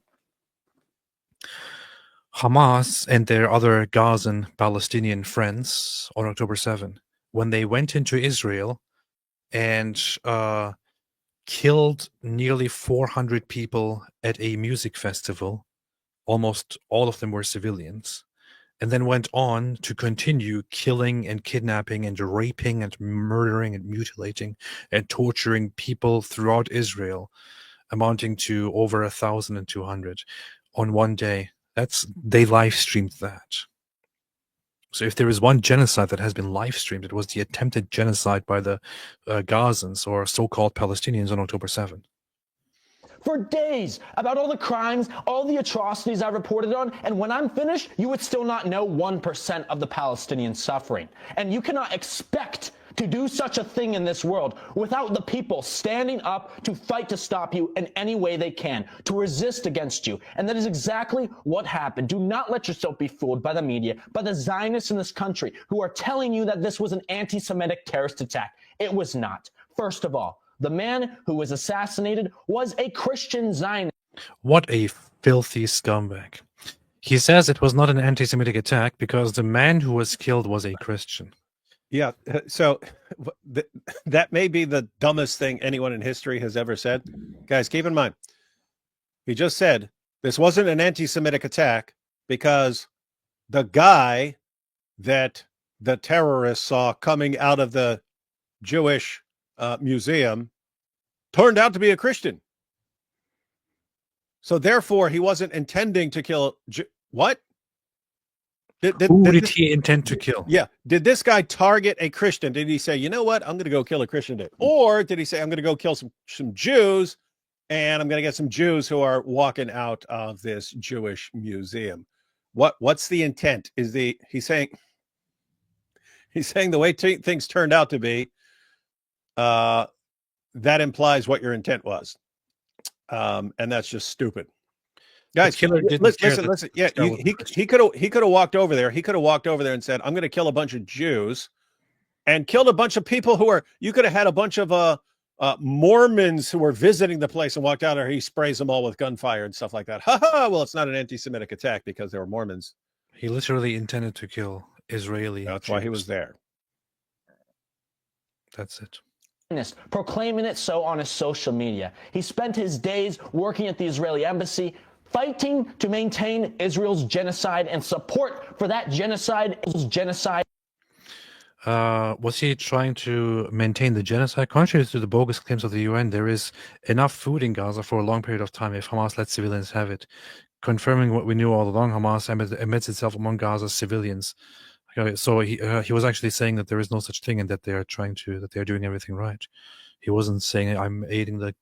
Hamas and their other Gazan Palestinian friends on October 7, when they went into Israel and killed nearly 400 people at a music festival. Almost all of them were civilians, and then went on to continue killing and kidnapping and raping and murdering and mutilating and torturing people throughout Israel, amounting to over 1,200 on one day. They live streamed that. So if there is one genocide that has been live streamed, it was the attempted genocide by the Gazans or so-called Palestinians on October 7. For days about all the crimes, all the atrocities I reported on, and when I'm finished, you would still not know 1% of the Palestinian suffering. And you cannot expect to do such a thing in this world without the people standing up to fight to stop you in any way they can, to resist against you. And that is exactly what happened. Do not let yourself be fooled by the media, by the Zionists in this country who are telling you that this was an anti-Semitic terrorist attack. It was not. First of all, the man who was assassinated was a Christian Zionist. What a filthy scumbag. He says it was not an anti-Semitic attack because the man who was killed was a Christian. Yeah, so that may be the dumbest thing anyone in history has ever said. Guys, keep in mind, he just said this wasn't an anti-Semitic attack because the guy that the terrorists saw coming out of the Jewish museum turned out to be a Christian. So therefore, he wasn't intending to kill. What? Who did he intend to kill? Yeah. Did this guy target a Christian? Did he say, you know what, I'm going to go kill a Christian today? Or did he say, I'm going to go kill some Jews, and I'm going to get some Jews who are walking out of this Jewish museum? What's the intent? He's saying the way things turned out to be, that implies what your intent was. And that's just stupid. Guys, listen. Yeah, he could have walked over there. He could have walked over there and said, I'm going to kill a bunch of Jews, and killed a bunch of people who are, you could have had a bunch of Mormons who were visiting the place and walked out there. He sprays them all with gunfire and stuff like that. Well, it's not an anti-Semitic attack because they were Mormons. He literally intended to kill Israeli. That's why he was there. That's it. Proclaiming it so on his social media. He spent his days working at the Israeli embassy, fighting to maintain Israel's genocide and support for that genocide. Was he trying to maintain the genocide? Contrary to the bogus claims of the UN, there is enough food in Gaza for a long period of time if Hamas lets civilians have it. Confirming what we knew all along, Hamas emits itself among Gaza's civilians. Okay, so he was actually saying that there is no such thing and that they are doing everything right. He wasn't saying I'm aiding the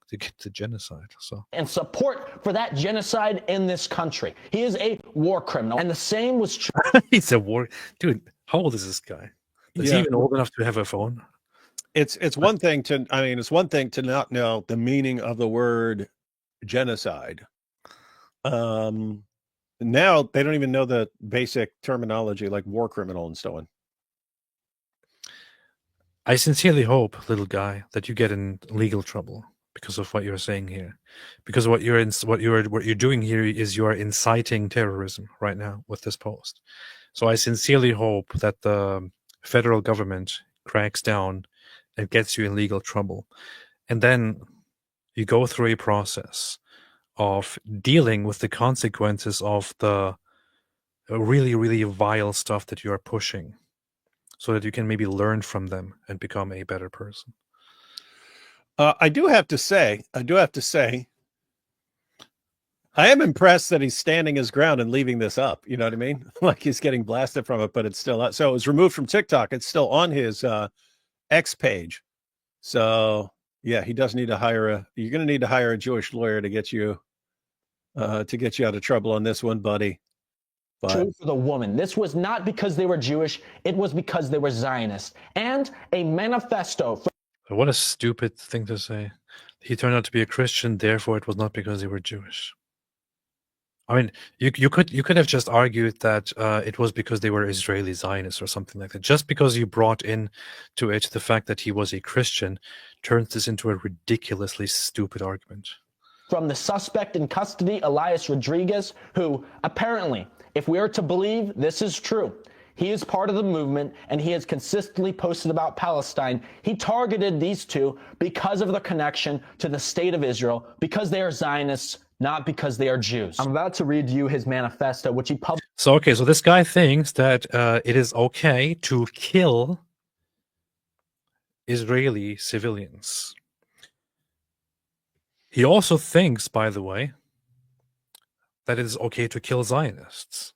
genocide. So and support for that genocide in this country. He is a war criminal. And the same was true. he's a war dude. How old is this guy? Is he even old enough to have a phone? It's one thing to it's one thing to not know the meaning of the word genocide. Now they don't even know the basic terminology like war criminal and so on. I sincerely hope, little guy, that you get in legal trouble because of what you're saying here. Because what you're doing here is you are inciting terrorism right now with this post. So I sincerely hope that the federal government cracks down and gets you in legal trouble. And then you go through a process of dealing with the consequences of the really, really vile stuff that you are pushing, so that you can maybe learn from them and become a better person. I do have to say, I am impressed that he's standing his ground and leaving this up. You know what I mean? Like he's getting blasted from it, but it's still up. So it was removed from TikTok. It's still on his X page. So yeah, he does need to hire you're going to need to hire a Jewish lawyer to get you out of trouble on this one, buddy. But true for the woman. This was not because they were Jewish. It was because they were Zionists. And a manifesto. What a stupid thing to say. He turned out to be a Christian, therefore it was not because they were Jewish. I mean, you could have just argued that it was because they were Israeli Zionists or something like that. Just because you brought in to it the fact that he was a Christian turns this into a ridiculously stupid argument. From the suspect in custody, Elias Rodriguez, who apparently, if we are to believe this is true, he is part of the movement and he has consistently posted about Palestine. He targeted these two because of the connection to the state of Israel, because they are Zionists, not because they are Jews. I'm about to read you his manifesto, which he published. So this guy thinks that it is okay to kill Israeli civilians. He also thinks, by the way, that it is okay to kill Zionists.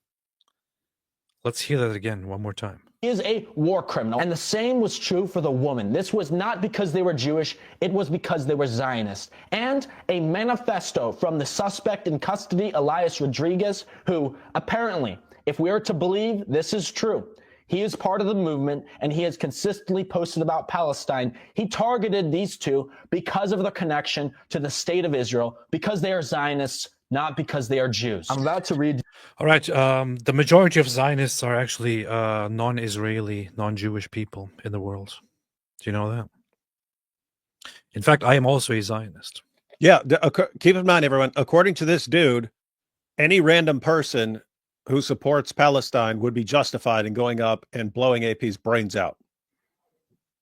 Let's hear that again one more time. He is a war criminal. And the same was true for the woman. This was not because they were Jewish. It was because they were Zionists. And a manifesto from the suspect in custody, Elias Rodriguez, who apparently, if we are to believe this is true, he is part of the movement and he has consistently posted about Palestine. He targeted these two because of the connection to the state of Israel, because they are Zionists, not because they are Jews. I'm about to read. All right. The majority of Zionists are actually non-Israeli, non-Jewish people in the world. Do you know that? In fact, I am also a Zionist. Yeah. Keep in mind, everyone, according to this dude, any random person who supports Palestine would be justified in going up and blowing AP's brains out.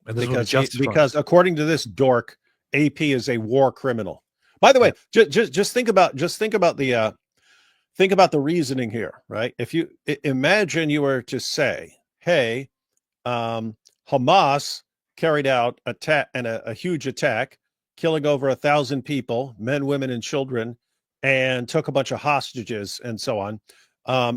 And because according to this dork, AP is a war criminal. By the way, just think about the reasoning here, right? If you imagine you were to say, hey, Hamas carried out a huge attack, killing over 1,000 people, men, women, and children, and took a bunch of hostages and so on.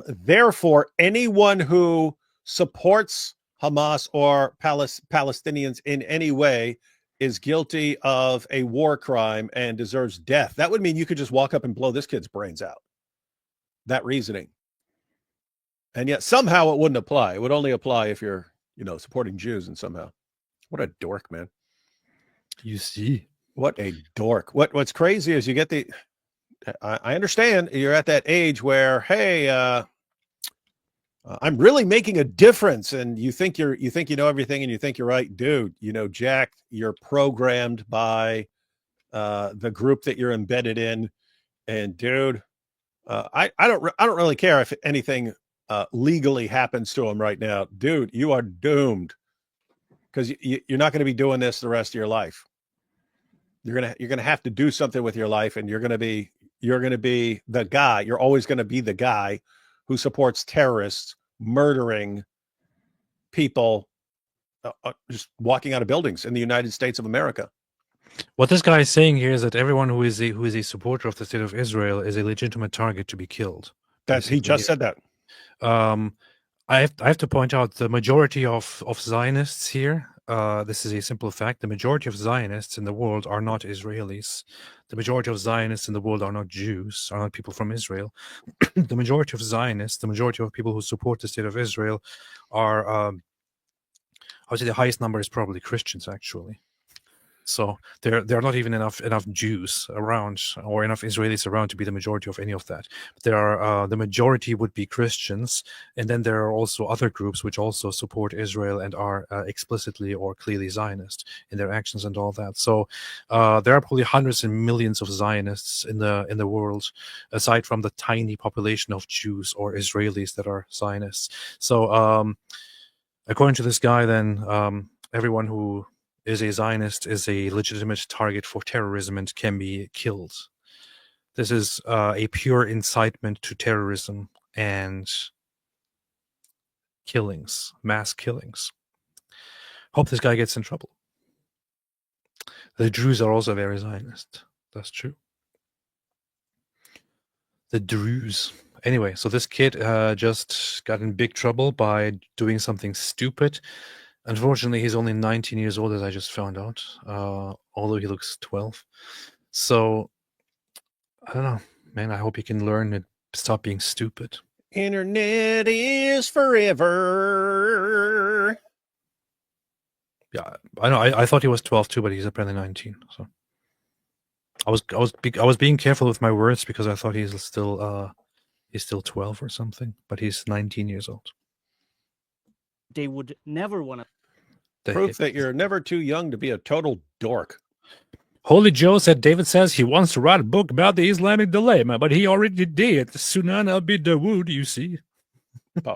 Therefore, anyone who supports Hamas or Palestinians in any way is guilty of a war crime and deserves death. That would mean you could just walk up and blow this kid's brains out. That reasoning. And yet somehow it wouldn't apply. It would only apply if you're, supporting Jews, and somehow. What a dork, man. You see. What a dork. What's crazy is you get I understand you're at that age where, hey, I'm really making a difference, and you think you know everything, and you think you're right, dude. Jack, you're programmed by the group that you're embedded in, and dude, I don't really care if anything legally happens to him right now, dude. You are doomed because you're not going to be doing this the rest of your life. You're gonna have to do something with your life, and you're gonna be the guy. You're always going to be the guy who supports terrorists murdering people just walking out of buildings in the United States of America. What this guy is saying here is that everyone who is a supporter of the state of Israel is a legitimate target to be killed. He just said that. I have to point out the majority of Zionists here. This is a simple fact. The majority of Zionists in the world are not Israelis. The majority of Zionists in the world are not Jews, are not people from Israel. The majority of Zionists, the majority of people who support the state of Israel are, I would say the highest number is probably Christians, actually. So there are not even enough Jews around or enough Israelis around to be the majority of any of that. But there are the majority would be Christians, and then there are also other groups which also support Israel and are explicitly or clearly Zionist in their actions and all that. So there are probably hundreds and millions of Zionists in the world, aside from the tiny population of Jews or Israelis that are Zionists. So according to this guy, then everyone who is a Zionist is a legitimate target for terrorism and can be killed. This is a pure incitement to terrorism and killings, mass killings. Hope this guy gets in trouble. The Druze are also very Zionist. That's true. The Druze. Anyway, so this kid just got in big trouble by doing something stupid. Unfortunately, he's only 19 years old, as I just found out, although he looks 12. So, I don't know, man. I hope he can learn and stop being stupid. Internet is forever. Yeah, I know. I thought he was 12 too, but he's apparently 19. So, I was being careful with my words because I thought he's still 12 or something, but he's 19 years old. They would never want to. Proof that you're never too young to be a total dork. Holy Joe said David says he wants to write a book about the Islamic dilemma, but he already did. Sunan al-Bi Dawood, you see. Oh.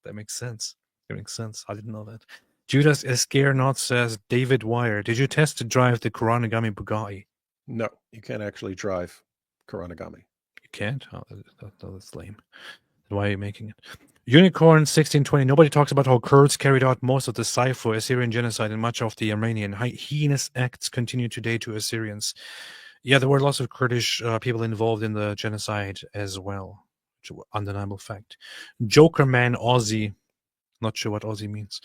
That makes sense. That makes sense. I didn't know that. Judas Escarnot says, David Wire, did you test to drive the Kuranagami Bugatti? No, you can't actually drive Kuranagami. You can't? Oh, that's lame. Then why are you making it? Unicorn 1620. Nobody talks about how Kurds carried out most of the Saifu Assyrian genocide and much of the Armenian heinous acts continue today to Assyrians. Yeah, there were lots of Kurdish people involved in the genocide as well. Undeniable fact. Jokerman Aussie. Not sure what Aussie means.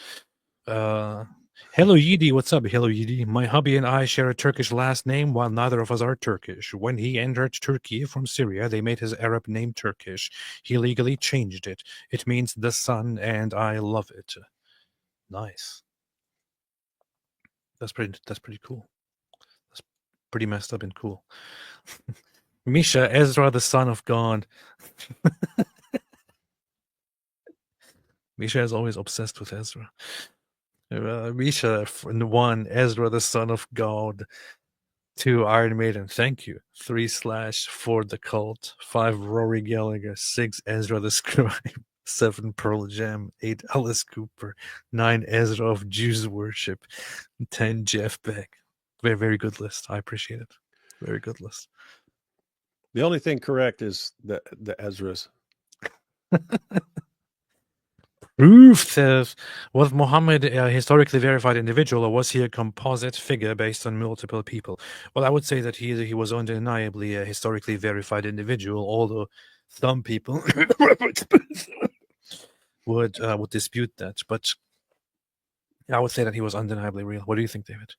Hello Yidi, what's up? Hello Yidi. My hubby and I share a Turkish last name while neither of us are Turkish. When he entered Turkey from Syria, they made his Arab name Turkish. He legally changed it. It means the sun, and I love it. Nice. That's pretty cool. That's pretty messed up and cool. Misha, Ezra, the son of God. Misha is always obsessed with Ezra. Misha, 1, Ezra, the son of God. 2, Iron Maiden, thank you. 3 / for the cult. 5, Rory Gallagher. 6, Ezra the scribe. 7, Pearl Jam. 8, Alice Cooper. 9, Ezra of Jews worship. 10, Jeff Beck. Very, very good list. I appreciate it. Very good list. The only thing correct is the Ezras. Proof says, was Muhammad a historically verified individual, or was he a composite figure based on multiple people? Well, I would say that he was undeniably a historically verified individual, although some people would dispute that. But I would say that he was undeniably real. What do you think, David?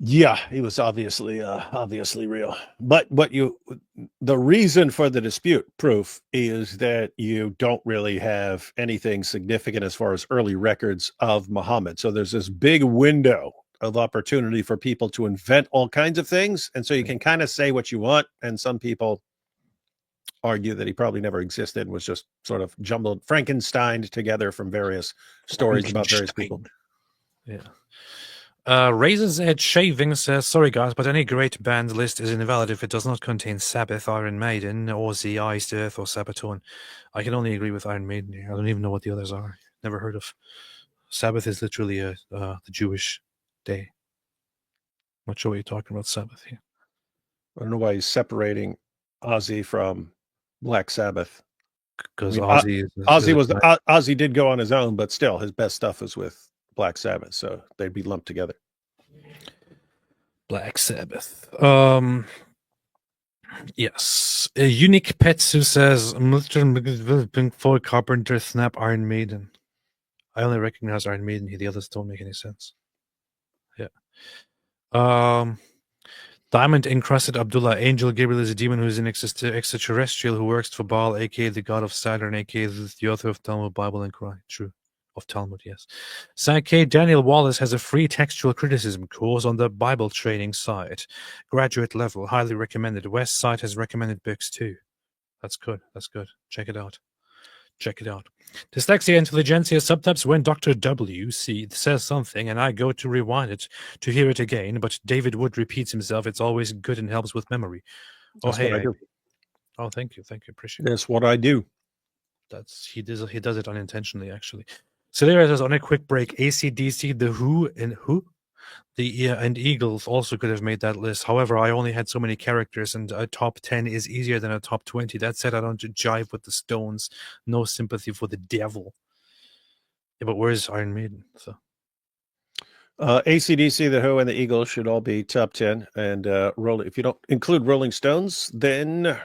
Yeah, he was obviously real. But the reason for the dispute, Proof, is that you don't really have anything significant as far as early records of Muhammad. So there's this big window of opportunity for people to invent all kinds of things. And so you can kind of say what you want. And some people argue that he probably never existed and was just sort of jumbled, Frankensteined together from various stories about various people. Yeah. Razor's Edge Shaving says, sorry guys, but any great band list is invalid if it does not contain Sabbath, Iron Maiden, Ozzy, Iced Earth, or Sabaton. I can only agree with Iron Maiden here. I don't even know what the others are. Never heard of. Sabbath is literally the Jewish day. Not sure what you're talking about Sabbath here. I don't know why he's separating Ozzy from Black Sabbath. because I mean, Ozzy Ozzy did go on his own, but still, his best stuff is with Black Sabbath, so they'd be lumped together. Black Sabbath. Yes. Unique Petsu says for Carpenter, Snap, Iron Maiden. I only recognize Iron Maiden. The others don't make any sense. Yeah. Diamond encrusted Abdullah. Angel Gabriel is a demon who is an extraterrestrial who works for Baal, aka the god of Saturn, aka the author of Talmud, Bible, and Quran. True. Of Talmud, yes. K. Daniel Wallace has a free textual criticism course on the Bible training site. Graduate level, highly recommended. West site has recommended books too. That's good. That's good. Check it out. Check it out. Dyslexia Intelligentsia subtypes when Dr. W says something and I go to rewind it to hear it again, but David Wood repeats himself. It's always good and helps with memory. That's what I do. Oh, thank you. Thank you. Appreciate it. That's what I do. He does it unintentionally, actually. So there it is on a quick break. AC/DC, The Who, and Eagles also could have made that list. However, I only had so many characters, and a top 10 is easier than a top 20. That said, I don't jive with the Stones. No sympathy for the devil. Yeah, but where's Iron Maiden? So AC/DC, The Who, and the Eagles should all be top 10. And if you don't include Rolling Stones, then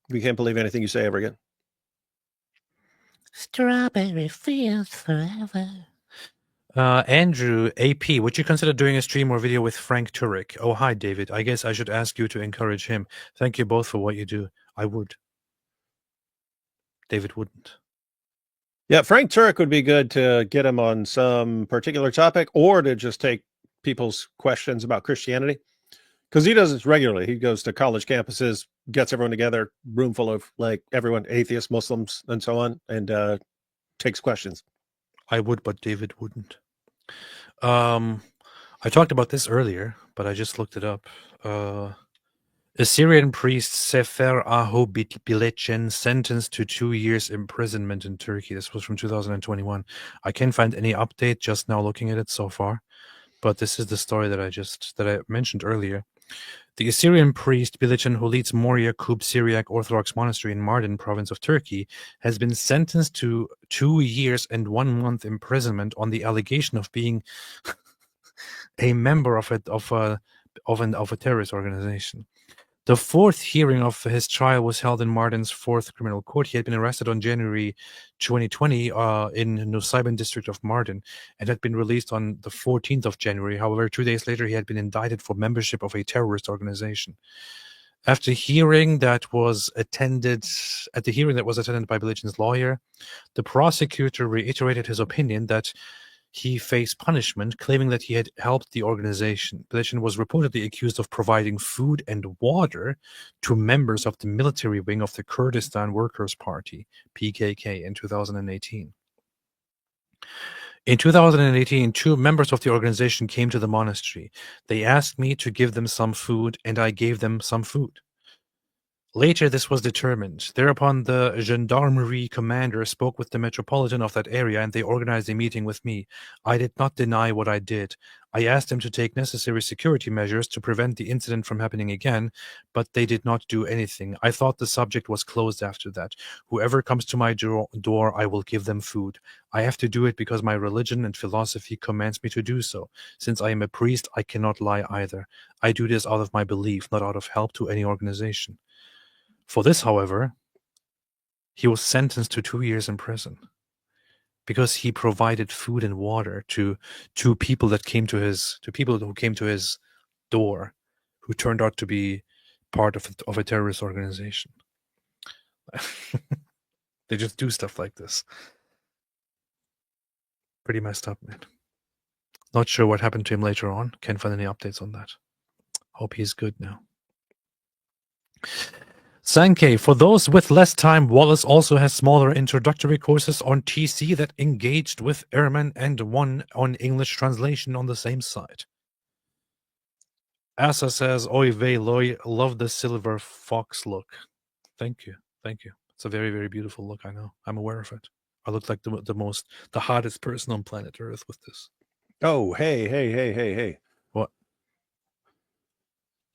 we can't believe anything you say ever again. Strawberry fields forever. Andrew AP, would you consider doing a stream or video with Frank Turek? Oh, hi, David. I guess I should ask you to encourage him. Thank you both for what you do. I would. David wouldn't. Yeah, Frank Turek would be good to get him on some particular topic or to just take people's questions about Christianity. Because he does this regularly. He goes to college campuses, gets everyone together, room full of like everyone, atheists, Muslims, and so on, and takes questions. I would, but David wouldn't. I talked about this earlier, but I just looked it up. Assyrian priest Sefer Aho Bilecen sentenced to 2 years imprisonment in Turkey. This was from 2021. I can't find any update just now looking at it so far, but this is the story that I mentioned earlier. The Assyrian priest Bilecen, who leads Moria Kub Syriac Orthodox Monastery in Mardin province of Turkey, has been sentenced to 2 years and 1 month imprisonment on the allegation of being a member of a terrorist organization. The fourth hearing of his trial was held in Mardin's fourth criminal court. He had been arrested on January 2020 in Nusaybin district of Mardin and had been released on the 14th of January. However, 2 days later, he had been indicted for membership of a terrorist organization. After hearing that was attended by Bilecen's lawyer, the prosecutor reiterated his opinion that he faced punishment, claiming that he had helped the organization. Bilecen was reportedly accused of providing food and water to members of the military wing of the Kurdistan Workers' Party, PKK, in 2018. In 2018, 2 members of the organization came to the monastery. They asked me to give them some food, and I gave them some food. Later, this was determined. Thereupon, the gendarmerie commander spoke with the metropolitan of that area, and they organized a meeting with me. I did not deny what I did. I asked them to take necessary security measures to prevent the incident from happening again, but they did not do anything. I thought the subject was closed after that. Whoever comes to my door, I will give them food. I have to do it because my religion and philosophy commands me to do so. Since I am a priest, I cannot lie either. I do this out of my belief, not out of help to any organization. For this, however, he was sentenced to 2 years in prison because he provided food and water to people who came to his door, who turned out to be part of a terrorist organization. They just do stuff like this. Pretty messed up, man. Not sure what happened to him later on. Can't find any updates on that. Hope he's good now. Sankey, for those with less time, Wallace also has smaller introductory courses on TC that engaged with airmen and one on English translation on the same site. Asa says, Oy vey loy, love the silver fox look. Thank you. Thank you. It's a very, very beautiful look, I know. I'm aware of it. I look like the hottest person on planet Earth with this. Oh, hey. What?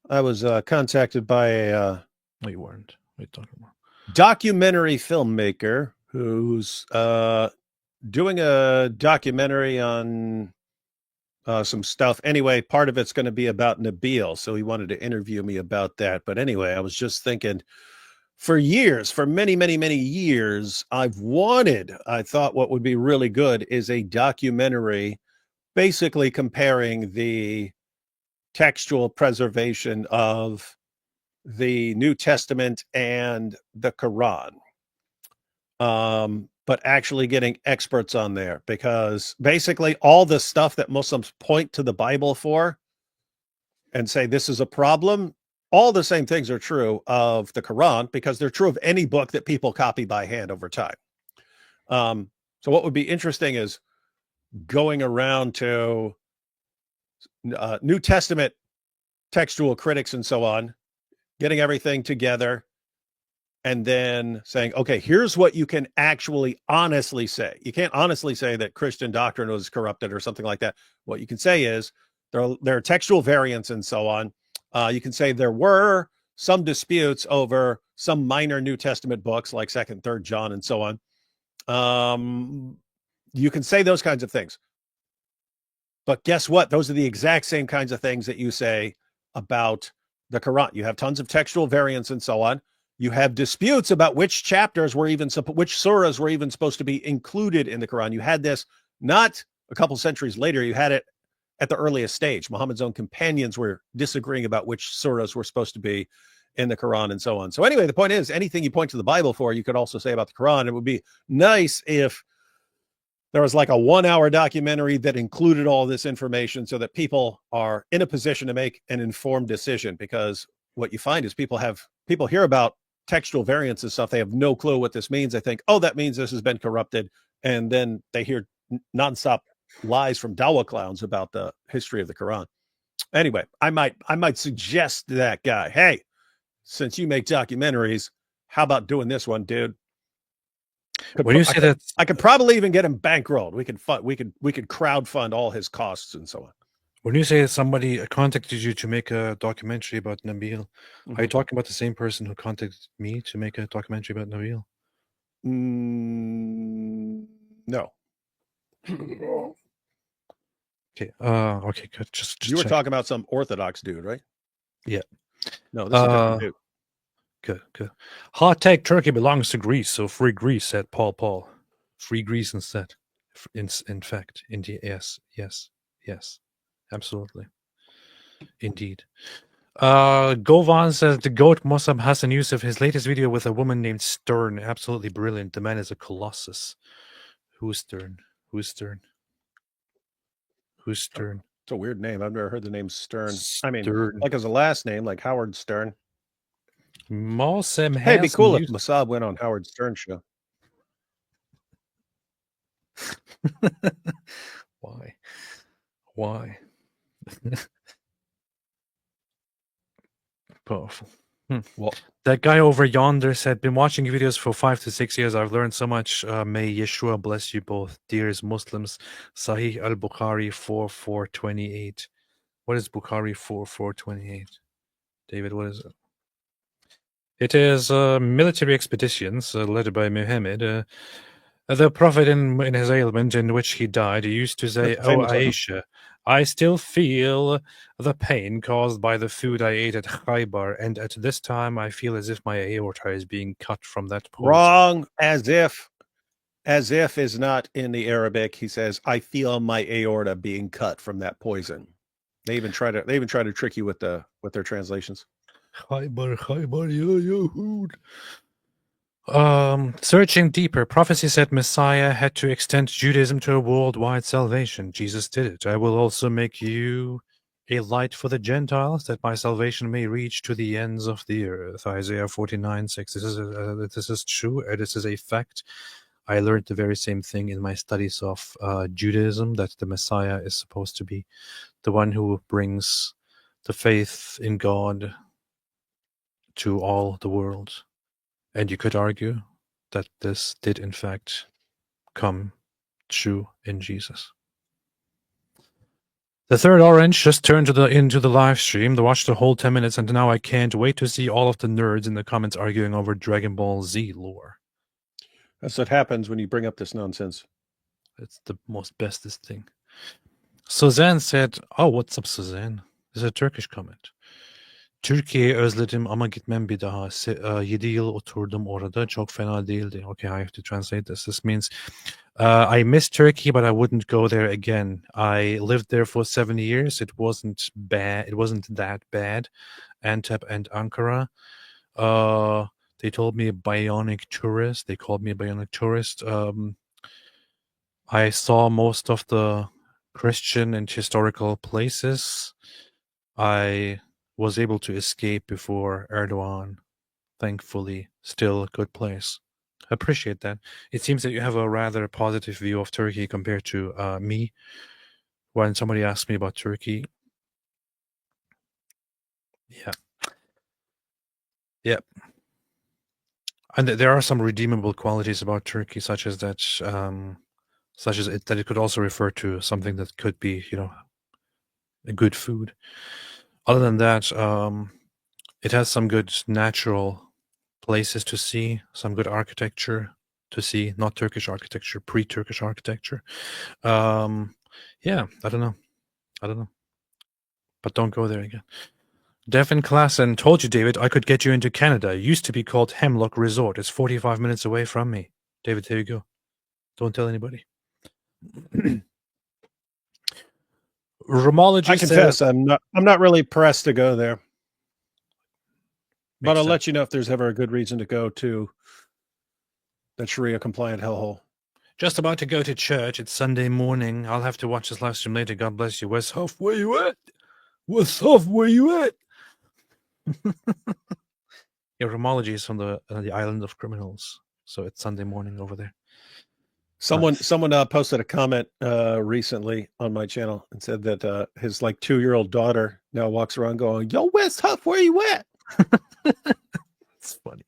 I was contacted by a... No, you weren't. What are you talking about? documentary filmmaker who's doing a documentary on some stuff. Anyway, part of it's going to be about Nabil, so he wanted to interview me about that. But anyway, I was just thinking, for years, for many, many, many years, I thought what would be really good is a documentary basically comparing the textual preservation of the New Testament and the Quran. But actually getting experts on there, because basically all the stuff that Muslims point to the Bible for and say this is a problem, all the same things are true of the Quran, because they're true of any book that people copy by hand over time. So what would be interesting is going around to New Testament textual critics and so on, getting everything together, and then saying, okay, here's what you can actually honestly say. You can't honestly say that Christian doctrine was corrupted or something like that. What you can say is there are textual variants and so on. You can say there were some disputes over some minor New Testament books like 2nd, 3rd John and so on. You can say those kinds of things. But guess what? Those are the exact same kinds of things that you say about the Quran. You have tons of textual variants and so on. You have disputes about which chapters were even, which surahs were even supposed to be included in the Quran. You had this not a couple centuries later. You had it at the earliest stage. Muhammad's own companions were disagreeing about which surahs were supposed to be in the Quran and so on. So anyway, the point is, anything you point to the Bible for, you could also say about the Quran. It would be nice if there was like a 1-hour documentary that included all this information so that people are in a position to make an informed decision. Because what you find is people hear about textual variants and stuff. They have no clue what this means. They think, oh, that means this has been corrupted. And then they hear nonstop lies from dawah clowns about the history of the Quran. Anyway, I might suggest to that guy, hey, since you make documentaries, how about doing this one, dude? When you say that, I could probably even get him bankrolled. We could crowdfund all his costs and so on. when you say somebody contacted you to make a documentary about Nabil, are you talking about the same person who contacted me to make a documentary about Nabil? No. Okay. Okay. Good. Just You were check. talking about some Orthodox dude, right? Yeah. No, this is a different dude. Good. Hot take: Turkey belongs to Greece, so free Greece, said Paul. Free Greece instead. In fact, India. Yes. Absolutely. Indeed. Govan says the GOAT Mossab Hassan Yusuf, his latest video with a woman named Stern. Absolutely brilliant. The man is a colossus. Who's Stern? Who's Stern? It's a weird name. I've never heard the name Stern. I mean, Stern. like as a last name, like Howard Stern. Mossab Hey, it'd be cool if Yusuf. Mossab went on Howard Stern show. Why? Powerful. Well, that guy over yonder said, been watching videos for 5 to 6 years. I've learned so much. May Yeshua bless you both. Dearest Muslims, Sahih al-Bukhari 4428. What is Bukhari 4428? David, what is it? It is military expeditions led by Muhammad. The Prophet in his ailment in which he died, he used to say, "Oh, Aisha, I still feel the pain caused by the food I ate at Khaybar, and at this time I feel as if my aorta is being cut from that poison." Wrong. As if is not in the Arabic. He says, "I feel my aorta being cut from that poison." They even try to trick you with their translations. Khaybar, searching deeper, prophecy said Messiah had to extend Judaism to a worldwide salvation. Jesus did it. I will also make you a light for the Gentiles, that my salvation may reach to the ends of the earth. Isaiah 49:6. This is true. This is a fact. I learned the very same thing in my studies of Judaism, that the Messiah is supposed to be the one who brings the faith in God to all the world. And you could argue that this did in fact come true in Jesus. The third orange just turned into the live stream to watch the whole 10 minutes, and now I can't wait to see all of the nerds in the comments arguing over Dragon Ball Z lore. That's what happens when you bring up this nonsense. It's the most bestest thing. Suzanne said, oh, what's up Suzanne? This is a Turkish comment. Türkiye'yi özledim ama gitmem bir daha. 7 yıl oturdum orada. Çok fena değildi. Okay, I have to translate this. This means I miss Turkey, but I wouldn't go there again. I lived there for 7 years. It wasn't bad. It wasn't that bad. Antep and Ankara. They told me a bionic tourist. They called me a bionic tourist. I saw most of the Christian and historical places. I was able to escape before Erdogan. Thankfully, still a good place. Appreciate that. It seems that you have a rather positive view of Turkey compared to me. When somebody asked me about Turkey, yeah, and there are some redeemable qualities about Turkey, such as that, that it could also refer to something that could be, a good food. Other than that, it has some good natural places to see, some good architecture to see, not Turkish architecture, pre-Turkish architecture. Yeah, I don't know. But don't go there again. Devin Klassen told you, David, I could get you into Canada. It used to be called Hemlock Resort. It's 45 minutes away from me. David, there you go. Don't tell anybody. Romology I confess, I'm not really pressed to go there. But I'll let you know if there's ever a good reason to go to the Sharia compliant hellhole. Just about to go to church. It's Sunday morning. I'll have to watch this live stream later. God bless you. Where's Huff? Where you at? What's Huff? Where you at? Yeah, Romology is from the island of criminals. So it's Sunday morning over there. Someone posted a comment recently on my channel and said that his 2-year-old daughter now walks around going, "Yo, where's Huff? Where you at?" It's funny.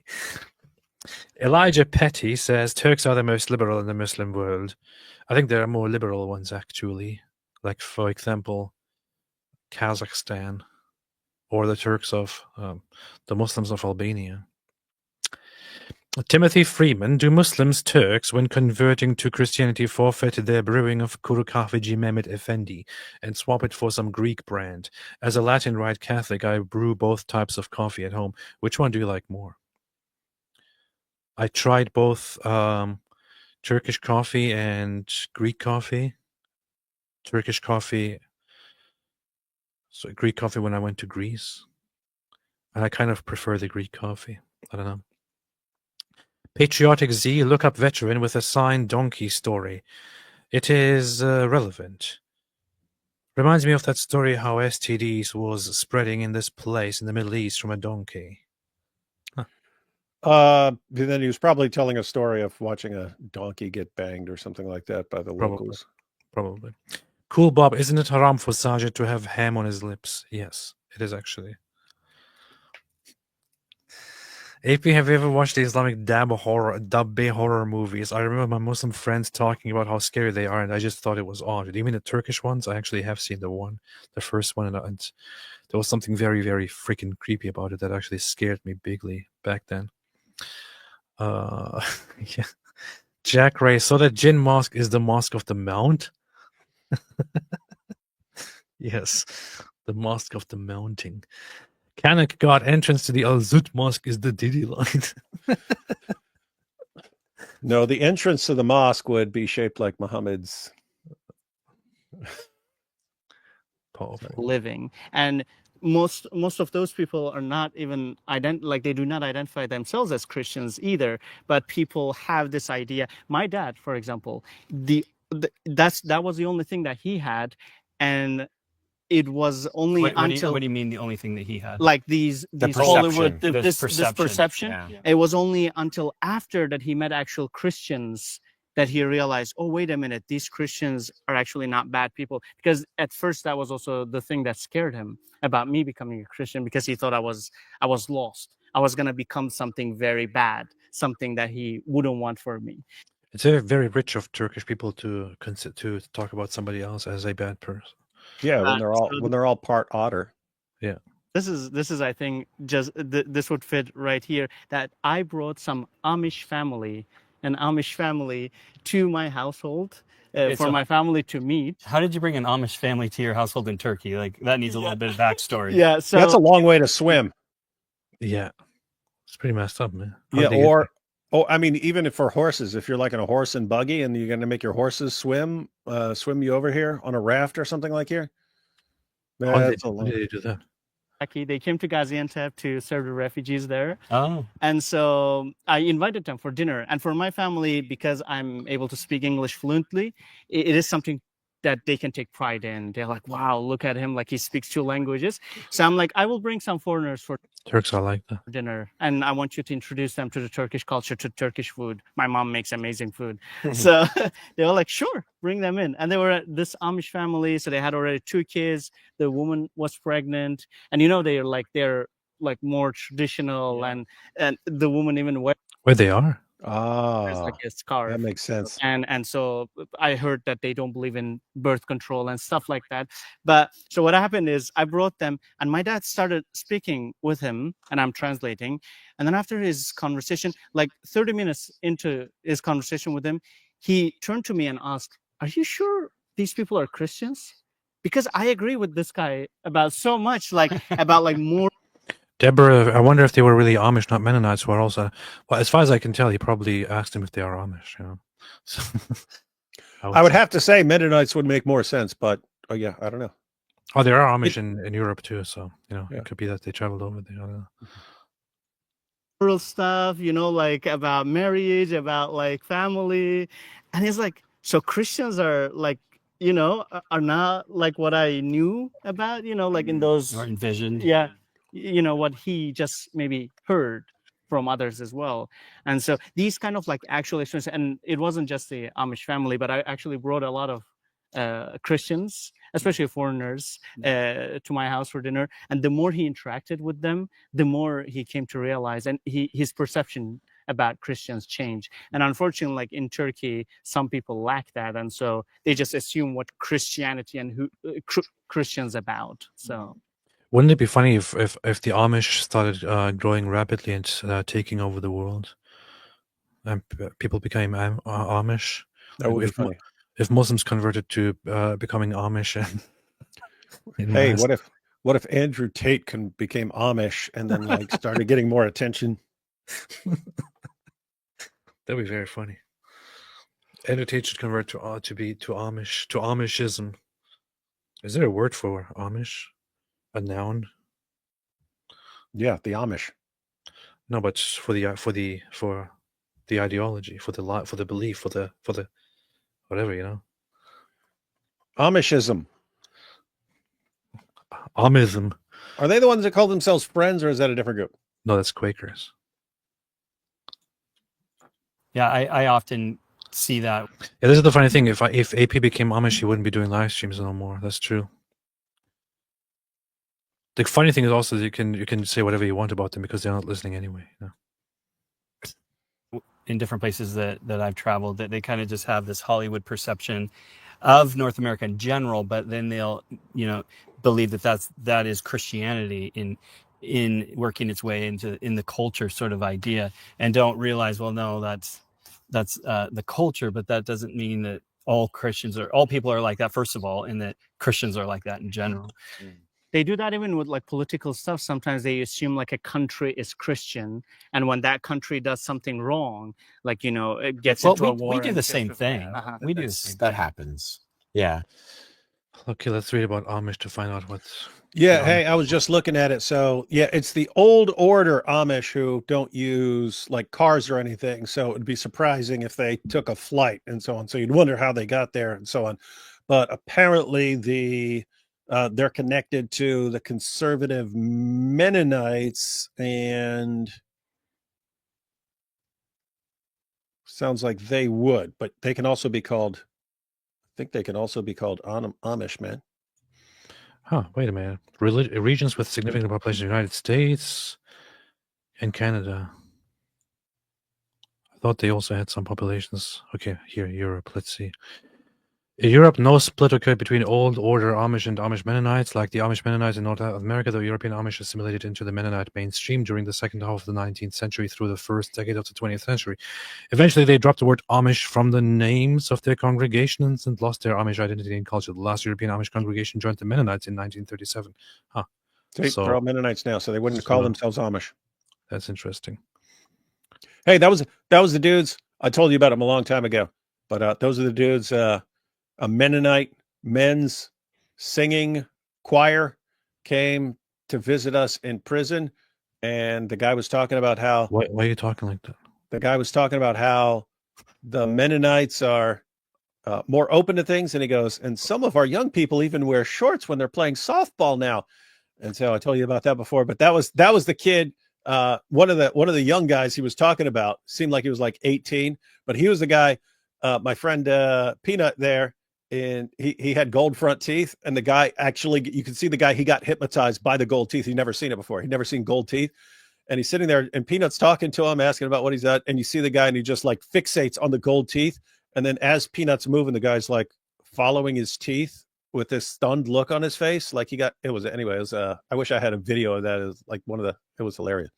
Elijah Petty says Turks are the most liberal in the Muslim world. I think there are more liberal ones actually, like for example, Kazakhstan or the Turks of the Muslims of Albania. Timothy Freeman, do Muslims Turks, when converting to Christianity, forfeit their brewing of Kuru Kahveci Mehmet Effendi and swap it for some Greek brand? As a Latin Rite Catholic, I brew both types of coffee at home. Which one do you like more? I tried both Turkish coffee and Greek coffee. Turkish coffee, so Greek coffee when I went to Greece. And I kind of prefer the Greek coffee. I don't know. Patriotic Z, look up veteran with a signed donkey story. It is relevant. Reminds me of that story how STDs was spreading in this place in the Middle East from a donkey. Then he was probably telling a story of watching a donkey get banged or something like that by the locals. Probably. Cool Bob, isn't it haram for Sajid to have ham on his lips? Yes, it is actually. AP, have you ever watched the Islamic dab horror movies? I remember my Muslim friends talking about how scary they are, and I just thought it was odd. Do you mean the Turkish ones? I actually have seen the first one, and there was something very, very freaking creepy about it that actually scared me bigly back then. Yeah. Jack Ray, so the Jinn Mosque is the Mosque of the Mount? Yes, the Mosque of the Mounting. Kanak God entrance to the Al-Zut Mosque is the Didi line. No, the entrance to the mosque would be shaped like Muhammad's. Powerful. Living. And most of those people are not even they do not identify themselves as Christians either, but people have this idea. My dad, for example, that was the only thing that he had, and it was only until what do you mean the only thing that he had? Like these Hollywood this perception. Yeah. It was only until after that he met actual Christians that he realized, oh, wait a minute, these Christians are actually not bad people. Because at first that was also the thing that scared him about me becoming a Christian, because he thought I was lost. I was going to become something very bad, something that he wouldn't want for me. It's very, very rich of Turkish people to talk about somebody else as a bad person. Yeah, when So they're all part otter. Yeah. this is I think just this would fit right here, that I brought an Amish family to my household for my family to meet. How did you bring an Amish family to your household in Turkey? Like that needs a little bit of backstory. Yeah, so That's a long way to swim. Yeah. It's pretty messed up, man. How Yeah, did they get there? I mean, even if for horses, if you're like in a horse and buggy and you're going to make your horses swim you over here on a raft or something like here. How did That's a how long. did they do that? they came to Gaziantep to serve the refugees there. Oh, And so I invited them for dinner. And for my family, because I'm able to speak English fluently, it is something that they can take pride in. They're like, wow, look at him, like he speaks 2 languages. So I'm like, I will bring some foreigners for Turks are like that. dinner, and I want you to introduce them to the Turkish culture, to Turkish food. My mom makes amazing food. So they were like, sure, bring them in. And they were this Amish family, so they had already 2 kids. The woman was pregnant, and they're like more traditional, and the woman even wears Where they are? like a scarf. That makes sense. And so I heard that they don't believe in birth control and stuff like that. But so what happened is I brought them, and my dad started speaking with him, and I'm translating. And then after his conversation, like 30 minutes into his conversation with him, he turned to me and asked, "Are you sure these people are Christians? Because I agree with this guy about so much, like about like more." Deborah, I wonder if they were really Amish, not Mennonites, who are also. Well, as far as I can tell, he probably asked them if they are Amish. So, I would have to say Mennonites would make more sense, but yeah, I don't know. Oh, there are Amish in Europe too, so Yeah. it could be that they traveled over there. I don't know. Moral stuff, like about marriage, about like family. And he's like, so Christians are like, are not like what I knew about, like in those or envisioned. yeah, what he just maybe heard from others as well. And so these kind of like actual experiences, and it wasn't just the Amish family, but I actually brought a lot of Christians, especially foreigners, to my house for dinner. And the more he interacted with them, the more he came to realize, and his perception about Christians changed. And unfortunately, like in Turkey, some people lack that, and so they just assume what Christianity and who Christians about. So. Wouldn't it be funny if the Amish started growing rapidly and taking over the world, and people became Amish? That would be if, funny. If Muslims converted to becoming Amish, and Hey, what if Andrew Tate became Amish and then like started getting more attention? That'd be very funny. Andrew Tate should convert to Amishism. Is there a word for Amish? A noun? Yeah, the Amish. No, but for the ideology, for the belief, for the whatever, Amishism. Amism. Are they the ones that call themselves Friends, or is that a different group? No, that's Quakers. Yeah, I often see that. Yeah, this is the funny thing. If AP became Amish, he wouldn't be doing live streams no more. That's true. The funny thing is also that you can say whatever you want about them because they're not listening anyway. In different places that I've traveled, that they kind of just have this Hollywood perception of North America in general, but then they'll believe that is Christianity in working its way in the culture sort of idea, and don't realize, well, no, that's the culture, but that doesn't mean that all people are like that, first of all, and that Christians are like that in general. They do that even with like political stuff. Sometimes they assume like a country is Christian, and when that country does something wrong, like it gets into a war. We do the same thing. We do that happens. Yeah. Okay, let's read about Amish to find out what's. Yeah, hey, I was just looking at it. So, yeah, it's the old order Amish who don't use like cars or anything. So, it'd be surprising if they took a flight and so on. So, you'd wonder how they got there and so on. But apparently, they're connected to the conservative Mennonites, and sounds like they would, but they can also be called. I think they can also be called Amish, man. Huh, wait a minute. Regions with significant population in the United States and Canada. I thought they also had some populations. Okay, here, Europe. Let's see. In Europe, no split occurred between Old Order Amish and Amish Mennonites. Like the Amish Mennonites in North America, the European Amish assimilated into the Mennonite mainstream during the second half of the 19th century through the first decade of the 20th century. Eventually, they dropped the word Amish from the names of their congregations and lost their Amish identity and culture. The last European Amish congregation joined the Mennonites in 1937. Huh. See, So- they're all Mennonites now, so they wouldn't call So- themselves Amish. That's interesting. Hey, that was the dudes. I told you about them a long time ago, but those are the dudes. A Mennonite men's singing choir came to visit us in prison, and the guy was talking about how Why are you talking like that? the guy was talking about how the Mennonites are more open to things, and he goes, and some of our young people even wear shorts when they're playing softball now. And so I told you about that before, but that was the kid. One of the young guys he was talking about seemed like he was like 18, but he was the guy. My friend Peanut there, and he had gold front teeth, and the guy actually, you can see the guy, he got hypnotized by the gold teeth. He'd never seen it before. He'd never seen gold teeth. And he's sitting there, and Peanut's talking to him, asking about what he's at, and you see the guy, and he just like fixates on the gold teeth. And then as Peanut's moving, the guy's like following his teeth with this stunned look on his face. Like I wish I had a video of that. It was like it was hilarious.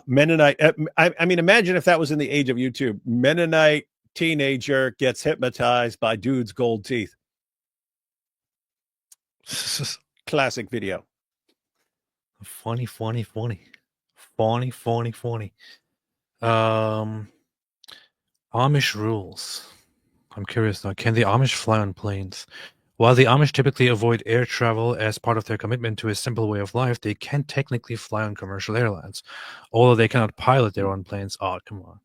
Mennonite. I mean, imagine if that was in the age of YouTube. Mennonite teenager gets hypnotized by dude's gold teeth. Classic video. Funny. Amish rules. I'm curious now. Can the Amish fly on planes? While the Amish typically avoid air travel as part of their commitment to a simple way of life, they can technically fly on commercial airlines, although they cannot pilot their own planes. Oh, come on.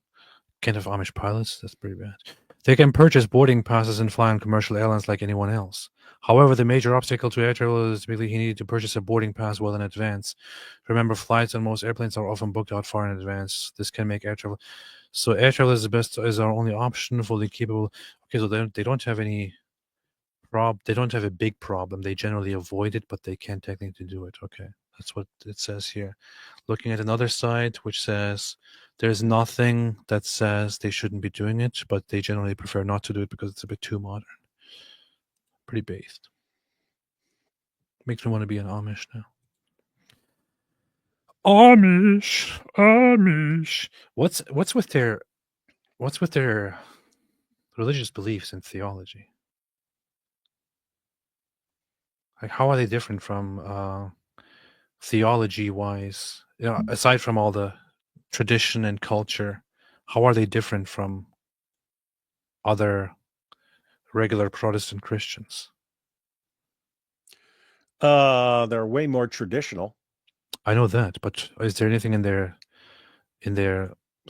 Can't have Amish pilots? That's pretty bad. They can purchase boarding passes and fly on commercial airlines like anyone else. However, the major obstacle to air travel is typically he needed to purchase a boarding pass well in advance. Remember, flights on most airplanes are often booked out far in advance. This can make air travel. So air travel is our only option, fully capable. Okay, so they don't have any they don't have a big problem. They generally avoid it, but they can technically do it. Okay, that's what it says here. Looking at another site which says there's nothing that says they shouldn't be doing it, but they generally prefer not to do it because it's a bit too modern. Pretty based. Makes me want to be an Amish now. Amish. What's with their religious beliefs and theology? Like, how are they different from theology-wise? You know, aside from all the tradition and culture, how are they different from other regular Protestant Christians? They're way more traditional. I know that, but is there anything in their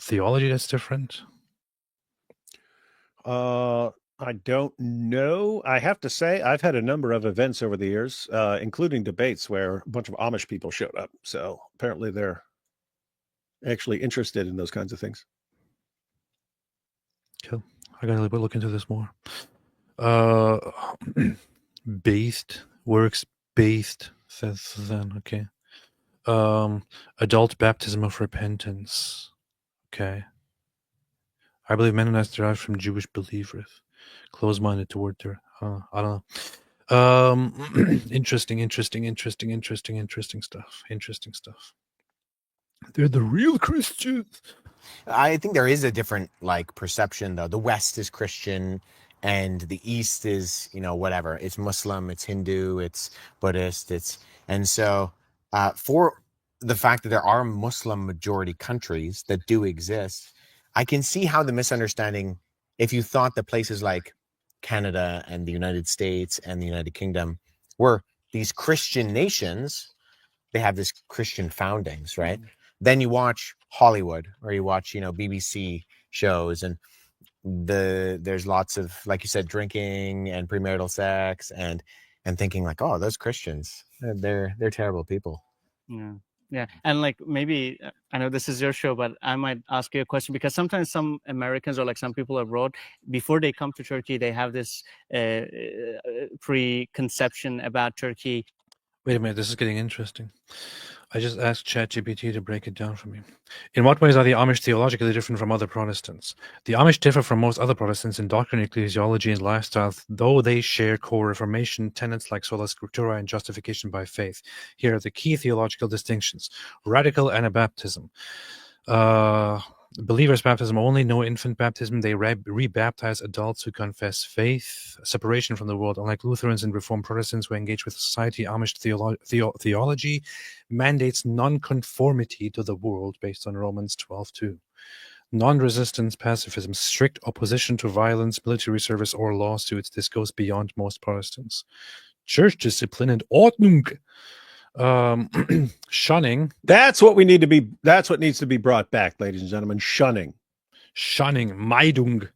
theology that's different? I don't know. I have to say, I've had a number of events over the years, including debates where a bunch of Amish people showed up. So apparently they're actually interested in those kinds of things. Cool. I gotta look into this more. Works based, says then, okay. Adult baptism of repentance. Okay. I believe Mennonites derived from Jewish believers. Close-minded toward their I don't know. Interesting stuff. They're the real Christians. I think there is a different perception though. The West is Christian and the East is, whatever. It's Muslim, it's Hindu, it's Buddhist, and so for the fact that there are Muslim majority countries that do exist, I can see how the misunderstanding, if you thought that places like Canada and the United States and the United Kingdom were these Christian nations, they have this Christian foundings, right? Then you watch Hollywood or you watch, BBC shows and there's lots of, like you said, drinking and premarital sex and thinking like, oh, those Christians, they're terrible people. Yeah. And maybe I know this is your show, but I might ask you a question because sometimes some Americans or some people abroad, before they come to Turkey, they have this preconception about Turkey. Wait a minute, this is getting interesting. I just asked ChatGPT to break it down for me. In what ways are the Amish theologically different from other Protestants? The Amish differ from most other Protestants in doctrine, ecclesiology, and lifestyle, though they share core Reformation tenets like sola scriptura and justification by faith. Here are the key theological distinctions: radical Anabaptism. Believers' baptism only, no infant baptism. They rebaptize adults who confess faith. Separation from the world, unlike Lutherans and Reformed Protestants who engage with society. Amish theology mandates non-conformity to the world based on Romans 12:2. Non-resistance pacifism, strict opposition to violence, military service, or lawsuits. This goes beyond most Protestants. Church discipline and Ordnung. Shunning. That's what we need to be. That's what needs to be brought back, ladies and gentlemen. Shunning. Meidung.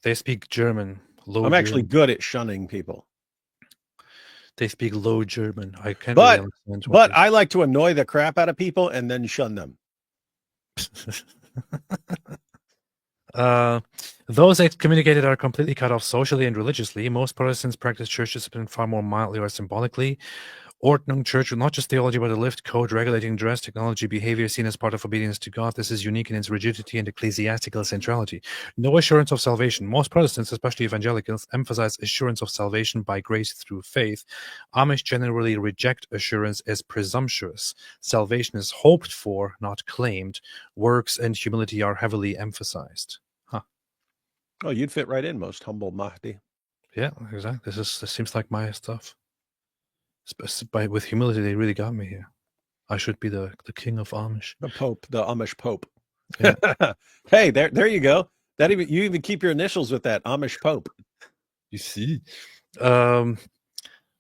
They speak German. I'm actually good at shunning people. They speak Low German. I can't But really understand but I like to annoy the crap out of people and then shun them. Those excommunicated are completely cut off socially and religiously. Most Protestants practice church discipline far more mildly or symbolically. Ordnung Church, not just theology, but a lift code regulating dress, technology, behavior seen as part of obedience to God. This is unique in its rigidity and ecclesiastical centrality. No assurance of salvation. Most Protestants, especially evangelicals, emphasize assurance of salvation by grace through faith. Amish generally reject assurance as presumptuous. Salvation is hoped for, not claimed. Works and humility are heavily emphasized. Huh. Oh, you'd fit right in, most humble Mahdi. Yeah, exactly. This seems like my stuff. With humility, they really got me here. I should be the king of Amish. The Pope, the Amish Pope. Yeah. Hey, there you go. You even keep your initials with that, Amish Pope. You see.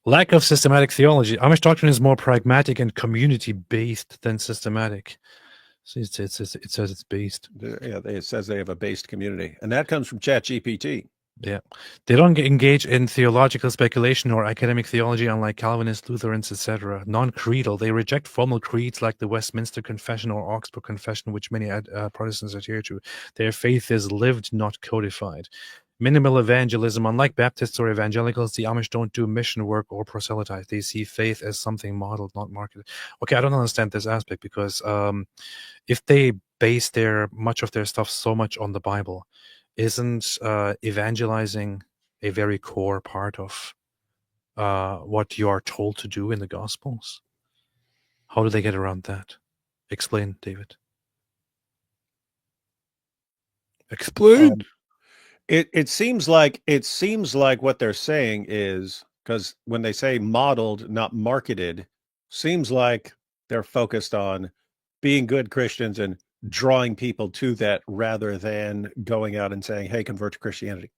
Lack of systematic theology. Amish doctrine is more pragmatic and community-based than systematic. So it says it's based. Yeah, it says they have a based community. And that comes from ChatGPT. Yeah. They don't engage in theological speculation or academic theology, unlike Calvinists, Lutherans, etc. Non-creedal. They reject formal creeds like the Westminster Confession or Augsburg Confession, which many Protestants adhere to. Their faith is lived, not codified. Minimal evangelism. Unlike Baptists or evangelicals, the Amish don't do mission work or proselytize. They see faith as something modeled, not marketed. Okay, I don't understand this aspect because if they base much of their stuff so much on the Bible, isn't evangelizing a very core part of what you are told to do in the Gospels? How do they get around that? Explain, David. Explain. It seems like what they're saying is, because when they say modeled, not marketed, seems like they're focused on being good Christians and drawing people to that rather than going out and saying, hey, convert to Christianity.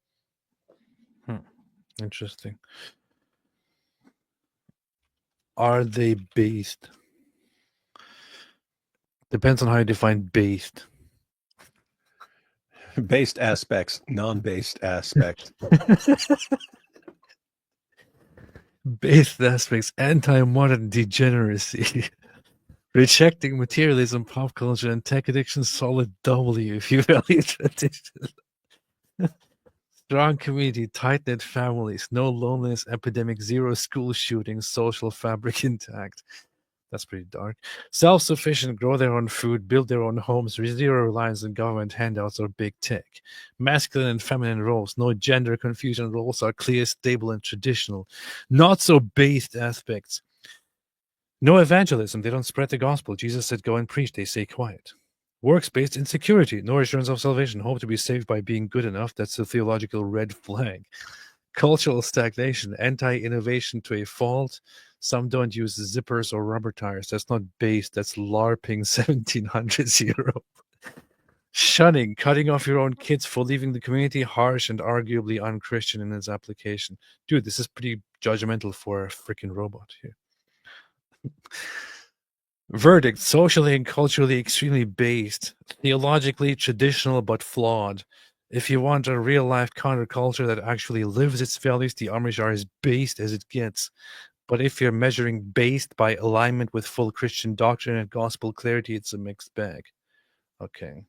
Interesting. Are they based? Depends on how you define based. Based aspects, non-based aspects. Based aspects, anti-modern degeneracy. Rejecting materialism, pop culture, and tech addiction, solid W if you value tradition. Strong community, tight-knit families, no loneliness epidemic, zero school shootings, social fabric intact. That's pretty dark. Self-sufficient, grow their own food, build their own homes, zero reliance on government handouts or big tech. Masculine and feminine roles, no gender confusion, roles are clear, stable, and traditional. Not so based aspects. No evangelism, they don't spread the gospel. Jesus said, go and preach, they stay quiet. Works-based insecurity, no assurance of salvation, hope to be saved by being good enough. That's a theological red flag. Cultural stagnation, anti-innovation to a fault. Some don't use zippers or rubber tires. That's not based, that's LARPing 1700s Europe. Shunning, cutting off your own kids for leaving the community, harsh and arguably unchristian in its application. Dude, this is pretty judgmental for a freaking robot here. Verdict, socially and culturally extremely based, theologically traditional but flawed. If you want a real-life counterculture that actually lives its values, the Amish are as based as it gets. But if you're measuring based by alignment with full Christian doctrine and gospel clarity, it's a mixed bag. Okay.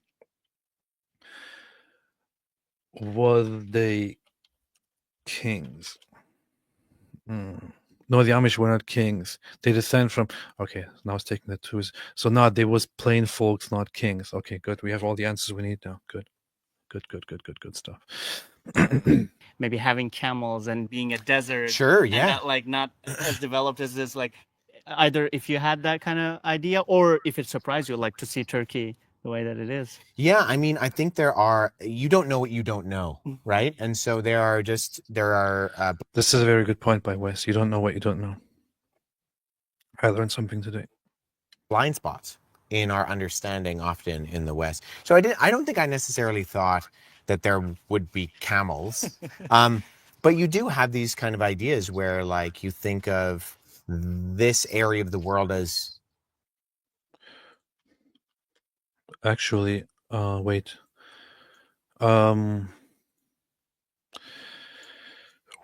Were they kings? No, the Amish were not kings. They descend from. Okay, now it's taking the twos. So now they was plain folks, not kings. Okay, good. We have all the answers we need now. Good stuff. Maybe having camels and being a desert. Sure, And yeah. that, like, not as developed as this. Like, either if you had that kind of idea, or if it surprised you, like to see Turkey the way that it is. Yeah, I mean, I think you don't know what you don't know, right? And so there are This is a very good point by Wes. You don't know what you don't know. I learned something today. blind spots in our understanding often in the West. So I don't think I necessarily thought that there would be camels. But you do have these kind of ideas where, like, you think of this area of the world as Actually, wait.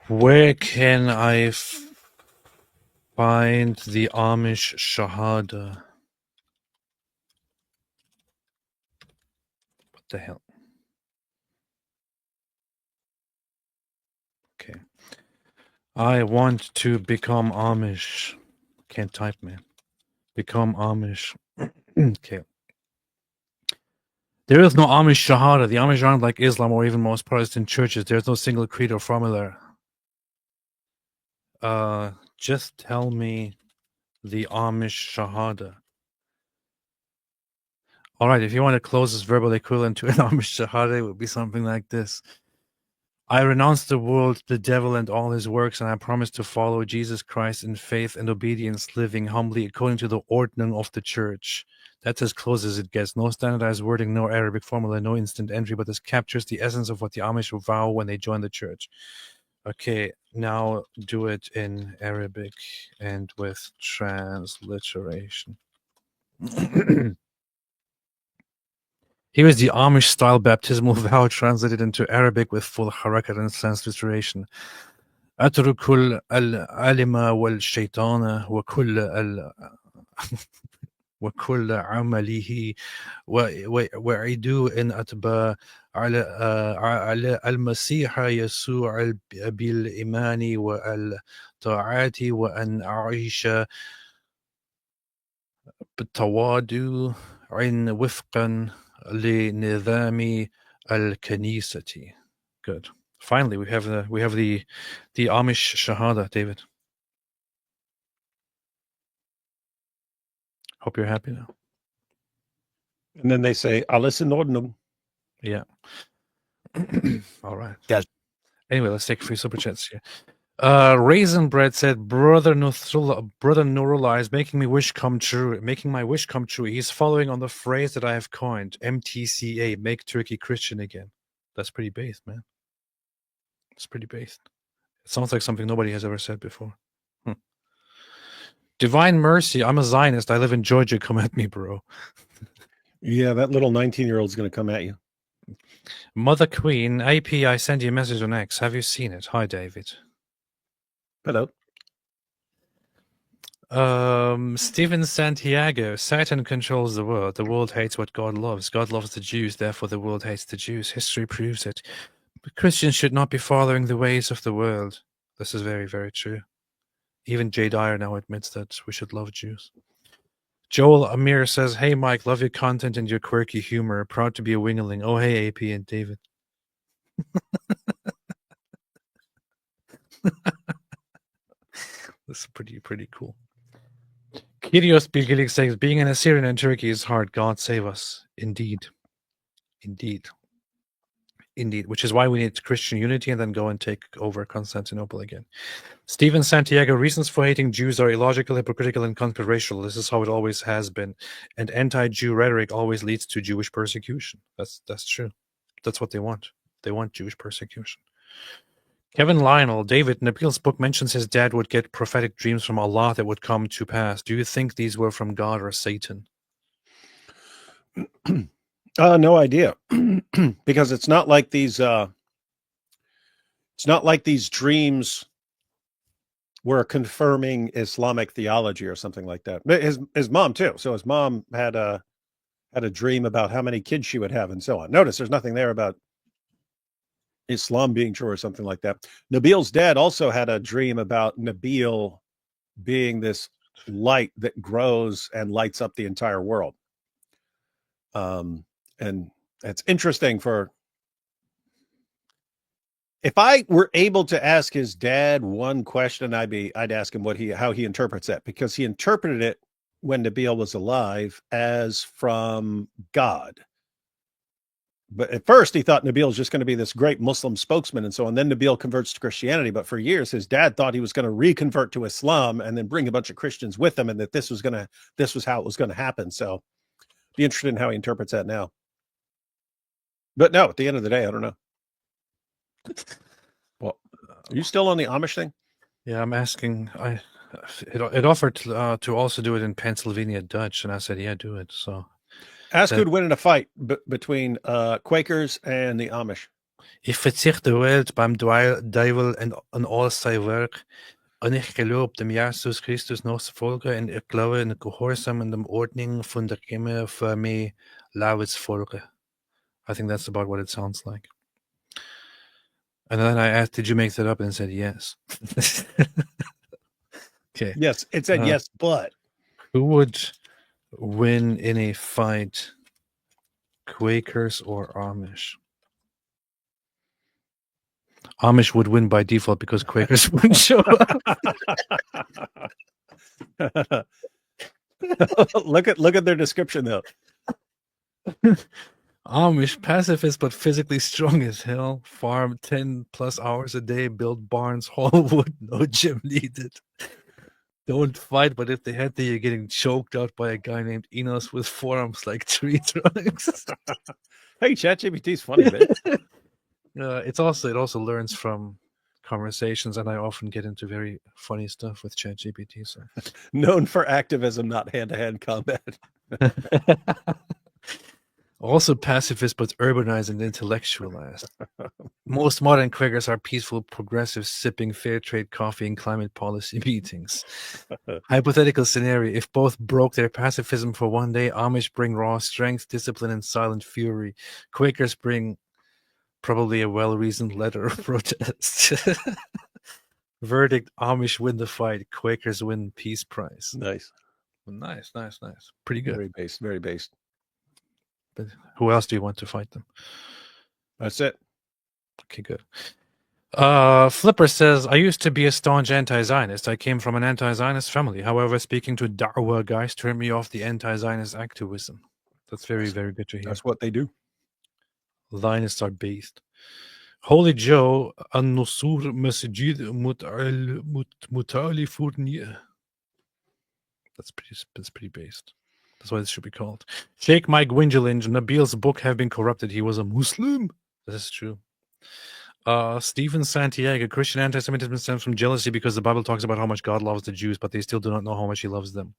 Where can I find the Amish Shahada? What the hell? Okay. I want to become Amish. Can't type, man. Become Amish. Okay. There is no Amish Shahada. The Amish aren't like Islam or even most Protestant churches. There's no single creed or formula. Just tell me the Amish Shahada. All right, if you want to close this verbal equivalent to an Amish Shahada, it would be something like this. I renounce the world, the devil, and all his works, and I promise to follow Jesus Christ in faith and obedience, living humbly according to the ordering of the church. That's as close as it gets. No standardized wording, no Arabic formula, no instant entry, but this captures the essence of what the Amish vow when they join the church. Okay, now do it in Arabic and with transliteration. Here is the Amish-style baptismal vow translated into Arabic with full harakat and transliteration. أترك العلم والشيطان وكل عمله وعدوا إن أتبع على المسيح يسوع بالإيمان والطاعة وأن أعيش بالتواضع وفقا لنظام الكنيسة. Good. Finally, we have the Amish Shahada, David. Hope you're happy now. And then they say, Alles in Ordnung. Yeah. All right. Yeah. Anyway, let's take a few super chats here. Raisin Bread said, Brother Nurullah is making my wish come true. He's following on the phrase that I have coined, MTCA, make Turkey Christian again. That's pretty based, man. It's pretty based. It sounds like something nobody has ever said before. Divine Mercy, I'm a Zionist. I live in Georgia. Come at me, bro. Yeah, that little 19-year-old's going to come at you. Mother Queen, AP, I sent you a message on X. Have you seen it? Hi, David. Hello. Steven Santiago, Satan controls the world. The world hates what God loves. God loves the Jews, therefore the world hates the Jews. History proves it. But Christians should not be following the ways of the world. This is very, very true. Even Jay Dyer now admits that we should love Jews. Joel Amir says, hey, Mike, love your content and your quirky humor. Proud to be a wingerling. Oh, hey, AP and David. This is pretty cool. Kyrios Bilgilik says, being an Assyrian in Turkey is hard. God save us. Indeed. Which is why we need Christian unity and then go and take over Constantinople again. Stephen Santiago, reasons for hating Jews are illogical, hypocritical, and conspirational. This is how it always has been. And anti-Jew rhetoric always leads to Jewish persecution. That's true. That's what they want. They want Jewish persecution. Kevin Lionel, David, Nabil's book mentions his dad would get prophetic dreams from Allah that would come to pass. Do you think these were from God or Satan? No idea. Because it's not like these dreams were confirming Islamic theology or something like that. His mom too. So his mom had a dream about how many kids she would have and so on. Notice there's nothing there about Islam being true or something like that. Nabil's dad also had a dream about Nabil being this light that grows and lights up the entire world. And it's interesting if I were able to ask his dad one question, I'd ask him how he interprets that, because he interpreted it when Nabil was alive as from God. But at first he thought Nabil was just going to be this great Muslim spokesman and so on. Then Nabil converts to Christianity. But for years, his dad thought he was going to reconvert to Islam and then bring a bunch of Christians with him, and that this was how it was going to happen. So be interested in how he interprets that now. But no, at the end of the day, I don't know. Well, are you still on the Amish thing? Yeah, I'm asking. It offered to also do it in Pennsylvania Dutch, and I said, yeah, do it. So ask who'd win in a fight between Quakers and the Amish. Ik verzicht de wereld beim duivel en al zijn werk. En ik geloof dem Jesus Christus nog te volgen. En ik geloof in de gehoorzaam en de ordening van de Kimme voor mij laat volgen. I think that's about what it sounds like. And then I asked, did you make that up? And it said, yes. Okay. Yes, it said yes, but. Who would win in a fight? Quakers or Amish? Amish would win by default because Quakers wouldn't show up. Look at their description though. Amish, pacifist but physically strong as hell. Farm 10 plus hours a day. Build barns, haul wood. No gym needed. Don't fight, but if they had to, you're getting choked out by a guy named Enos with forearms like tree trunks. Hey, ChatGPT's funny, man. It also learns from conversations, and I often get into very funny stuff with ChatGPT. So. Known for activism, not hand-to-hand combat. Also pacifist, but urbanized and intellectualized. Most modern Quakers are peaceful, progressive, sipping fair trade coffee and climate policy meetings. Hypothetical scenario: if both broke their pacifism for one day, Amish bring raw strength, discipline, and silent fury. Quakers bring probably a well-reasoned letter of protest. Verdict: Amish win the fight. Quakers win peace prize. Nice. Pretty good. Very based. But who else do you want to fight them? That's it. Okay, good. Flipper says, I used to be a staunch anti-Zionist. I came from an anti-Zionist family. However, speaking to Da'wah guys turned me off the anti-Zionist activism. That's very, very good to hear. That's what they do. Zionists are based. Holy Joe, An-Nusur Masjid Mutali Fournier. That's pretty based. That's what it should be called. Sheikh Mike Wingelinge, Nabil's book have been corrupted. He was a Muslim. That is true. Stephen Santiago, Christian anti-Semitism stems from jealousy because the Bible talks about how much God loves the Jews, but they still do not know how much he loves them.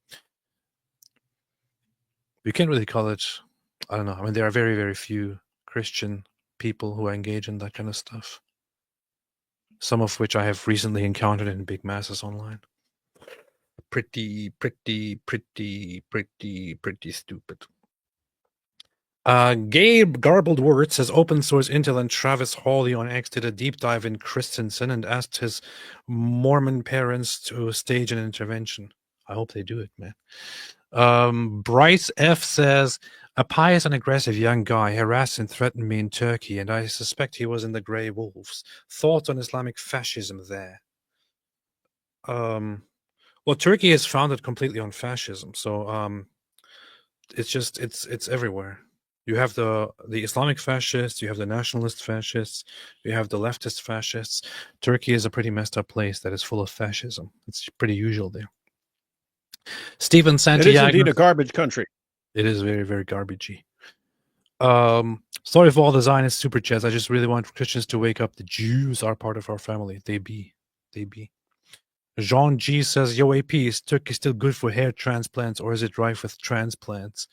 You can't really call it, I don't know. I mean, there are very, very few Christian people who engage in that kind of stuff. Some of which I have recently encountered in big masses online. Pretty stupid. Gabe Garbled Words says open source Intel and Travis Hawley on X did a deep dive in Christensen and asked his Mormon parents to stage an intervention. I hope they do it, man. Bryce F says a pious and aggressive young guy harassed and threatened me in Turkey, and I suspect he was in the Grey Wolves. Thoughts on Islamic fascism there? Well, Turkey is founded completely on fascism, so it's everywhere. You have the Islamic fascists, you have the nationalist fascists, you have the leftist fascists. Turkey is a pretty messed up place that is full of fascism. It's pretty usual there. Stephen Santiago. It is indeed a garbage country. It is very, very garbagey. Sorry for all the Zionist super chats. I just really want Christians to wake up. The Jews are part of our family. They be. Jean G says, yo, AP, is Turkey still good for hair transplants or is it rife with transplants?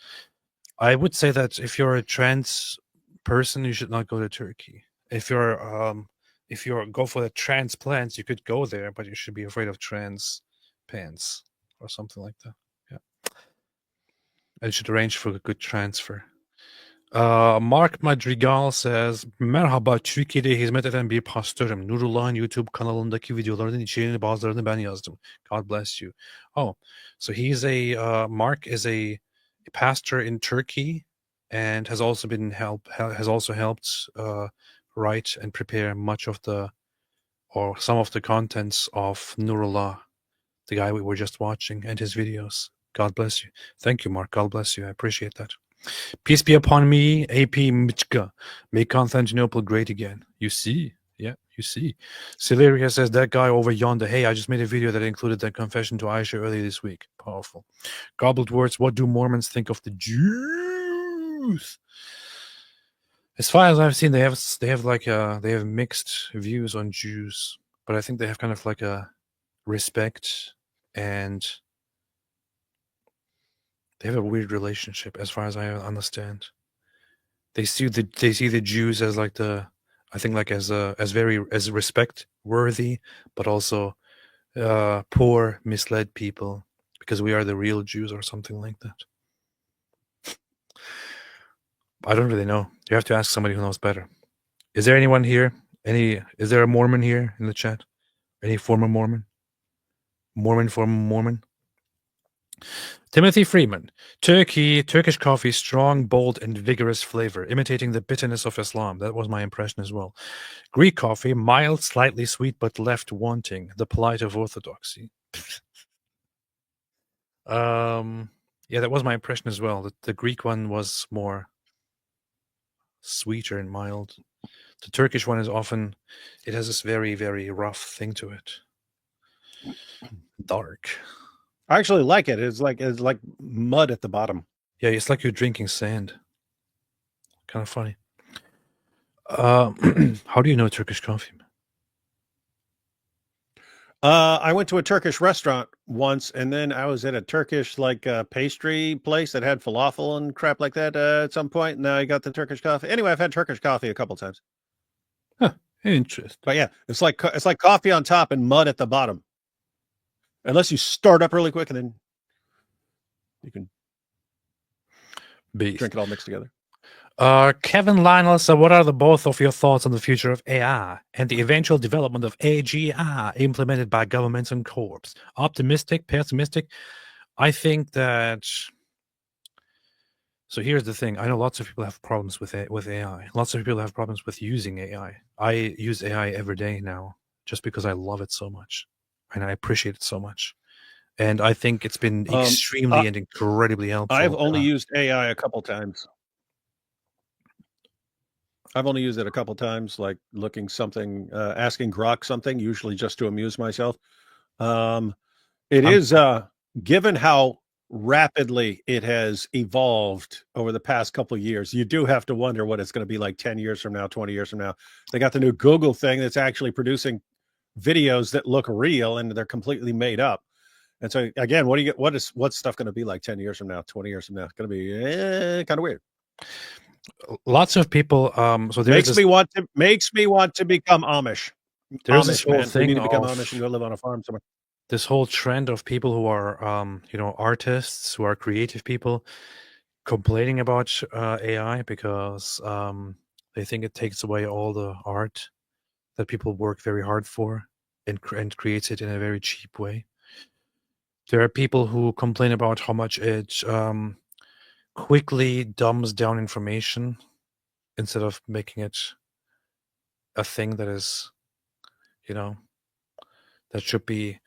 I would say that if you're a trans person, you should not go to Turkey. If you're go for the transplants, you could go there, but you should be afraid of trans pants or something like that. Yeah. And you should arrange for a good transfer. Mark Madrigal says, merhaba, Türkiye'de hizmet eden bir pastörüm. Nurullah'ın YouTube kanalındaki videoların içeriğini bazılarını ben yazdım. God bless you. Oh, so he's Mark is a pastor in Turkey and has also helped write and prepare much of some of the contents of Nurullah, the guy we were just watching, and his videos. God bless you. Thank you, Mark. God bless you. I appreciate that. Peace be upon me, AP Michka. Make Constantinople great again. You see? Yeah, you see. Celeria says, that guy over yonder. Hey, I just made a video that included that confession to Aisha earlier this week. Powerful. Gobbled words, what do Mormons think of the Jews? As far as I've seen, they have mixed views on Jews, but I think they have kind of like a respect, and they have a weird relationship, as far as I understand. They see the Jews as like as respect worthy, but also poor, misled people, because we are the real Jews or something like that. I don't really know. You have to ask somebody who knows better. Is there anyone here? Is there a Mormon here in the chat? Any former Mormon? Former Mormon? Timothy Freeman. Turkish coffee, strong, bold, and vigorous flavor, imitating the bitterness of Islam. That was my impression as well. Greek coffee, mild, slightly sweet, but left wanting, the plight of orthodoxy. Yeah, that was my impression as well. The Greek one was more sweeter and mild. The Turkish one is often, it has this very, very rough thing to it. Dark. I actually like it. It's like mud at the bottom. Yeah, it's like you're drinking sand. Kind of funny. How do you know Turkish coffee? I went to a Turkish restaurant once, and then I was at a Turkish pastry place that had falafel and crap like that at some point. And I got the Turkish coffee. Anyway, I've had Turkish coffee a couple times. Huh, interesting. But yeah, it's like coffee on top and mud at the bottom. Unless you start up really quick, and then you can drink it all mixed together. Kevin Lionel said, what are the both of your thoughts on the future of AI and the eventual development of AGI implemented by governments and corps? Optimistic, pessimistic? I think that... So here's the thing. I know lots of people have problems with AI. Lots of people have problems with using AI. I use AI every day now just because I love it so much and I appreciate it so much. And I think it's been extremely and incredibly helpful. I've only used AI a couple times. I've only used it a couple times, like asking Grok something, usually just to amuse myself. Given how rapidly it has evolved over the past couple of years, you do have to wonder what it's going to be like 10 years from now, 20 years from now. They got the new Google thing that's actually producing videos that look real and they're completely made up. And so again, what's stuff going to be like 10 years from now, 20 years from now? It's going to be kind of weird. Lots of people so makes me want to become Amish. There's this whole thing we need to become Amish and go live on a farm somewhere. This whole trend of people who are artists, who are creative people, complaining about AI because they think it takes away all the art that people work very hard for and creates it in a very cheap way. There are people who complain about how much it quickly dumbs down information instead of making it a thing that is, that should be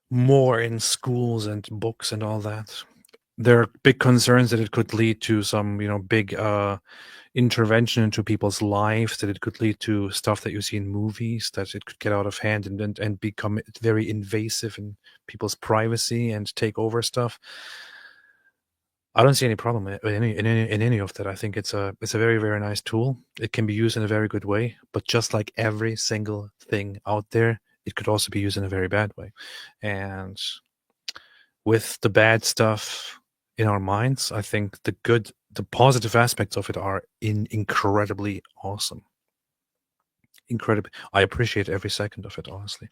more in schools and books and all that. There are big concerns that it could lead to some, big intervention into people's lives, that it could lead to stuff that you see in movies, that it could get out of hand and become very invasive in people's privacy and take over stuff. I don't see any problem in any of that. I think it's a very, very nice tool. It can be used in a very good way, but just like every single thing out there, it could also be used in a very bad way. And with the bad stuff in our minds, I think the positive aspects of it are incredibly awesome. Incredible. I appreciate every second of it, honestly.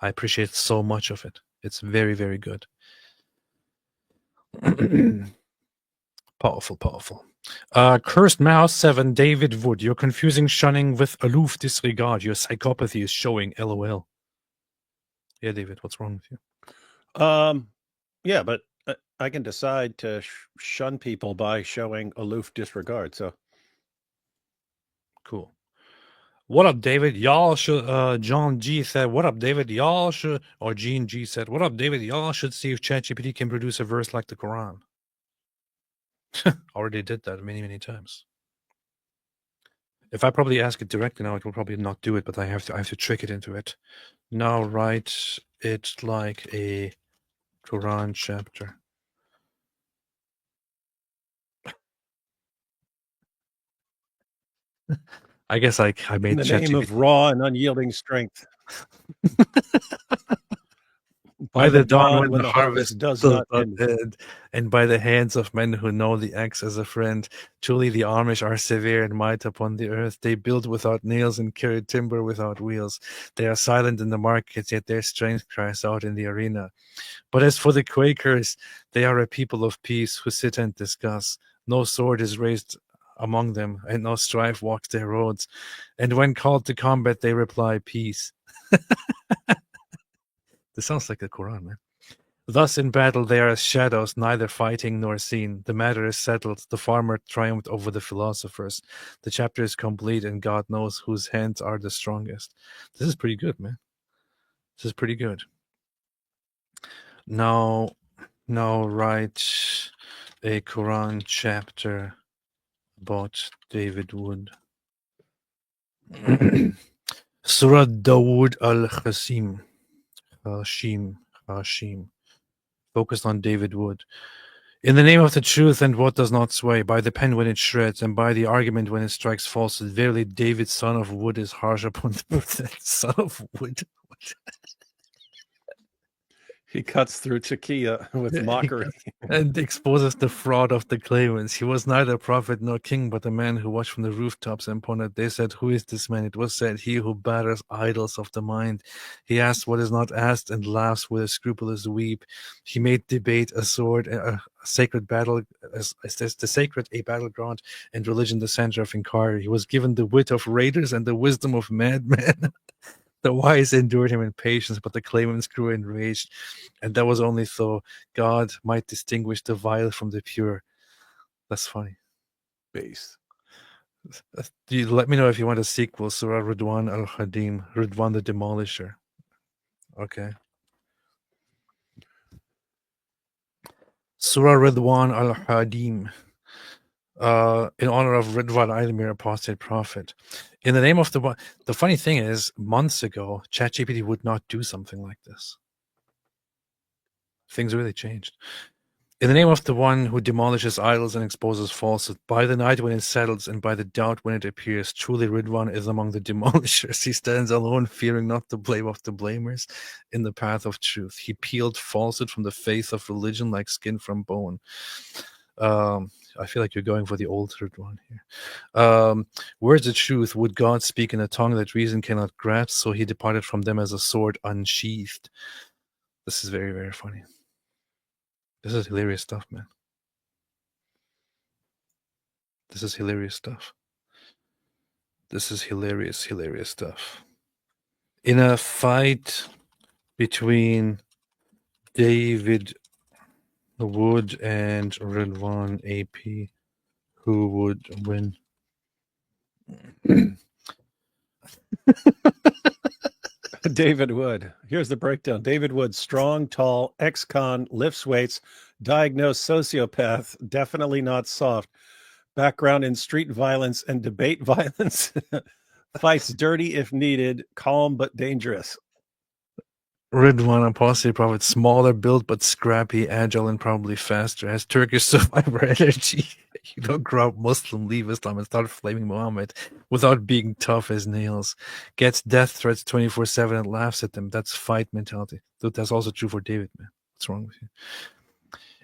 I appreciate so much of it. It's very, very good. Powerful. Cursed Mouse 7, David Wood. You're confusing shunning with aloof disregard. Your psychopathy is showing. LOL. Yeah, David, what's wrong with you? Yeah, but I can decide to shun people by showing aloof disregard. So cool. What up, David? Y'all should. John G said, "What up, David? Y'all should." Or Gene G said, "What up, David? Y'all should see if ChatGPT can produce a verse like the Quran." Already did that many times. If I probably ask it directly now, it will probably not do it, but I have to trick it into it. Now write it like a Quran chapter. I guess I made in the name of raw and unyielding strength. By the dawn when the harvest does not end. And by the hands of men who know the axe as a friend. Truly the Amish are severe in might upon the earth. They build without nails and carry timber without wheels. They are silent in the markets, yet their strength cries out in the arena. But as for the Quakers, they are a people of peace who sit and discuss. No sword is raised among them, and no strife walks their roads. And when called to combat, they reply, peace. This sounds like the Quran, man. Thus in battle they are as shadows, neither fighting nor seen. The matter is settled. The farmer triumphed over the philosophers. The chapter is complete, and God knows whose hands are the strongest. This is pretty good, man. This is pretty good. Now write a Quran chapter about David Wood. Surah Dawood al-Hashim. Hashim. Focused on David Wood. In the name of the truth and what does not sway, by the pen when it shreds, and by the argument when it strikes falsehood, verily David, son of Wood, is harsh upon the son of Wood. He cuts through Chakia with mockery. And exposes the fraud of the claimants. He was neither prophet nor king, but a man who watched from the rooftops and pondered. They said, who is this man? It was said, he who batters idols of the mind. He asked what is not asked and laughs with a scrupulous weep. He made debate a sword, a sacred battle, as the sacred a battleground, and religion the center of inquiry. He was given the wit of raiders and the wisdom of madmen. The wise endured him in patience, but the claimants grew enraged. And that was only so God might distinguish the vile from the pure. That's funny. Base. You let me know if you want a sequel. Surah Ridwan al-Hadim, Ridwan the Demolisher. Okay. Surah Ridwan al-Hadim. In honor of Ridwan Alamir, Apostate Prophet. In the name of the funny thing is, months ago, ChatGPT would not do something like this. Things really changed. In the name of the one who demolishes idols and exposes falsehood, by the night when it settles and by the doubt when it appears, truly Ridwan is among the demolishers. He stands alone, fearing not the blame of the blamers in the path of truth. He peeled falsehood from the face of religion like skin from bone. I feel like you're going for the old Ridwan here. Words of truth, would God speak in a tongue that reason cannot grasp, so he departed from them as a sword unsheathed. This is very, very funny. This is hilarious stuff, man. This is hilarious stuff. This is hilarious stuff. In a fight between David Wood and Ridwan AP, who would win? David Wood. Here's the breakdown. David Wood, strong, tall, ex-con, lifts weights, diagnosed sociopath, definitely not soft. Background in street violence and debate violence. Fights dirty if needed, calm but dangerous. Ridwan, Apostate Prophet, smaller build but scrappy, agile, and probably faster. Has Turkish survivor energy. You don't grow up Muslim, leave Islam, and start flaming Muhammad without being tough as nails. Gets death threats 24/7 and laughs at them. That's fight mentality. Dude, that's also true for David, man. What's wrong with you?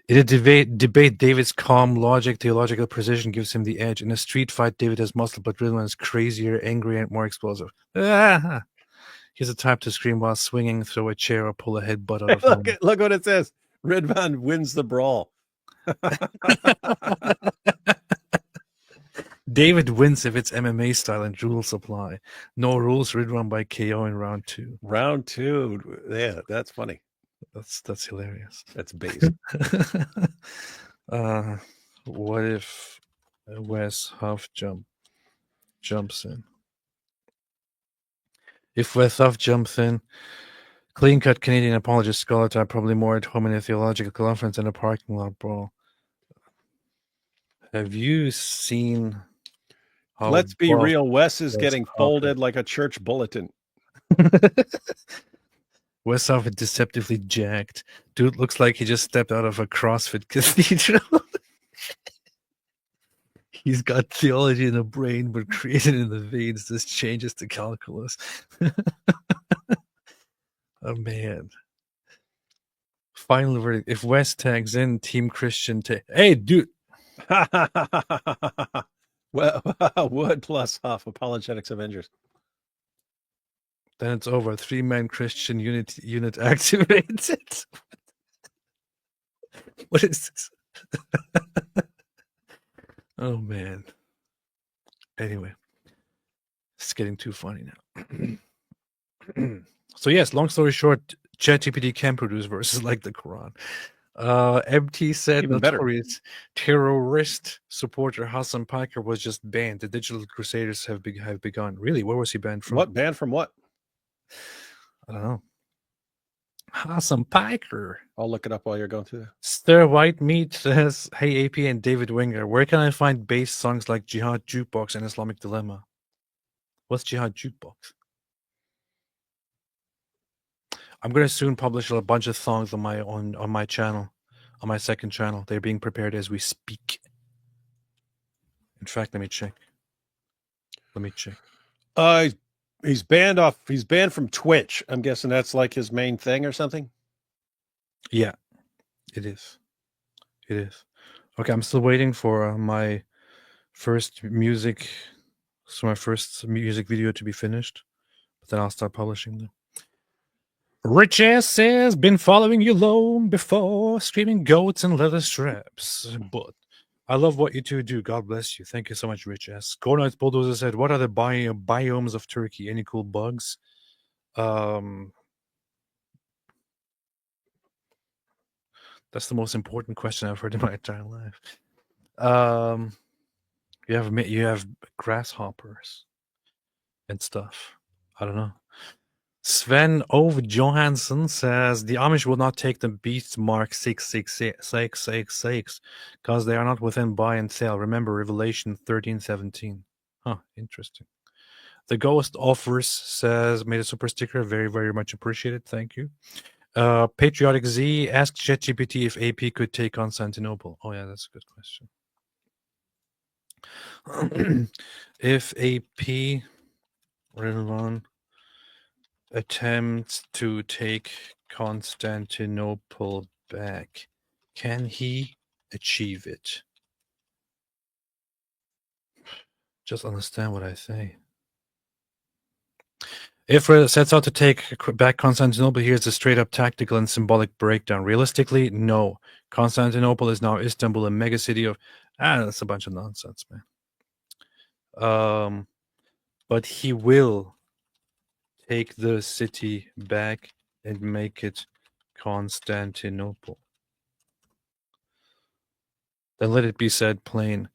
In a debate, David's calm logic, theological precision gives him the edge. In a street fight, David has muscle, but Ridwan is crazier, angrier, and more explosive. He's the type to scream while swinging, throw a chair, or pull a headbutt out of Look what it says. Ridwan wins the brawl. David wins if it's MMA style and rules apply. No rules, Ridwan by KO in round 2. Round 2. Yeah, that's funny. That's hilarious. That's base. What if Wes Huff jumps in? If Wes Huff jumps in, clean-cut Canadian apologist scholar type, probably more at home in a theological conference than a parking lot brawl. Have you seen how Let's be buff real. Wes is Wes getting Huff folded like a church bulletin. Wes Huff is deceptively jacked. Dude looks like he just stepped out of a CrossFit cathedral. He's got theology in the brain, but created in the veins. This changes the calculus. Oh, man. Final verdict. If Wes tags in, Team Christian hey, dude. Well, Wood plus Huff, Apologetics Avengers. Then it's over. 3-man Christian unit activated. What is this? Oh, man. Anyway, it's getting too funny now. So, yes, long story short, ChatGPT can produce verses like the Quran. MT said Even better. notorious terrorist supporter Hassan Piker was just banned. The Digital Crusaders have begun. Really? Where was he banned from? What? Banned from what? I don't know. Hassan Piker. I'll look it up while you're going through that. Stir White Meat says, hey, AP and David Winger, where can I find bass songs like Jihad Jukebox and Islamic Dilemma? What's Jihad Jukebox? I'm going to soon publish a bunch of songs on my channel, on my second channel. They're being prepared as we speak. In fact, let me check. He's banned from Twitch. I'm guessing that's like his main thing or something. Yeah, it is. It is. Okay, I'm still waiting for my first music video to be finished, but then I'll start publishing them. Rich S says, been following you long before, screaming goats and leather straps. But I love what you two do. God bless you. Thank you so much, Rich S. Gornite Bulldozer said, what are the biomes of Turkey? Any cool bugs? That's the most important question I've heard in my entire life. You have grasshoppers and stuff. I don't know. Sven Ove Johansson says the Amish will not take the beast mark 666 because they are not within buy and sell. Remember Revelation 13:17. Huh, interesting. The Ghost Offers says made a super sticker. Very, very much appreciated. Thank you. Patriotic Z asked ChatGPT if AP could take Constantinople. Oh yeah, that's a good question. If AP attempts to take Constantinople back, can he achieve it? Just understand what I say. Israel sets out to take back Constantinople. Here's a straight-up tactical and symbolic breakdown. Realistically, no. Constantinople is now Istanbul, a megacity of... that's a bunch of nonsense, man. But he will take the city back and make it Constantinople. Then let it be said plain.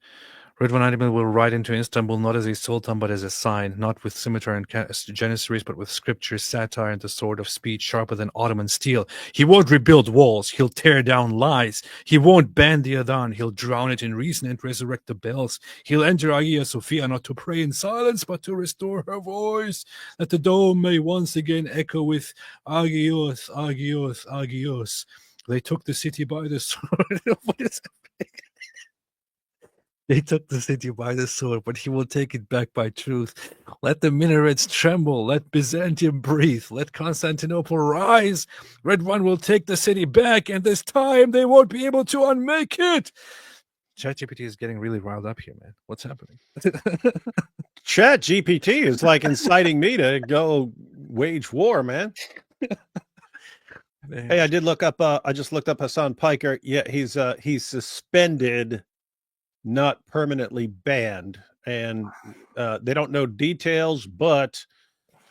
Ridwan Ademir will ride into Istanbul not as a sultan but as a sign, not with scimitar and janissaries, but with scripture, satire, and the sword of speech sharper than Ottoman steel. He won't rebuild walls. He'll tear down lies. He won't ban the adhan. He'll drown it in reason and resurrect the bells. He'll enter Hagia Sophia not to pray in silence, but to restore her voice, that the dome may once again echo with Agios, Agios, Agios. They took the city by the sword. What is happening? They took the city by the sword, but he will take it back by truth. Let the minarets tremble. Let Byzantium breathe. Let Constantinople rise. Ridwan will take the city back, and this time they won't be able to unmake it. ChatGPT is getting really riled up here, man. What's happening? ChatGPT is like inciting me to go wage war, man. Hey, I did look up. I just looked up Hassan Piker. Yeah, he's suspended, not permanently banned. and they don't know details, but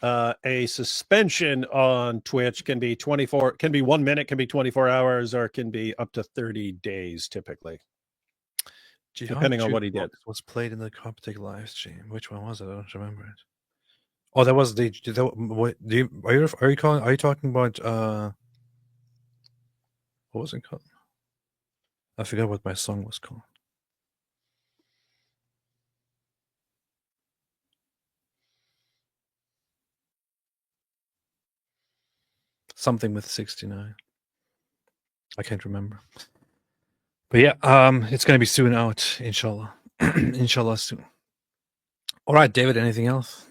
a suspension on Twitch can be 1 minute, can be 24 hours, or can be up to 30 days typically, depending on what he did. Was played in the Coptic live stream. Which one was it? I don't remember it. Oh, that was the. Are you talking about? What was it called? I forgot what my song was called. Something with 69. I can't remember. But yeah, it's gonna be soon out, inshallah. Inshallah soon. All right, David, anything else?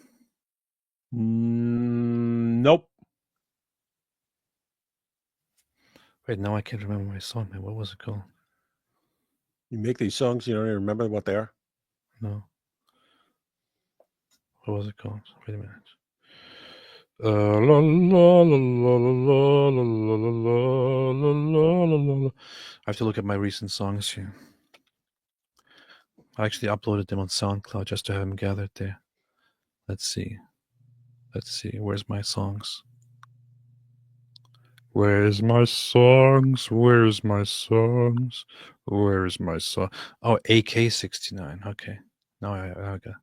Nope. Wait, now I can't remember my song, man. What was it called? You make these songs, you don't even remember what they are? No. What was it called? Wait a minute. I have to look at my recent songs here. I actually uploaded them on SoundCloud just to have them gathered there. Let's see. Where's my songs? Where's my songs? Where's my songs? Where's my song? Oh, AK-69. Okay. Now I got.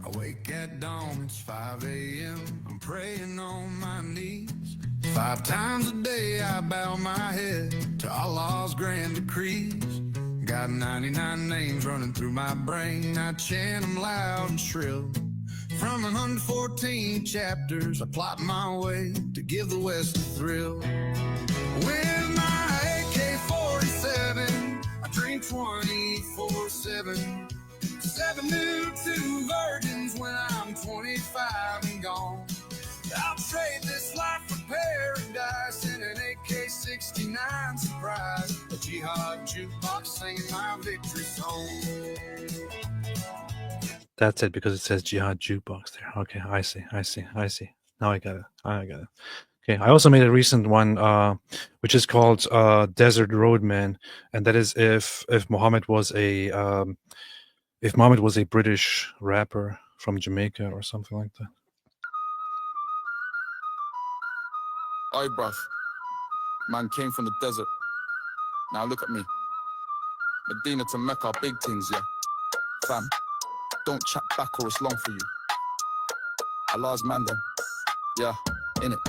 I wake at dawn, it's 5 a.m. I'm praying on my knees. 5 times a day I bow my head to Allah's grand decrees. Got 99 names running through my brain. I chant them loud and shrill. From 114 chapters, I plot my way to give the West a thrill. With my AK-47, I drink 24/7. 7 new 2 virgins when I'm 25 and gone. I'll trade this life for paradise in an AK-69 surprise. A jihad jukebox singing my victory song. That's it, because it says Jihad Jukebox there. Okay, I see. Now I got it. Okay, I also made a recent one, which is called Desert Roadman, and that is if Muhammad was a British rapper from Jamaica or something like that. Oi, bruv. Man came from the desert. Now look at me. Medina to Mecca, big things, yeah. Fam, don't chat back or it's long for you. Allah's man then. Yeah, innit.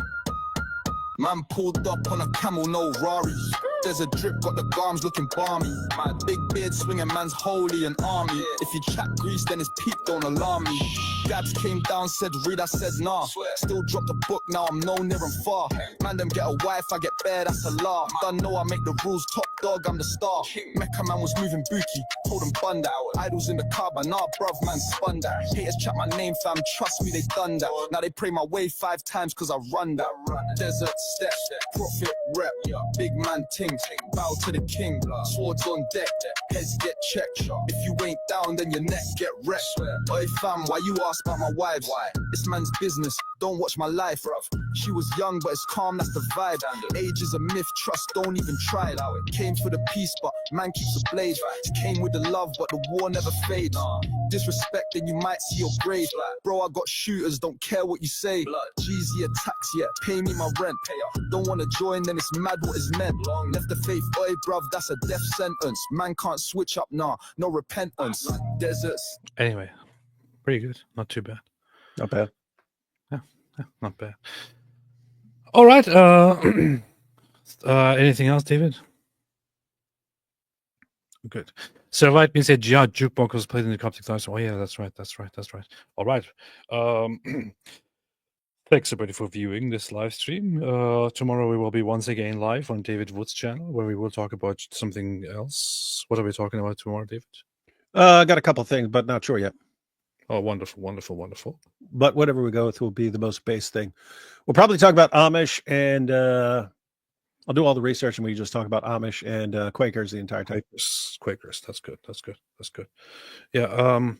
Man pulled up on a camel, no Rari. There's a drip, got the garms looking balmy. My big beard swinging, man's holy and army. If you chat grease, then his peak don't alarm me. Gabs came down, said read, I said nah. Still dropped the book, now I'm no near and far. Man, them get a wife, I get bare, that's a laugh. Don't know I make the rules, top dog, I'm the star. Mecca man was moving bookie, told him bun that. Idols in the car, but nah, bruv, man spun that. Haters chat my name, fam, trust me, they done that. Now they pray my way 5 times, cause I run that. Desert step, prophet rep, big man ting. Bow to the king, swords on deck, heads get checked. If you ain't down, then your neck get wrecked. Oi fam, why you ask about my wives? This man's business, don't watch my life. She was young, but it's calm, that's the vibe. Age is a myth, trust, don't even try it. Came for the peace, but man keeps the blade. Came with the love, but the war never fades. Disrespect, then you might see your grave. Bro, I got shooters, don't care what you say. Jeezy attacks, yeah, pay me my rent. Don't wanna join, then it's mad what is meant. Left the faith, oi bruv, that's a death sentence. Man can't switch up, nah, no repentance. Deserts. Anyway, pretty good. Not too bad. Not bad. Yeah, not bad. All right. Anything else, David? Good. So right means that Jihad Jukebox was played in the Coptic live stream. Oh yeah, that's right. All right. Thanks everybody for viewing this live stream. Tomorrow we will be once again live on David Wood's channel, where we will talk about something else. What are we talking about tomorrow, David? I got a couple things, but not sure yet. Oh, wonderful. But whatever we go with will be the most base thing. We'll probably talk about Amish, and I'll do all the research, and we just talk about Amish and Quakers the entire time. Quakers. That's good. Yeah.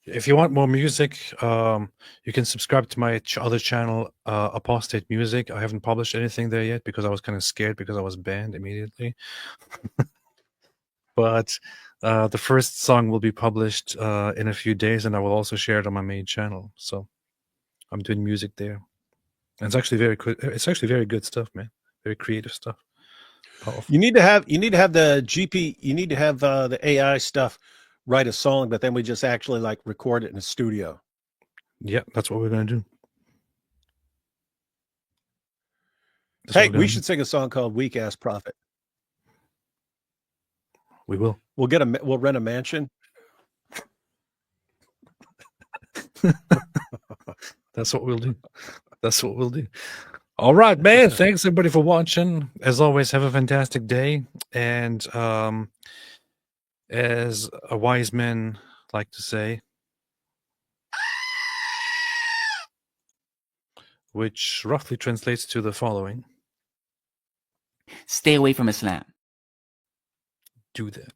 If you want more music, you can subscribe to my other channel, Apostate Music. I haven't published anything there yet because I was kind of scared because I was banned immediately. But The first song will be published in a few days, and I will also share it on my main channel. So I'm doing music there. And it's actually very good. It's actually very good stuff, man. Very creative stuff. Powerful. You need to have the GP. You need to have the AI stuff write a song, but then we just actually like record it in a studio. Yeah, that's what we're gonna do. Hey, we should sing a song called "Weak Ass Prophet." We will. We'll rent a mansion. That's what we'll do. That's what we'll do. All right, man. Thanks everybody for watching. As always, have a fantastic day. And as a wise man like to say, which roughly translates to the following: stay away from Islam. Do that.